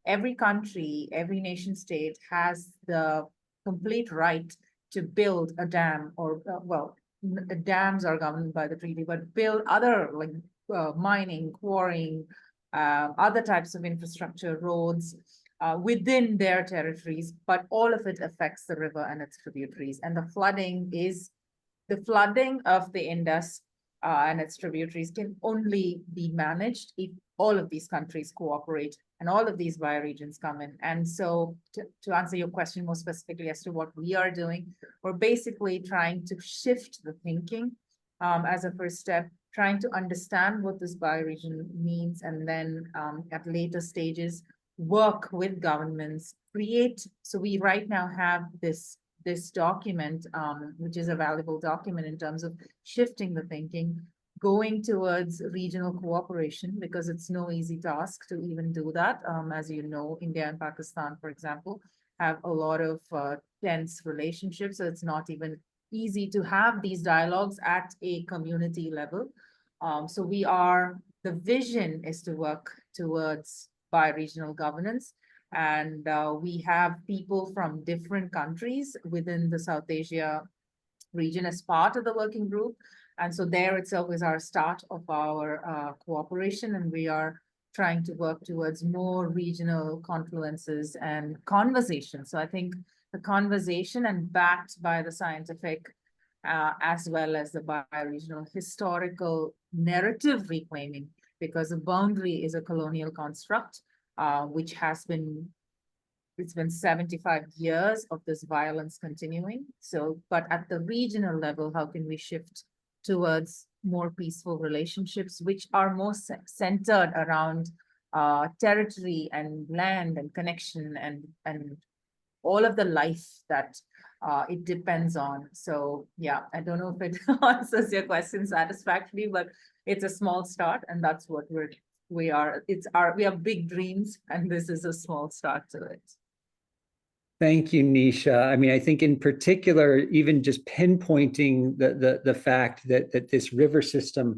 every country, every nation state has the complete right to build a dam, or dams are governed by the treaty, but build other like mining, quarrying, other types of infrastructure, roads, within their territories, but all of it affects the river and its tributaries. And the flooding of the Indus and its tributaries can only be managed if all of these countries cooperate and all of these bioregions come in. And so to answer your question more specifically as to what we are doing, we're basically trying to shift the thinking as a first step, trying to understand what this bioregion means, and then at later stages, work with governments, create. So we right now have this document, which is a valuable document in terms of shifting the thinking, going towards regional cooperation, because it's no easy task to even do that. As you know, India and Pakistan, for example, have a lot of tense relationships. So it's not even easy to have these dialogues at a community level. So the vision is to work towards bioregional governance. And we have people from different countries within the South Asia region as part of the working group. And so there itself is our start of our cooperation. And we are trying to work towards more regional confluences and conversations. So I think the conversation, and backed by the scientific as well as the bioregional historical narrative reclaiming, because a boundary is a colonial construct, which has been, it's been 75 years of this violence continuing. So, but at the regional level, how can we shift towards more peaceful relationships, which are more centered around territory and land and connection and all of the life that it depends on. So yeah, I don't know if it answers your question satisfactorily, but it's a small start, and that's what we are. We have big dreams, and this is a small start to it. Thank you, Nisha. I mean, I think in particular, even just pinpointing the fact that this river system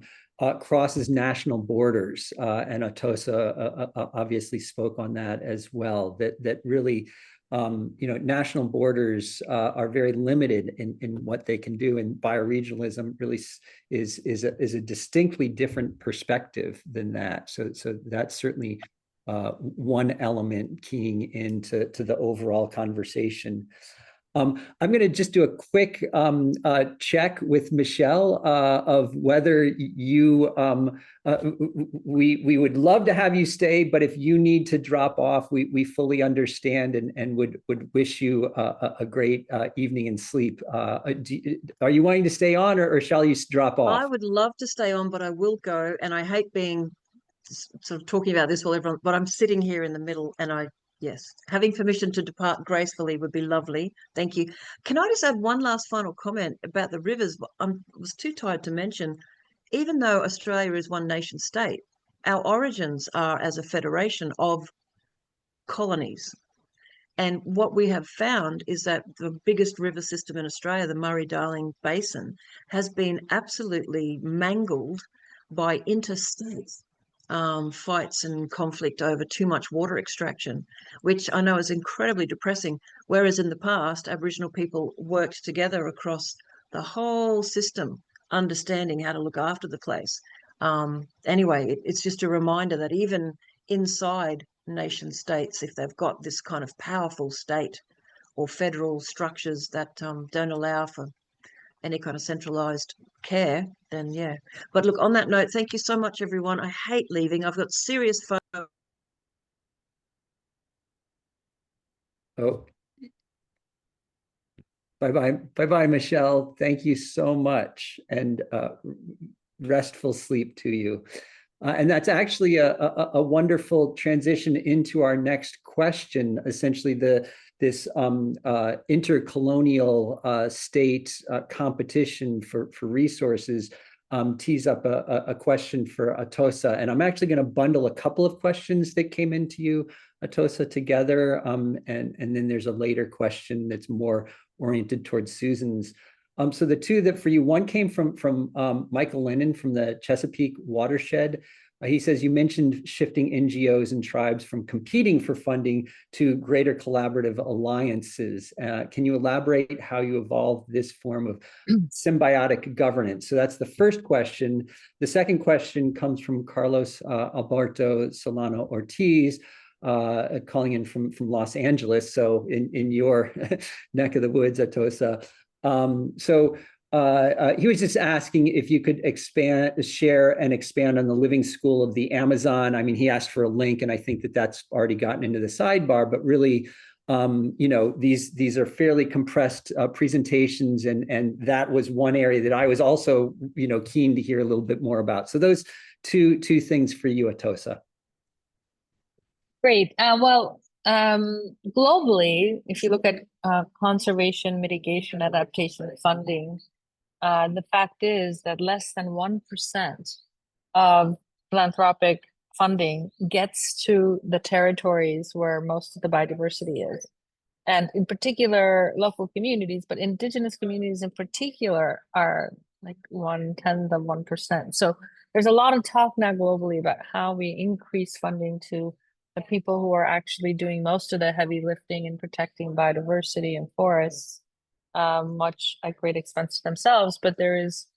crosses national borders, and Atosa obviously spoke on that as well, that really, national borders are very limited in what they can do, and bioregionalism really is a distinctly different perspective than that. So that's certainly one element keying into the overall conversation. I'm going to just do a quick check with Michelle of whether you, we would love to have you stay, but if you need to drop off, we fully understand and would wish you a great evening and sleep. Are you wanting to stay on, or shall you drop off? I would love to stay on, but I will go, and I hate being sort of talking about this while everyone, but I'm sitting here in the middle, and yes, having permission to depart gracefully would be lovely. Thank you. Can I just add one last final comment about the rivers? I was too tired to mention, even though Australia is one nation state, our origins are as a federation of colonies. And what we have found is that the biggest river system in Australia, the Murray-Darling Basin, has been absolutely mangled by interstate fights and conflict over too much water extraction, which I know is incredibly depressing. Whereas in the past, Aboriginal people worked together across the whole system, understanding how to look after the place. Anyway, it's just a reminder that even inside nation states, if they've got this kind of powerful state or federal structures that don't allow for any kind of centralized care, then yeah. But look, on that note, thank you so much, everyone. I hate leaving. I've got serious photo. Oh, bye-bye, Michelle. Thank you so much, and restful sleep to you. And that's actually a wonderful transition into our next question. Essentially, this intercolonial state competition for resources tees up a question for Atosa. And I'm actually going to bundle a couple of questions that came into you, Atosa, together. And then there's a later question that's more oriented towards Susan's. So the two that for you, one came from Michael Lennon from the Chesapeake Watershed. He says, you mentioned shifting NGOs and tribes from competing for funding to greater collaborative alliances. Can you elaborate how you evolved this form of symbiotic governance? So that's the first question. The second question comes from Carlos Alberto Solano Ortiz, calling in from Los Angeles, so in your neck of the woods, Atosa. He was just asking if you could share and expand on the Living School of the Amazon. I mean, he asked for a link, and I think that's already gotten into the sidebar, but really, these are fairly compressed presentations, and that was one area that I was also, keen to hear a little bit more about. So those two things for you, Atosa. Great. Globally, if you look at conservation, mitigation, adaptation funding, the fact is that less than 1% of philanthropic funding gets to the territories where most of the biodiversity is. And in particular, local communities, but indigenous communities in particular are like 1/10 of 1%. So there's a lot of talk now globally about how we increase funding to the people who are actually doing most of the heavy lifting in protecting biodiversity and forests, much at great expense to themselves. But there has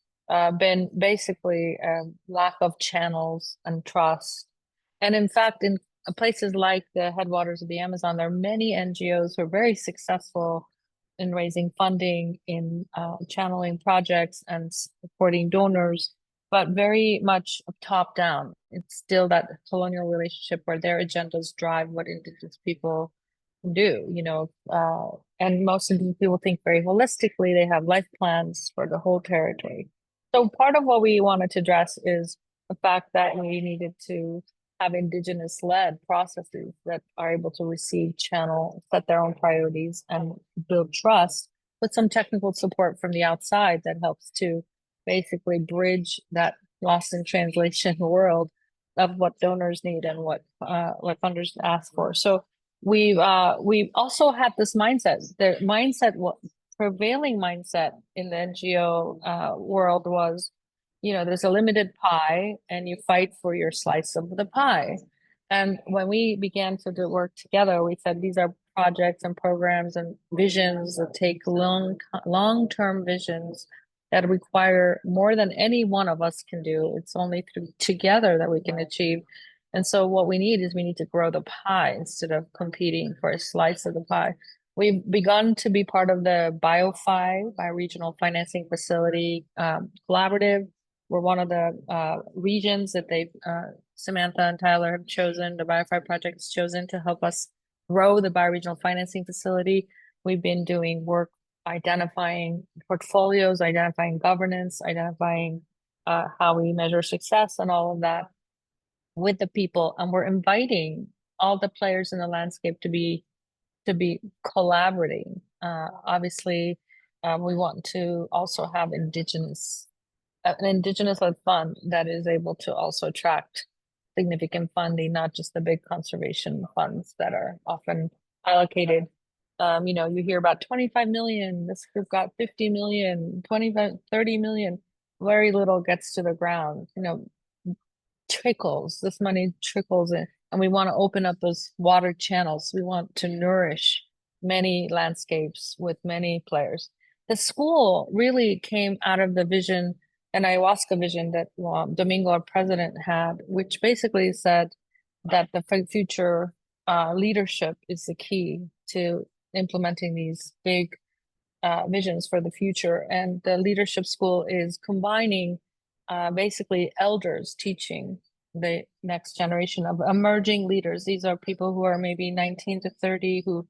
been basically a lack of channels and trust. And in fact, in places like the headwaters of the Amazon, there are many NGOs who are very successful in raising funding, in channeling projects and supporting donors, but very much top down. It's still that colonial relationship where their agendas drive what indigenous people do, and most indigenous people think very holistically. They have life plans for the whole territory. So part of what we wanted to address is the fact that we needed to have indigenous-led processes that are able to receive, channel, set their own priorities, and build trust with some technical support from the outside that helps to basically bridge that lost in translation world of what donors need and what funders ask for. So we've also had this mindset. The prevailing mindset in the NGO world was, there's a limited pie and you fight for your slice of the pie. And when we began to do work together, we said these are projects and programs and visions that take long-term visions that require more than any one of us can do. It's only through together that we can achieve. And so what we need to grow the pie instead of competing for a slice of the pie. We've begun to be part of the Bioregional Financing Facility Collaborative. We're one of the regions that Samantha and Tyler have chosen, the BioFi project has chosen to help us grow the Bioregional Financing Facility. We've been doing work identifying portfolios, identifying governance, identifying how we measure success and all of that with the people. And we're inviting all the players in the landscape to be collaborating. Obviously, we want to also have an indigenous-led fund that is able to also attract significant funding, not just the big conservation funds that are often allocated. You hear about 25 million, this group got 50 million, 25, 30 million, very little gets to the ground, trickles, this money trickles in, and we want to open up those water channels. We want to nourish many landscapes with many players. The school really came out of the vision, an ayahuasca vision that Domingo, our president, had, which basically said that the future leadership is the key to implementing these big visions for the future. And the leadership school is combining basically elders teaching the next generation of emerging leaders. These are people who are maybe 19 to 30 who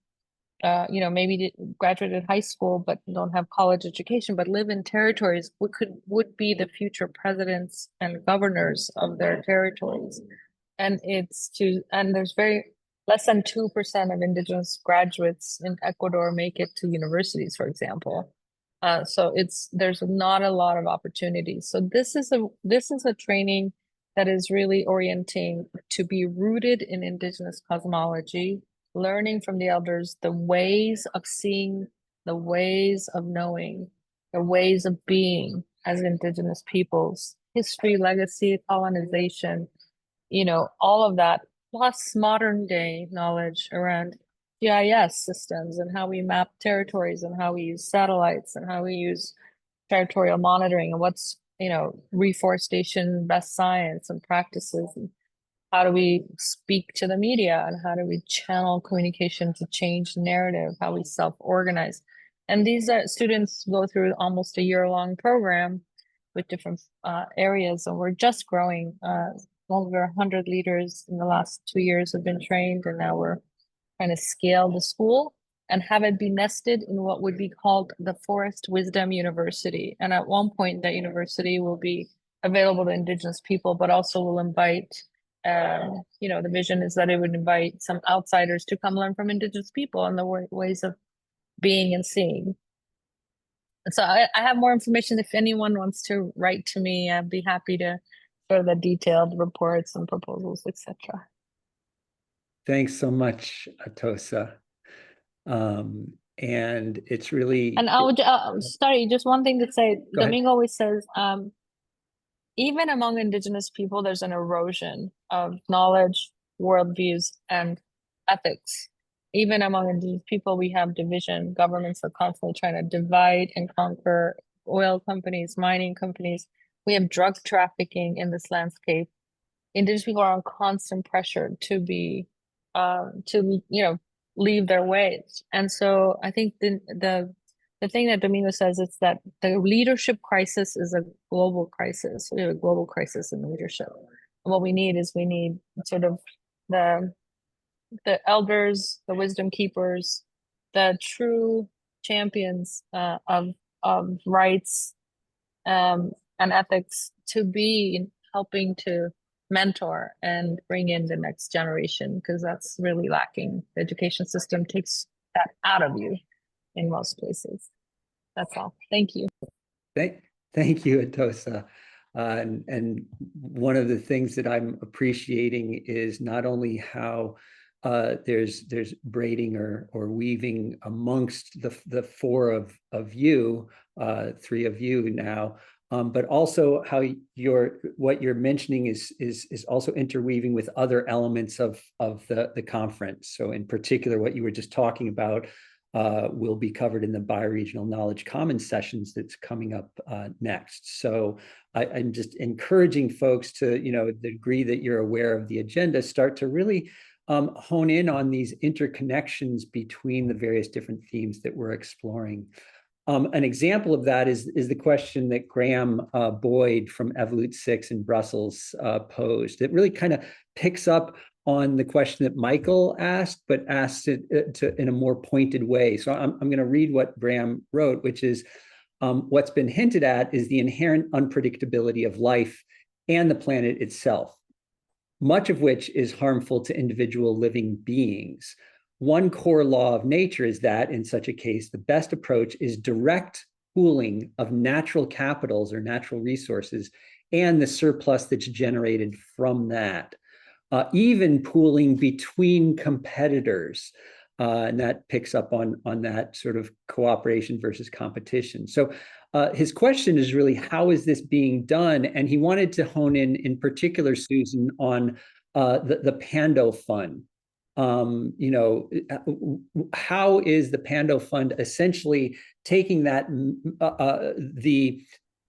maybe graduated high school but don't have college education, but live in territories would be the future presidents and governors of their territories. And there's less than 2% of indigenous graduates in Ecuador make it to universities, for example. So there's not a lot of opportunities. So this is a training that is really orienting to be rooted in indigenous cosmology, learning from the elders, the ways of seeing, the ways of knowing, the ways of being as indigenous peoples, history, legacy, colonization, all of that, plus modern day knowledge around GIS systems and how we map territories and how we use satellites and how we use territorial monitoring and what's, reforestation best science and practices, and how do we speak to the media and how do we channel communication to change narrative, how we self-organize. And these students go through almost a year-long program with different areas, and we're just growing. Over 100 leaders in the last 2 years have been trained, and now we're trying to scale the school and have it be nested in what would be called the Forest Wisdom University. And at one point, that university will be available to indigenous people, but also will invite, the vision is that it would invite some outsiders to come learn from indigenous people and the ways of being and seeing. So I have more information. If anyone wants to write to me, I'd be happy to share the detailed reports and proposals, etc. Thanks so much, Atosa. And it's really. And sorry, just one thing to say. Domingo always says, even among indigenous people, there's an erosion of knowledge, worldviews, and ethics. Even among indigenous people, we have division. Governments are constantly trying to divide and conquer. Oil companies, mining companies. We have drug trafficking in this landscape. Indigenous people are on constant pressure to be, leave their ways. And so I think the thing that Domingo says is that the leadership crisis is a global crisis. We have a global crisis in leadership. And what we need sort of the elders, the wisdom keepers, the true champions of rights and ethics to be helping to mentor and bring in the next generation, because that's really lacking. The education system takes that out of you in most places. That's all. Thank you. Thank you, Atosa. And one of the things that I'm appreciating is not only how there's braiding or weaving amongst the four of you, three of you now, but also how what you're mentioning is also interweaving with other elements of the conference. So in particular, what you were just talking about will be covered in the Bioregional Knowledge Commons sessions that's coming up next. So I'm just encouraging folks to, the degree that you're aware of the agenda, start to really hone in on these interconnections between the various different themes that we're exploring. An example of that is the question that Graham Boyd from Evolute 6 in Brussels posed. It really kind of picks up on the question that Michael asked, but asked it in a more pointed way. So I'm going to read what Graham wrote, which is, what's been hinted at is the inherent unpredictability of life and the planet itself, much of which is harmful to individual living beings. One core law of nature is that, in such a case, the best approach is direct pooling of natural capitals or natural resources and the surplus that's generated from that. Even pooling between competitors, and that picks up on that sort of cooperation versus competition. So his question is really, how is this being done? And he wanted to hone in particular, Susan, on the Pando Fund. How is the Pando Fund essentially taking that,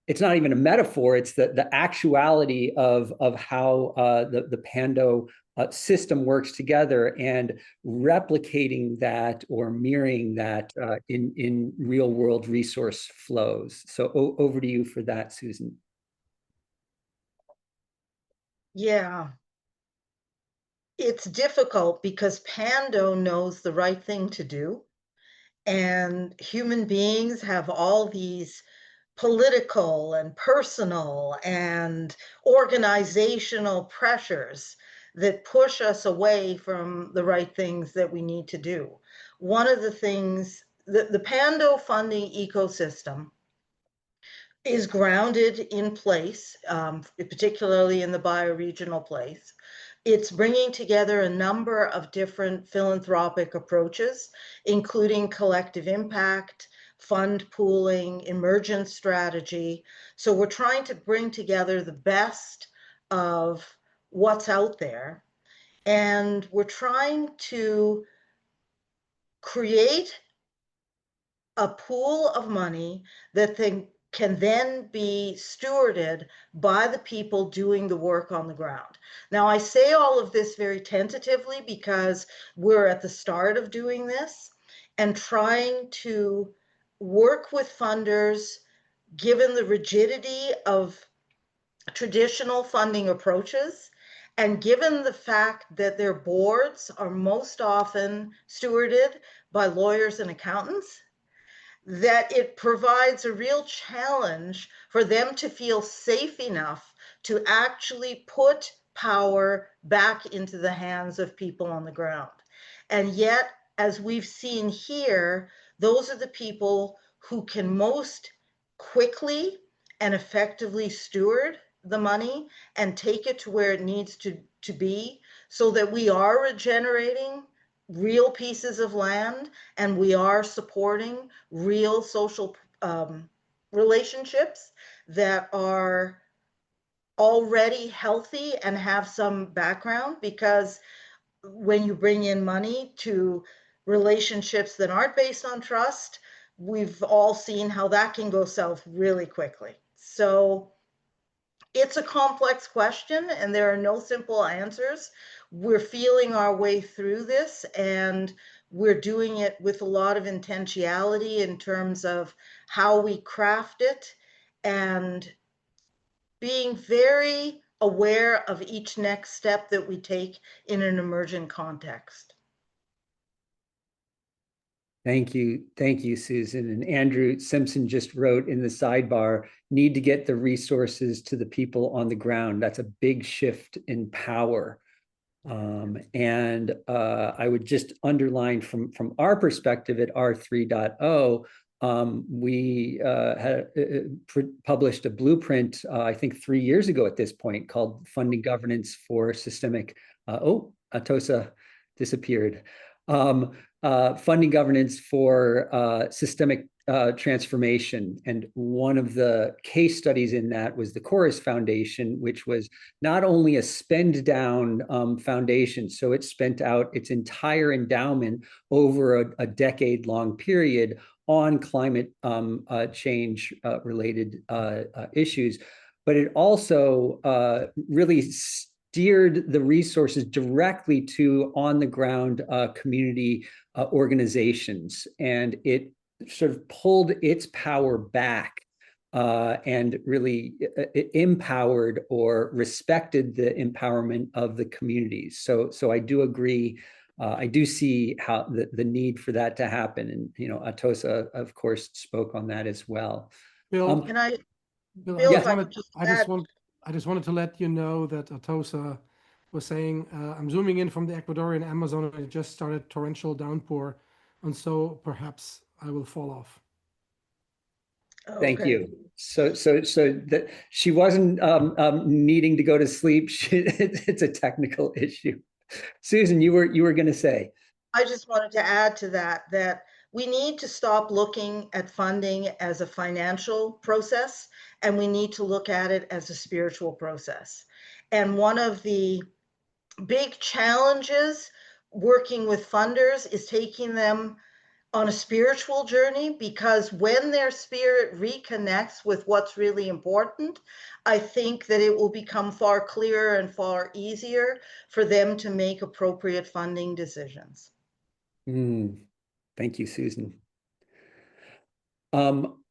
it's not even a metaphor, it's the actuality of how the Pando system works together and replicating that or mirroring that in real world resource flows. So over to you for that, Susan. Yeah. It's difficult because Pando knows the right thing to do, and human beings have all these political and personal and organizational pressures that push us away from the right things that we need to do. One of the things, the Pando funding ecosystem is grounded in place, particularly in the bioregional place. It's bringing together a number of different philanthropic approaches, including collective impact, fund pooling, emergence strategy. So we're trying to bring together the best of what's out there. And we're trying to create a pool of money that can then be stewarded by the people doing the work on the ground. Now, I say all of this very tentatively because we're at the start of doing this and trying to work with funders, given the rigidity of traditional funding approaches, and given the fact that their boards are most often stewarded by lawyers and accountants, that it provides a real challenge for them to feel safe enough to actually put power back into the hands of people on the ground. And yet, as we've seen here, those are the people who can most quickly and effectively steward the money and take it to where it needs to be, so that we are regenerating real pieces of land and we are supporting real social relationships that are already healthy and have some background. Because when you bring in money to relationships that aren't based on trust, we've all seen how that can go south really quickly. So it's a complex question and there are no simple answers. We're feeling our way through this, and we're doing it with a lot of intentionality in terms of how we craft it and being very aware of each next step that we take in an emergent context. Thank you, Susan. And Andrew Simpson just wrote in the sidebar, need to get the resources to the people on the ground. That's a big shift in power. And I would just underline from our perspective at r3.0, we had published a blueprint, I think 3 years ago at this point, called Funding Governance for Systemic, Atosa disappeared. Funding governance for systemic transformation. And one of the case studies in that was the Chorus Foundation, which was not only a spend down foundation, so it spent out its entire endowment over a decade long period on climate change related issues, but it also really steered the resources directly to on the ground community organizations, and it sort of pulled its power back and really empowered or respected the empowerment of the communities. So I do agree. I do see how the need for that to happen, and Atosa, of course, spoke on that as well. Bill, Can I, Bill, Bill, I if I just could just wanted, add- I just wanted to let you know that Atosa was saying, I'm zooming in from the Ecuadorian Amazon and it just started torrential downpour, and so perhaps I will fall off. Thank Okay. you. So that she wasn't needing to go to sleep. It's a technical issue. Susan, you were going to say. I just wanted to add to that we need to stop looking at funding as a financial process, and we need to look at it as a spiritual process. And one of the big challenges working with funders is taking them on a spiritual journey, because when their spirit reconnects with what's really important, I think that it will become far clearer and far easier for them to make appropriate funding decisions. Thank you, Susan.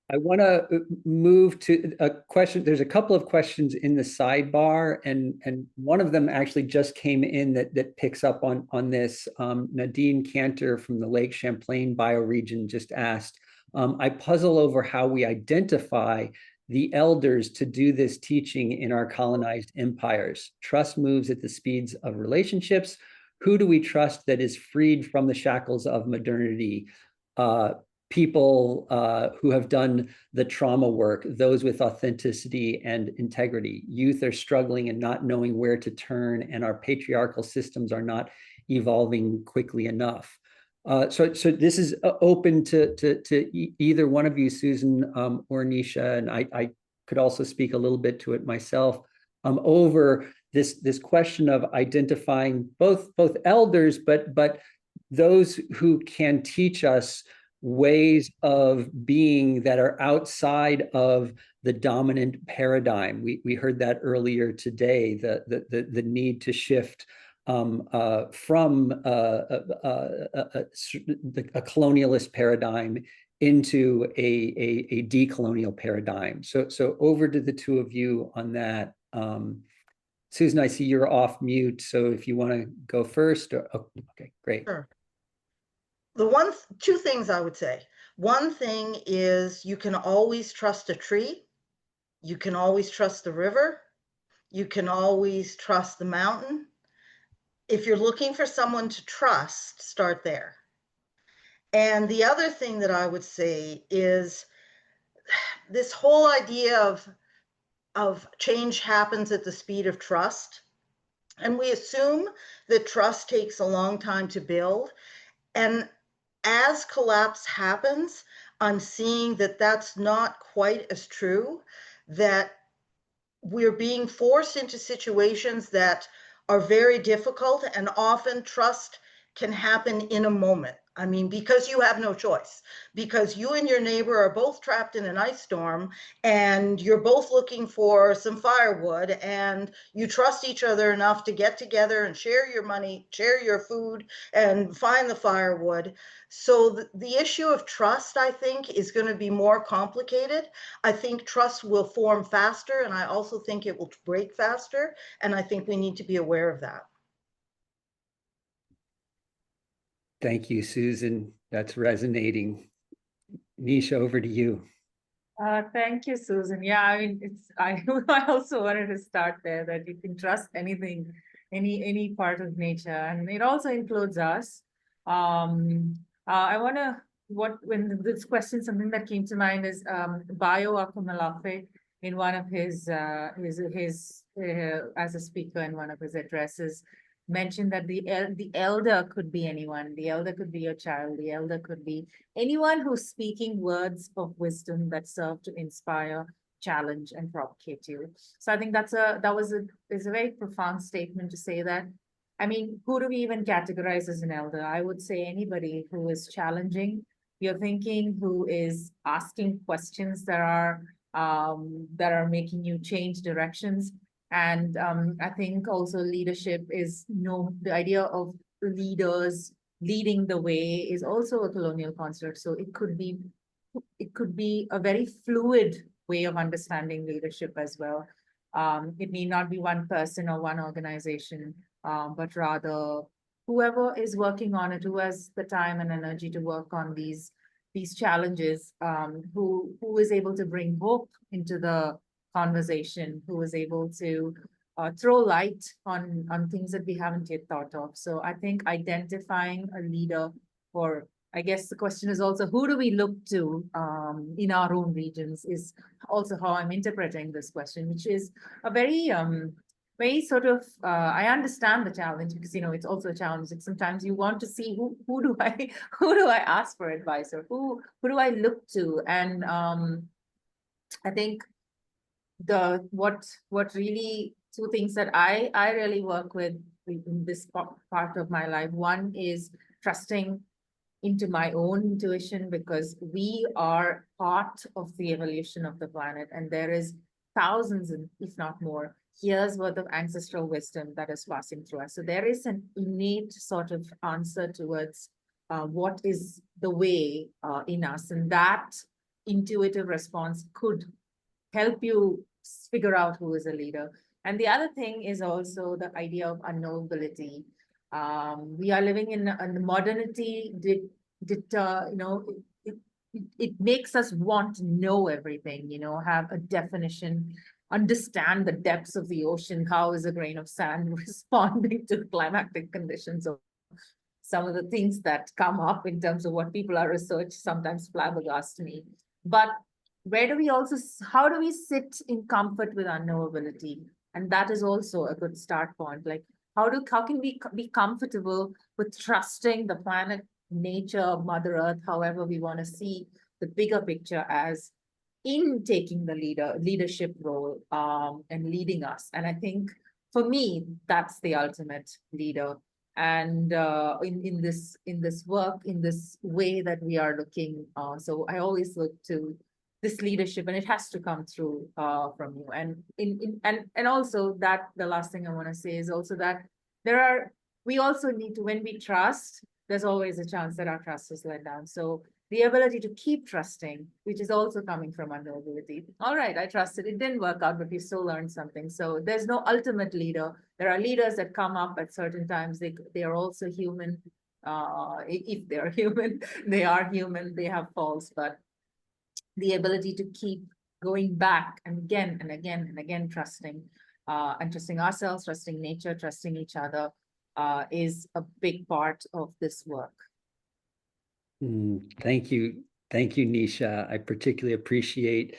I want to move to a question. There's a couple of questions in the sidebar, and one of them actually just came in that picks up on this. Nadine Cantor from the Lake Champlain bioregion just asked, I puzzle over how we identify the elders to do this teaching in our colonized empires. Trust moves at the speeds of relationships. Who do we trust that is freed from the shackles of modernity? People who have done the trauma work, those with authenticity and integrity. Youth are struggling and not knowing where to turn, and our patriarchal systems are not evolving quickly enough. So this is open to either one of you, Susan or Nisha, and I could also speak a little bit to it myself, over this question of identifying both elders, but those who can teach us ways of being that are outside of the dominant paradigm. We heard that earlier today, the need to shift from a colonialist paradigm into a decolonial paradigm. So over to the two of you on that. Susan, I see you're off mute, so if you want to go first. Okay, great. Sure. Two things I would say. One thing is you can always trust a tree. You can always trust the river. You can always trust the mountain. If you're looking for someone to trust, start there. And the other thing that I would say is this whole idea of change happens at the speed of trust. And we assume that trust takes a long time to build. And as collapse happens, I'm seeing that that's not quite as true, that we're being forced into situations that are very difficult, and often trust can happen in a moment. I mean, because you have no choice, because you and your neighbor are both trapped in an ice storm and you're both looking for some firewood, and you trust each other enough to get together and share your money, share your food, and find the firewood. So the issue of trust, I think, is going to be more complicated. I think trust will form faster, and I also think it will break faster. And I think we need to be aware of that. Thank you, Susan. That's resonating. Nisha, over to you. Thank you, Susan. Yeah, I mean, I also wanted to start there, that you can trust anything, any part of nature, and it also includes us. I want to, when this question, something that came to mind is Bayo Akumalafe in one of his as a speaker in one of his addresses, mentioned that the elder could be anyone. The elder could be your child. The elder could be anyone who's speaking words of wisdom that serve to inspire, challenge, and propagate you. So I think is a very profound statement to say that. I mean, who do we even categorize as an elder? I would say anybody who is challenging your thinking, who is asking questions that are making you change directions. And I think also leadership is, the idea of leaders leading the way is also a colonial construct. So it could be a very fluid way of understanding leadership as well. It need not be one person or one organization, but rather whoever is working on it, who has the time and energy to work on these challenges, who is able to bring hope into the conversation, who is able to throw light on things that we haven't yet thought of. So I think identifying a leader, or I guess the question is also, who do we look to in our own regions, is also how I'm interpreting this question, which is a very sort of, I understand the challenge, because, it's also a challenge. Like sometimes you want to see who do I ask for advice, or who do I look to? And I think what really, two things that I really work with in this part of my life. One is trusting into my own intuition, because we are part of the evolution of the planet, and there is thousands, if not more, years worth of ancestral wisdom that is passing through us. So there is an innate sort of answer towards what is the way in us, and that intuitive response could help you figure out who is a leader. And the other thing is also the idea of unknowability. We are living in modernity. It makes us want to know everything, have a definition, understand the depths of the ocean. How is a grain of sand responding to climatic conditions? Or some of the things that come up in terms of what people are researching sometimes flabbergast me. But how do we sit in comfort with unknowability? And that is also a good start point. Like, how can we be comfortable with trusting the planet, nature, Mother Earth, however we want to see the bigger picture, as in taking the leadership role and leading us. And I think for me, that's the ultimate leader. And in this work, in this way that we are looking, so I always look to this leadership, and it has to come through from you. And also that the last thing I want to say is also that we also need to, when we trust, there's always a chance that our trust is let down. So the ability to keep trusting, which is also coming from unknowability. All right, I trusted, it didn't work out, but we still learned something. So there's no ultimate leader. There are leaders that come up at certain times. They are also human. If they're human, they are human, they have faults, but the ability to keep going back and again and again and again, trusting and trusting ourselves, trusting nature, trusting each other is a big part of this work. Thank you, Nisha. I particularly appreciate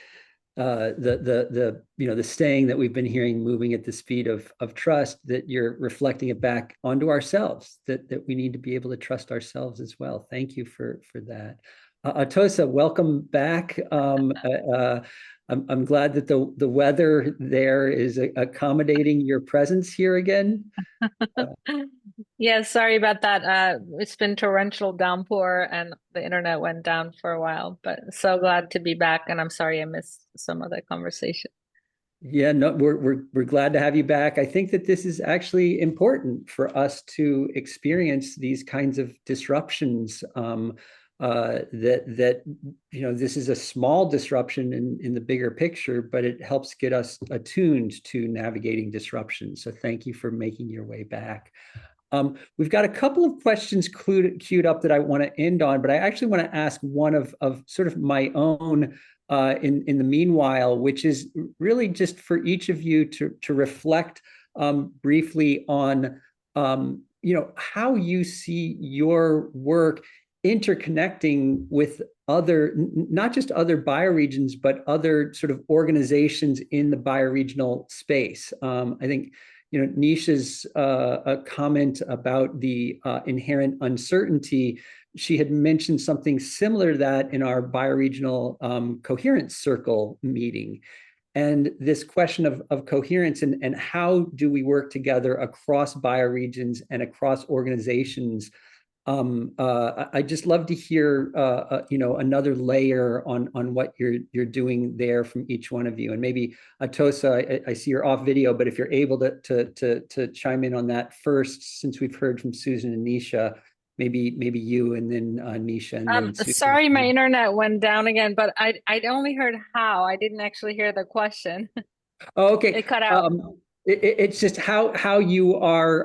the saying that we've been hearing, moving at the speed of trust, that you're reflecting it back onto ourselves, that we need to be able to trust ourselves as well. Thank you for that. Atosa, welcome back. I'm glad that the weather there is accommodating your presence here again. Yeah, sorry about that. It's been torrential downpour and the internet went down for a while, but so glad to be back. And I'm sorry I missed some of the conversation. Yeah, no, we're glad to have you back. I think that this is actually important for us to experience these kinds of disruptions. This is a small disruption in the bigger picture, but it helps get us attuned to navigating disruption. So thank you for making your way back. We've got a couple of questions queued up that I want to end on, but I actually want to ask one of sort of my own in the meanwhile, which is really just for each of you to reflect briefly on how you see your work interconnecting with other, not just other bioregions, but other sort of organizations in the bioregional space. I think Nisha's a comment about the inherent uncertainty. She had mentioned something similar to that in our bioregional coherence circle meeting. And this question of coherence and how do we work together across bioregions and across organizations. I just love to hear another layer on what you're doing there from each one of you. And maybe Atossa, I see you're off video, but if you're able to chime in on that first, since we've heard from Susan and Nisha, maybe you and then Nisha and then Susan. Sorry, my internet went down again, but I only heard how. I didn't actually hear the question. Oh, okay. It cut out. It's just how you are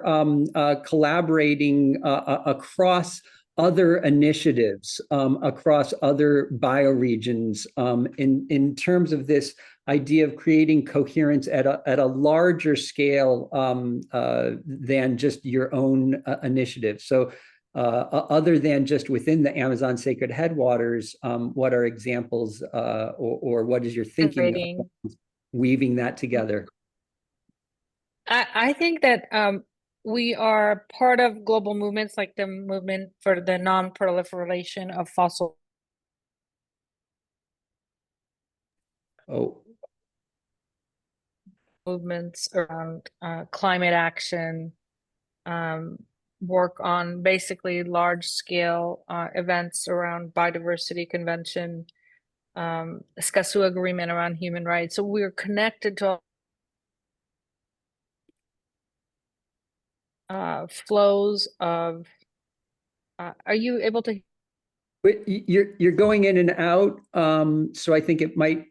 collaborating across other initiatives, across other bioregions, in terms of this idea of creating coherence at a larger scale than just your own initiative. So other than just within the Amazon Sacred Headwaters, what are examples or what is your thinking of weaving that together? I think that we are part of global movements like the movement for the non-proliferation of fossil movements around climate action, work on basically large-scale events around biodiversity convention, Escazú agreement around human rights. So we're connected to flows of are you able to? You're going in and out, so I think it might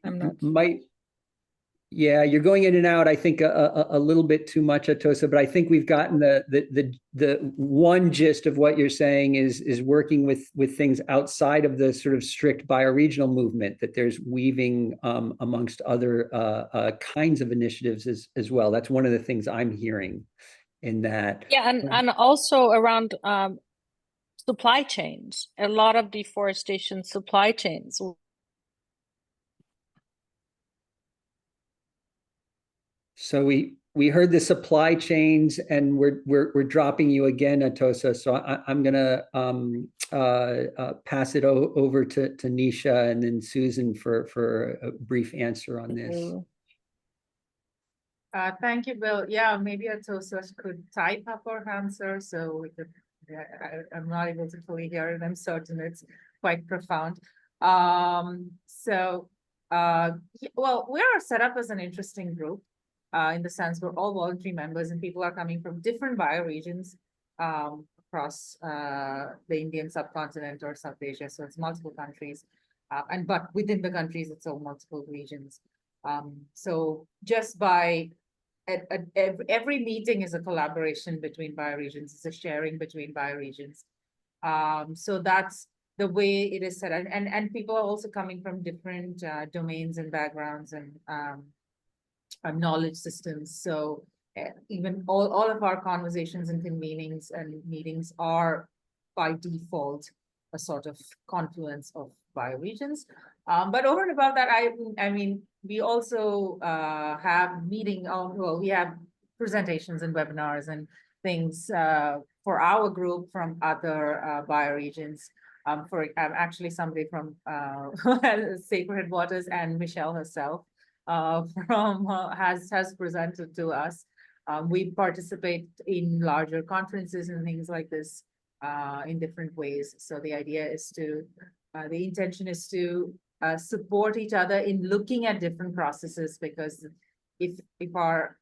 yeah, you're going in and out. I think a little bit too much, Atossa, but I think we've gotten the one gist of what you're saying is working with things outside of the sort of strict bioregional movement, that there's weaving amongst other kinds of initiatives as well. That's one of the things I'm hearing in that. Yeah, and also around supply chains, a lot of deforestation supply chains. So we heard the supply chains, and we're dropping you again, Atossa. So I'm gonna pass it over to Nisha and then Susan for a brief answer on this. Thank you, Bill. Yeah, maybe Atossa could type up our answer so we could. I'm not able to fully hear it. I'm certain it's quite profound. Well, we are set up as an interesting group. In the sense we're all voluntary members and people are coming from different bioregions across the Indian subcontinent or South Asia. So it's multiple countries, but within the countries, it's all multiple regions. So just by every meeting is a collaboration between bioregions, it's a sharing between bioregions. So that's the way it is set. And people are also coming from different domains and backgrounds and knowledge systems. So even all of our conversations and convenings and meetings are by default a sort of confluence of bioregions. But over and above that, I mean, we also have we have presentations and webinars and things for our group from other bioregions. For actually somebody from Sacred Headwaters and Michelle herself has presented to us. We participate in larger conferences and things like this in different ways. So the idea is to, the intention is to support each other in looking at different processes, because if our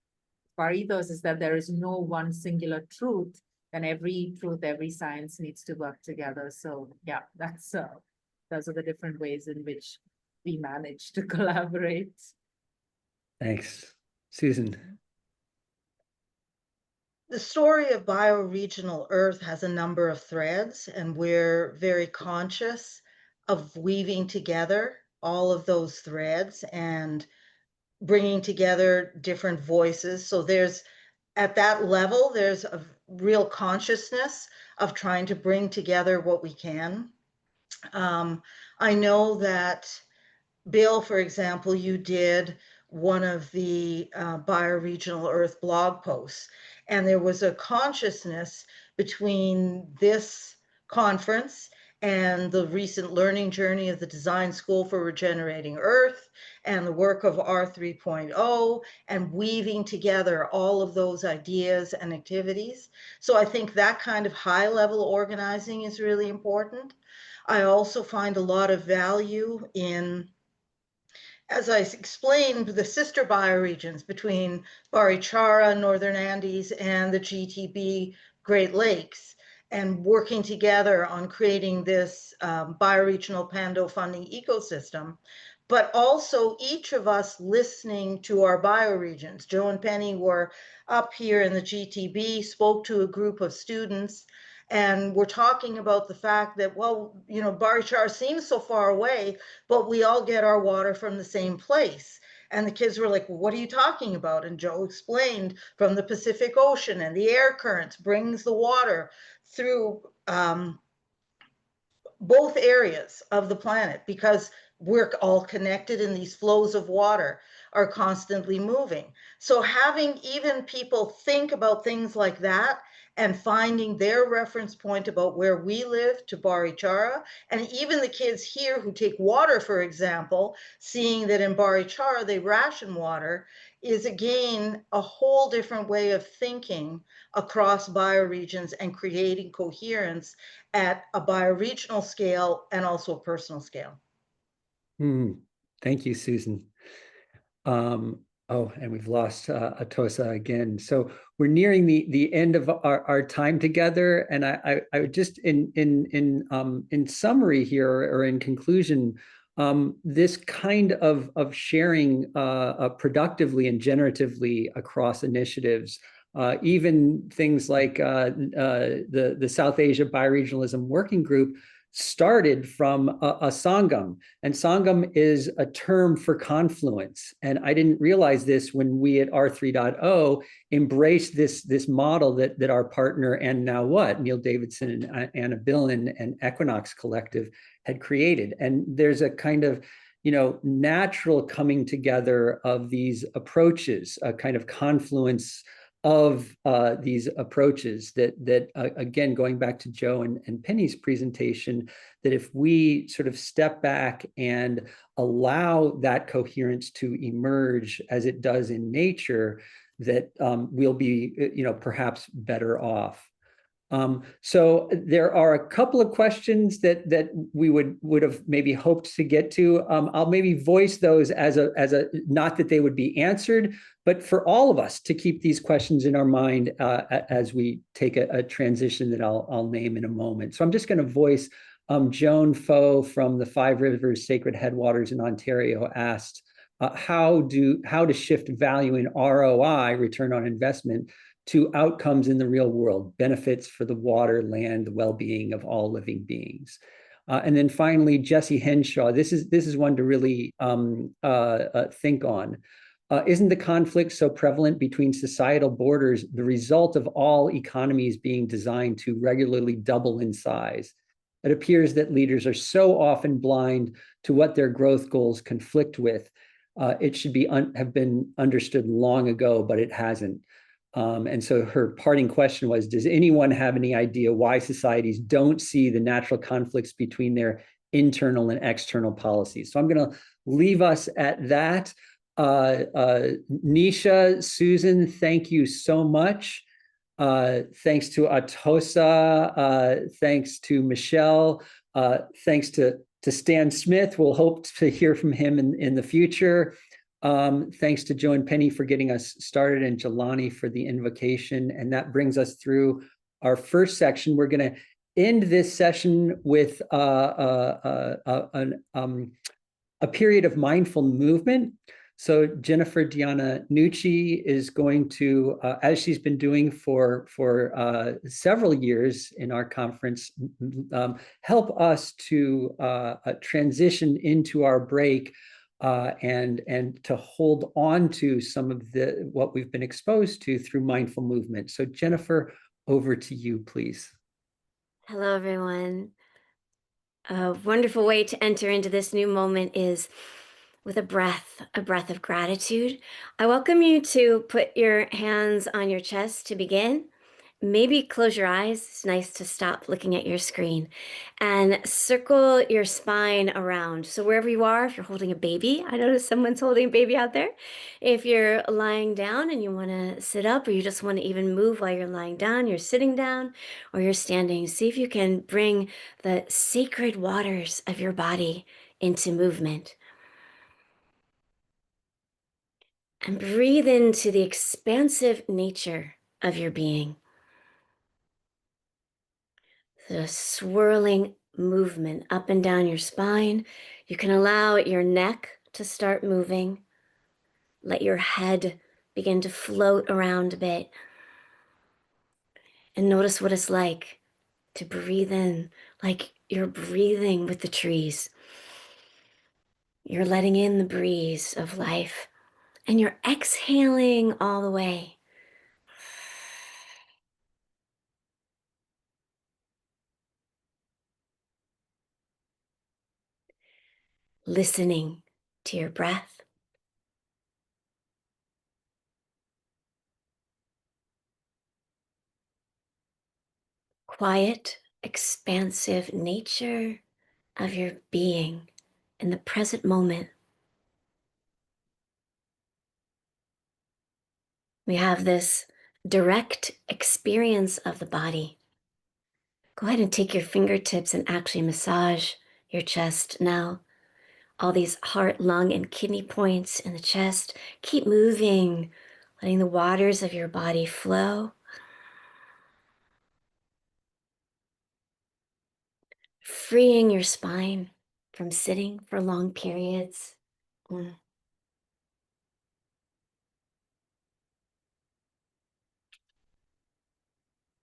ethos is that there is no one singular truth, then every truth, every science needs to work together. So yeah, that's those are the different ways in which we manage to collaborate. Thanks. Susan. The story of Bioregional Earth has a number of threads, and we're very conscious of weaving together all of those threads and bringing together different voices. So there's, at that level, there's a real consciousness of trying to bring together what we can. I know that Bill, for example, you did one of the Bioregional Earth blog posts, and there was a consciousness between this conference and the recent learning journey of the Design School for Regenerating Earth and the work of r3.0 and weaving together all of those ideas and activities. So I think that kind of high-level organizing is really important. I also find a lot of value in, as I explained, the sister bioregions between Barichara, Northern Andes, and the GTB Great Lakes, and working together on creating this bioregional Pando funding ecosystem, but also each of us listening to our bioregions. Joe and Penny were up here in the GTB, spoke to a group of students, and we're talking about the fact that, well, you know, Barichara seems so far away, but we all get our water from the same place. And the kids were like, well, what are you talking about? And Joe explained from the Pacific Ocean, and the air currents brings the water through both areas of the planet, because we're all connected and these flows of water are constantly moving. So having even people think about things like that and finding their reference point about where we live to Barichara, and even the kids here who take water, for example, seeing that in Barichara they ration water, is again a whole different way of thinking across bioregions and creating coherence at a bioregional scale and also a personal scale. Thank you, Susan. Oh, and we've lost Atosa again. So we're nearing the end of our time together, and I would just in summary here, or in conclusion, this kind of sharing productively and generatively across initiatives, even things like the South Asia Bioregionalism Working Group started from a Sangam, and Sangam is a term for confluence. And I didn't realize this when we at r3.0 embraced this model that our partner, and now what, Neil Davidson and Anna Billen and Equinox Collective had created. And there's a kind of, you know, natural coming together of these approaches, a kind of confluence of these approaches that again, going back to Joe and Penny's presentation, that if we sort of step back and allow that coherence to emerge as it does in nature, that we'll be, you know, perhaps better off. So there are a couple of questions that we would have maybe hoped to get to. I'll maybe voice those as a not that they would be answered, but for all of us to keep these questions in our mind as we take a transition that I'll name in a moment. So I'm just going to voice Joan Foe from the Five Rivers Sacred Headwaters in Ontario asked how to shift value in ROI, return on investment, to outcomes in the real world, benefits for the water, land, the well-being of all living beings. And then finally, Jesse Henshaw, this is one to really think on. Isn't the conflict so prevalent between societal borders the result of all economies being designed to regularly double in size? It appears that leaders are so often blind to what their growth goals conflict with. It should have been understood long ago, but it hasn't. And so her parting question was, does anyone have any idea why societies don't see the natural conflicts between their internal and external policies? So I'm going to leave us at that. Nisha, Susan, thank you so much. Thanks to Atosa, thanks to Michelle, thanks to Stan Smith. We'll hope to hear from him in the future. Thanks to Joe and Penny for getting us started, and Jelani for the invocation. And that brings us through our first section. We're going to end this session with a period of mindful movement. So Jennifer Diana Nucci is going to, as she's been doing for several years in our conference, help us to transition into our break and to hold on to some of what we've been exposed to through mindful movement. So Jennifer, over to you, please. Hello, everyone. A wonderful way to enter into this new moment is with a breath of gratitude. I welcome you to put your hands on your chest to begin. Maybe close your eyes. It's nice to stop looking at your screen and circle your spine around. So wherever you are, if you're holding a baby, I noticed someone's holding a baby out there. If you're lying down and you want to sit up, or you just want to even move while you're lying down, you're sitting down or you're standing, see if you can bring the sacred waters of your body into movement. And breathe into the expansive nature of your being. The swirling movement up and down your spine. You can allow your neck to start moving. Let your head begin to float around a bit. And notice what it's like to breathe in, like you're breathing with the trees. You're letting in the breeze of life. And you're exhaling all the way. Listening to your breath. Quiet, expansive nature of your being in the present moment. We have this direct experience of the body. Go ahead and take your fingertips and actually massage your chest now. All these heart, lung, and kidney points in the chest. Keep moving, letting the waters of your body flow. Freeing your spine from sitting for long periods. Good.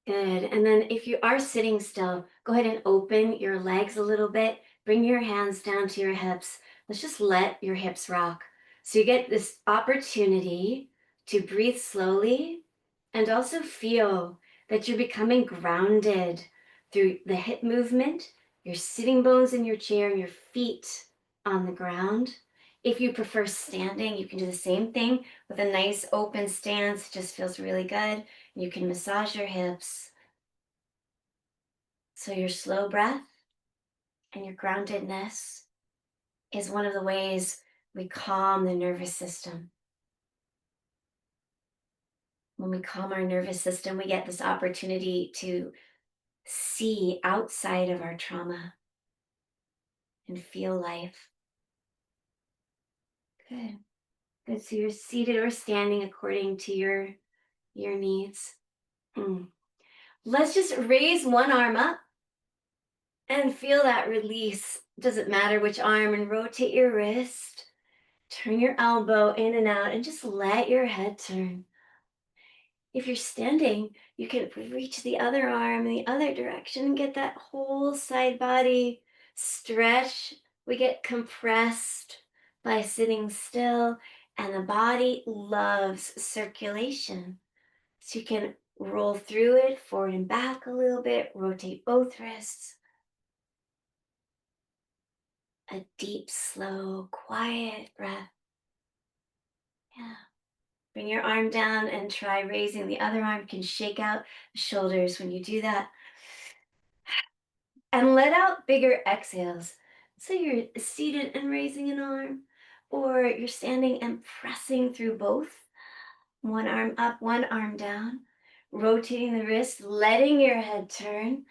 And then if you are sitting still, go ahead and open your legs a little bit. Bring your hands down to your hips. Let's just let your hips rock. So you get this opportunity to breathe slowly and also feel that you're becoming grounded through the hip movement, your sitting bones in your chair, and your feet on the ground. If you prefer standing, you can do the same thing with a nice open stance. It just feels really good. You can massage your hips. So your slow breath and your groundedness is one of the ways we calm the nervous system. When we calm our nervous system, we get this opportunity to see outside of our trauma and feel life. Good. Good. So you're seated or standing according to your needs. Let's just raise one arm up and feel that release. Doesn't matter which arm, and rotate your wrist. Turn your elbow in and out and just let your head turn. If you're standing, you can reach the other arm in the other direction and get that whole side body stretch. We get compressed by sitting still, and the body loves circulation. So you can roll through it forward and back a little bit, rotate both wrists. A deep, slow, quiet breath. Yeah. Bring your arm down and try raising the other arm. You can shake out the shoulders when you do that. And let out bigger exhales. So you're seated and raising an arm, or you're standing and pressing through both. One arm up, one arm down. Rotating the wrist, letting your head turn.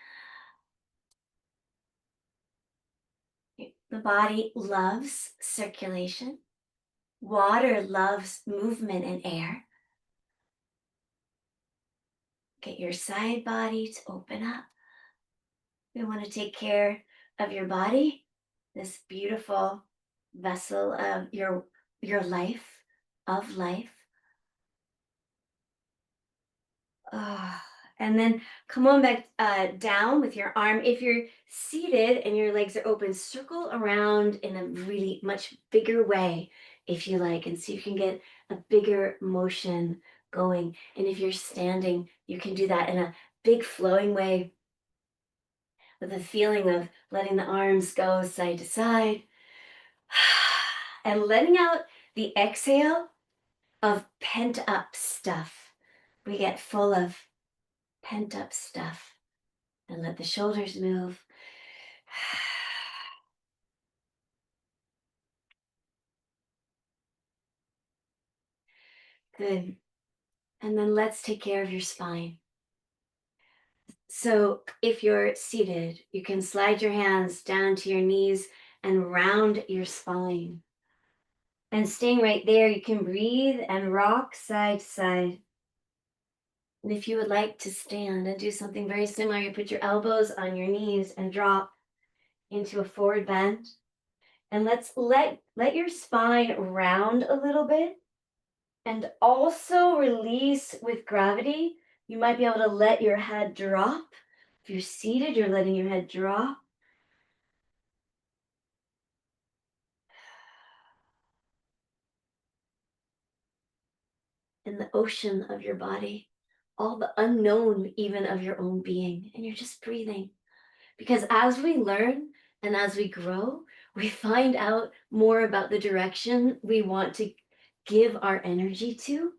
The body loves circulation. Water loves movement and air. Get your side body to open up. We want to take care of your body, this beautiful vessel of your life. of life. And then come on back down with your arm. If you're seated and your legs are open, circle around in a really much bigger way, if you like, and see if you can get a bigger motion going. And if you're standing, you can do that in a big flowing way with a feeling of letting the arms go side to side and letting out the exhale of pent up stuff. We get full of pent up stuff. And let the shoulders move. Good. And then let's take care of your spine. So if you're seated, you can slide your hands down to your knees and round your spine. And staying right there, you can breathe and rock side to side. And if you would like to stand and do something very similar, you put your elbows on your knees and drop into a forward bend. And let's let your spine round a little bit and also release with gravity. You might be able to let your head drop. If you're seated, you're letting your head drop. In the ocean of your body, all the unknown even of your own being, and you're just breathing. Because as we learn and as we grow, we find out more about the direction we want to give our energy to.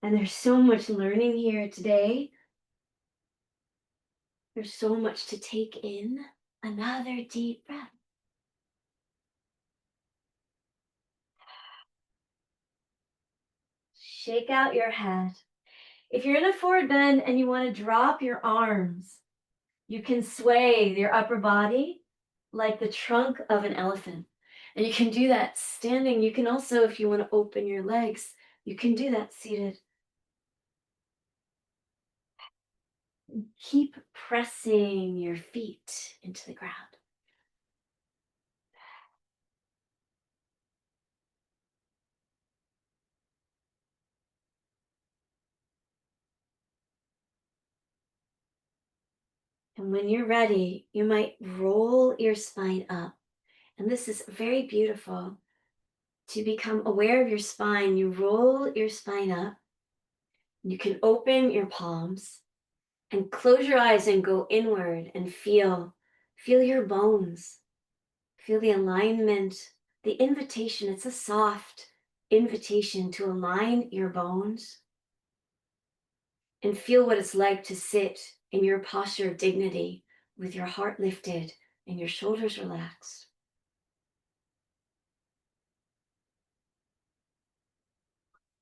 And there's so much learning here today. There's so much to take in. Another deep breath. Shake out your head. If you're in a forward bend and you want to drop your arms, you can sway your upper body like the trunk of an elephant. And you can do that standing. You can also, if you want to open your legs, you can do that seated. Keep pressing your feet into the ground. And when you're ready, you might roll your spine up. And this is very beautiful. To become aware of your spine, you roll your spine up. You can open your palms and close your eyes and go inward and feel your bones. Feel the alignment, the invitation. It's a soft invitation to align your bones and feel what it's like to sit in your posture of dignity with your heart lifted and your shoulders relaxed.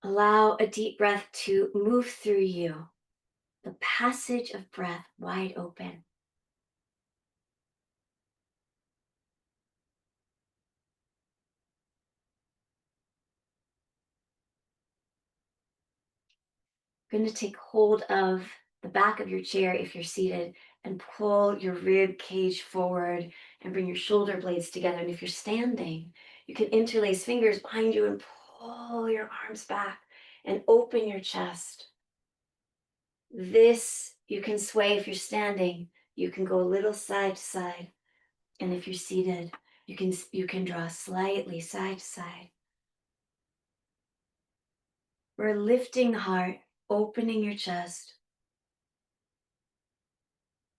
Allow a deep breath to move through you, the passage of breath wide open. You're going to take hold of the back of your chair if you're seated and pull your rib cage forward and bring your shoulder blades together. And if you're standing, you can interlace fingers behind you and pull your arms back and open your chest. This you can sway if you're standing. You can go a little side to side. And if you're seated, you can draw slightly side to side. We're lifting the heart, opening your chest.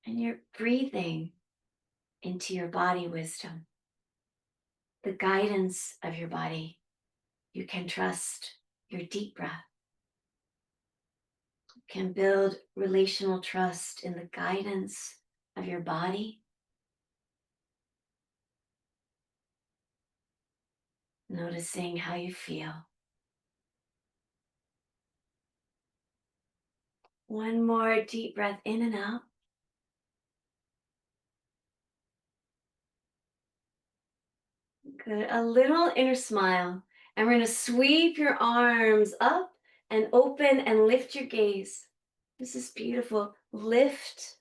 And you're breathing into your body wisdom, the guidance of your body. You can trust your deep breath. You can build relational trust in the guidance of your body. Noticing how you feel. One more deep breath in and out. Good. A little inner smile. And we're going to sweep your arms up and open and lift your gaze. This is beautiful. Lift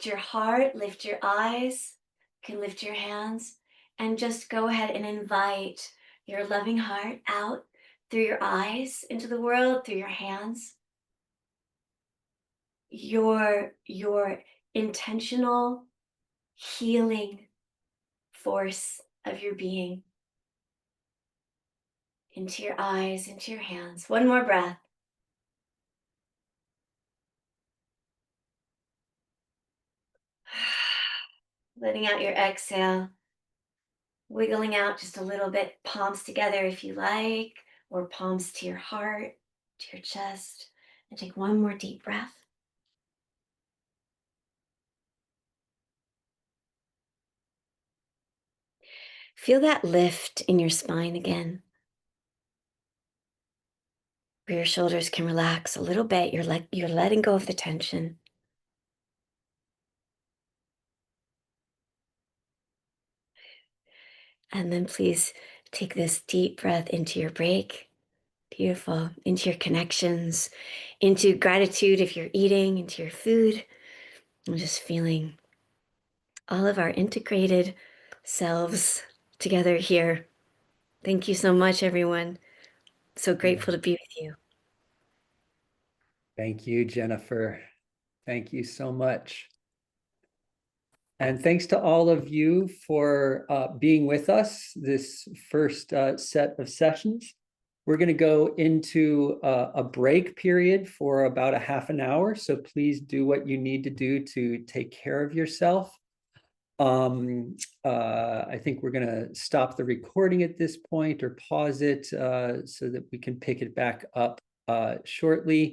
your heart, lift your eyes. You can lift your hands and just go ahead and invite your loving heart out through your eyes into the world, through your hands. Your intentional healing force of your being into your eyes, into your hands. One more breath. Letting out your exhale. Wiggling out just a little bit, palms together if you like, or palms to your heart, to your chest. And take one more deep breath. Feel that lift in your spine again. Where your shoulders can relax a little bit. You're letting go of the tension. And then please take this deep breath into your break. Beautiful. Into your connections, into gratitude if you're eating, into your food. And just feeling all of our integrated selves together here. Thank you so much, everyone. So grateful to be with you. Thank you, Jennifer. Thank you so much. And thanks to all of you for being with us this first set of sessions. We're going to go into a break period for about a half an hour. So please do what you need to do to take care of yourself. I think we're going to stop the recording at this point or pause it so that we can pick it back up shortly.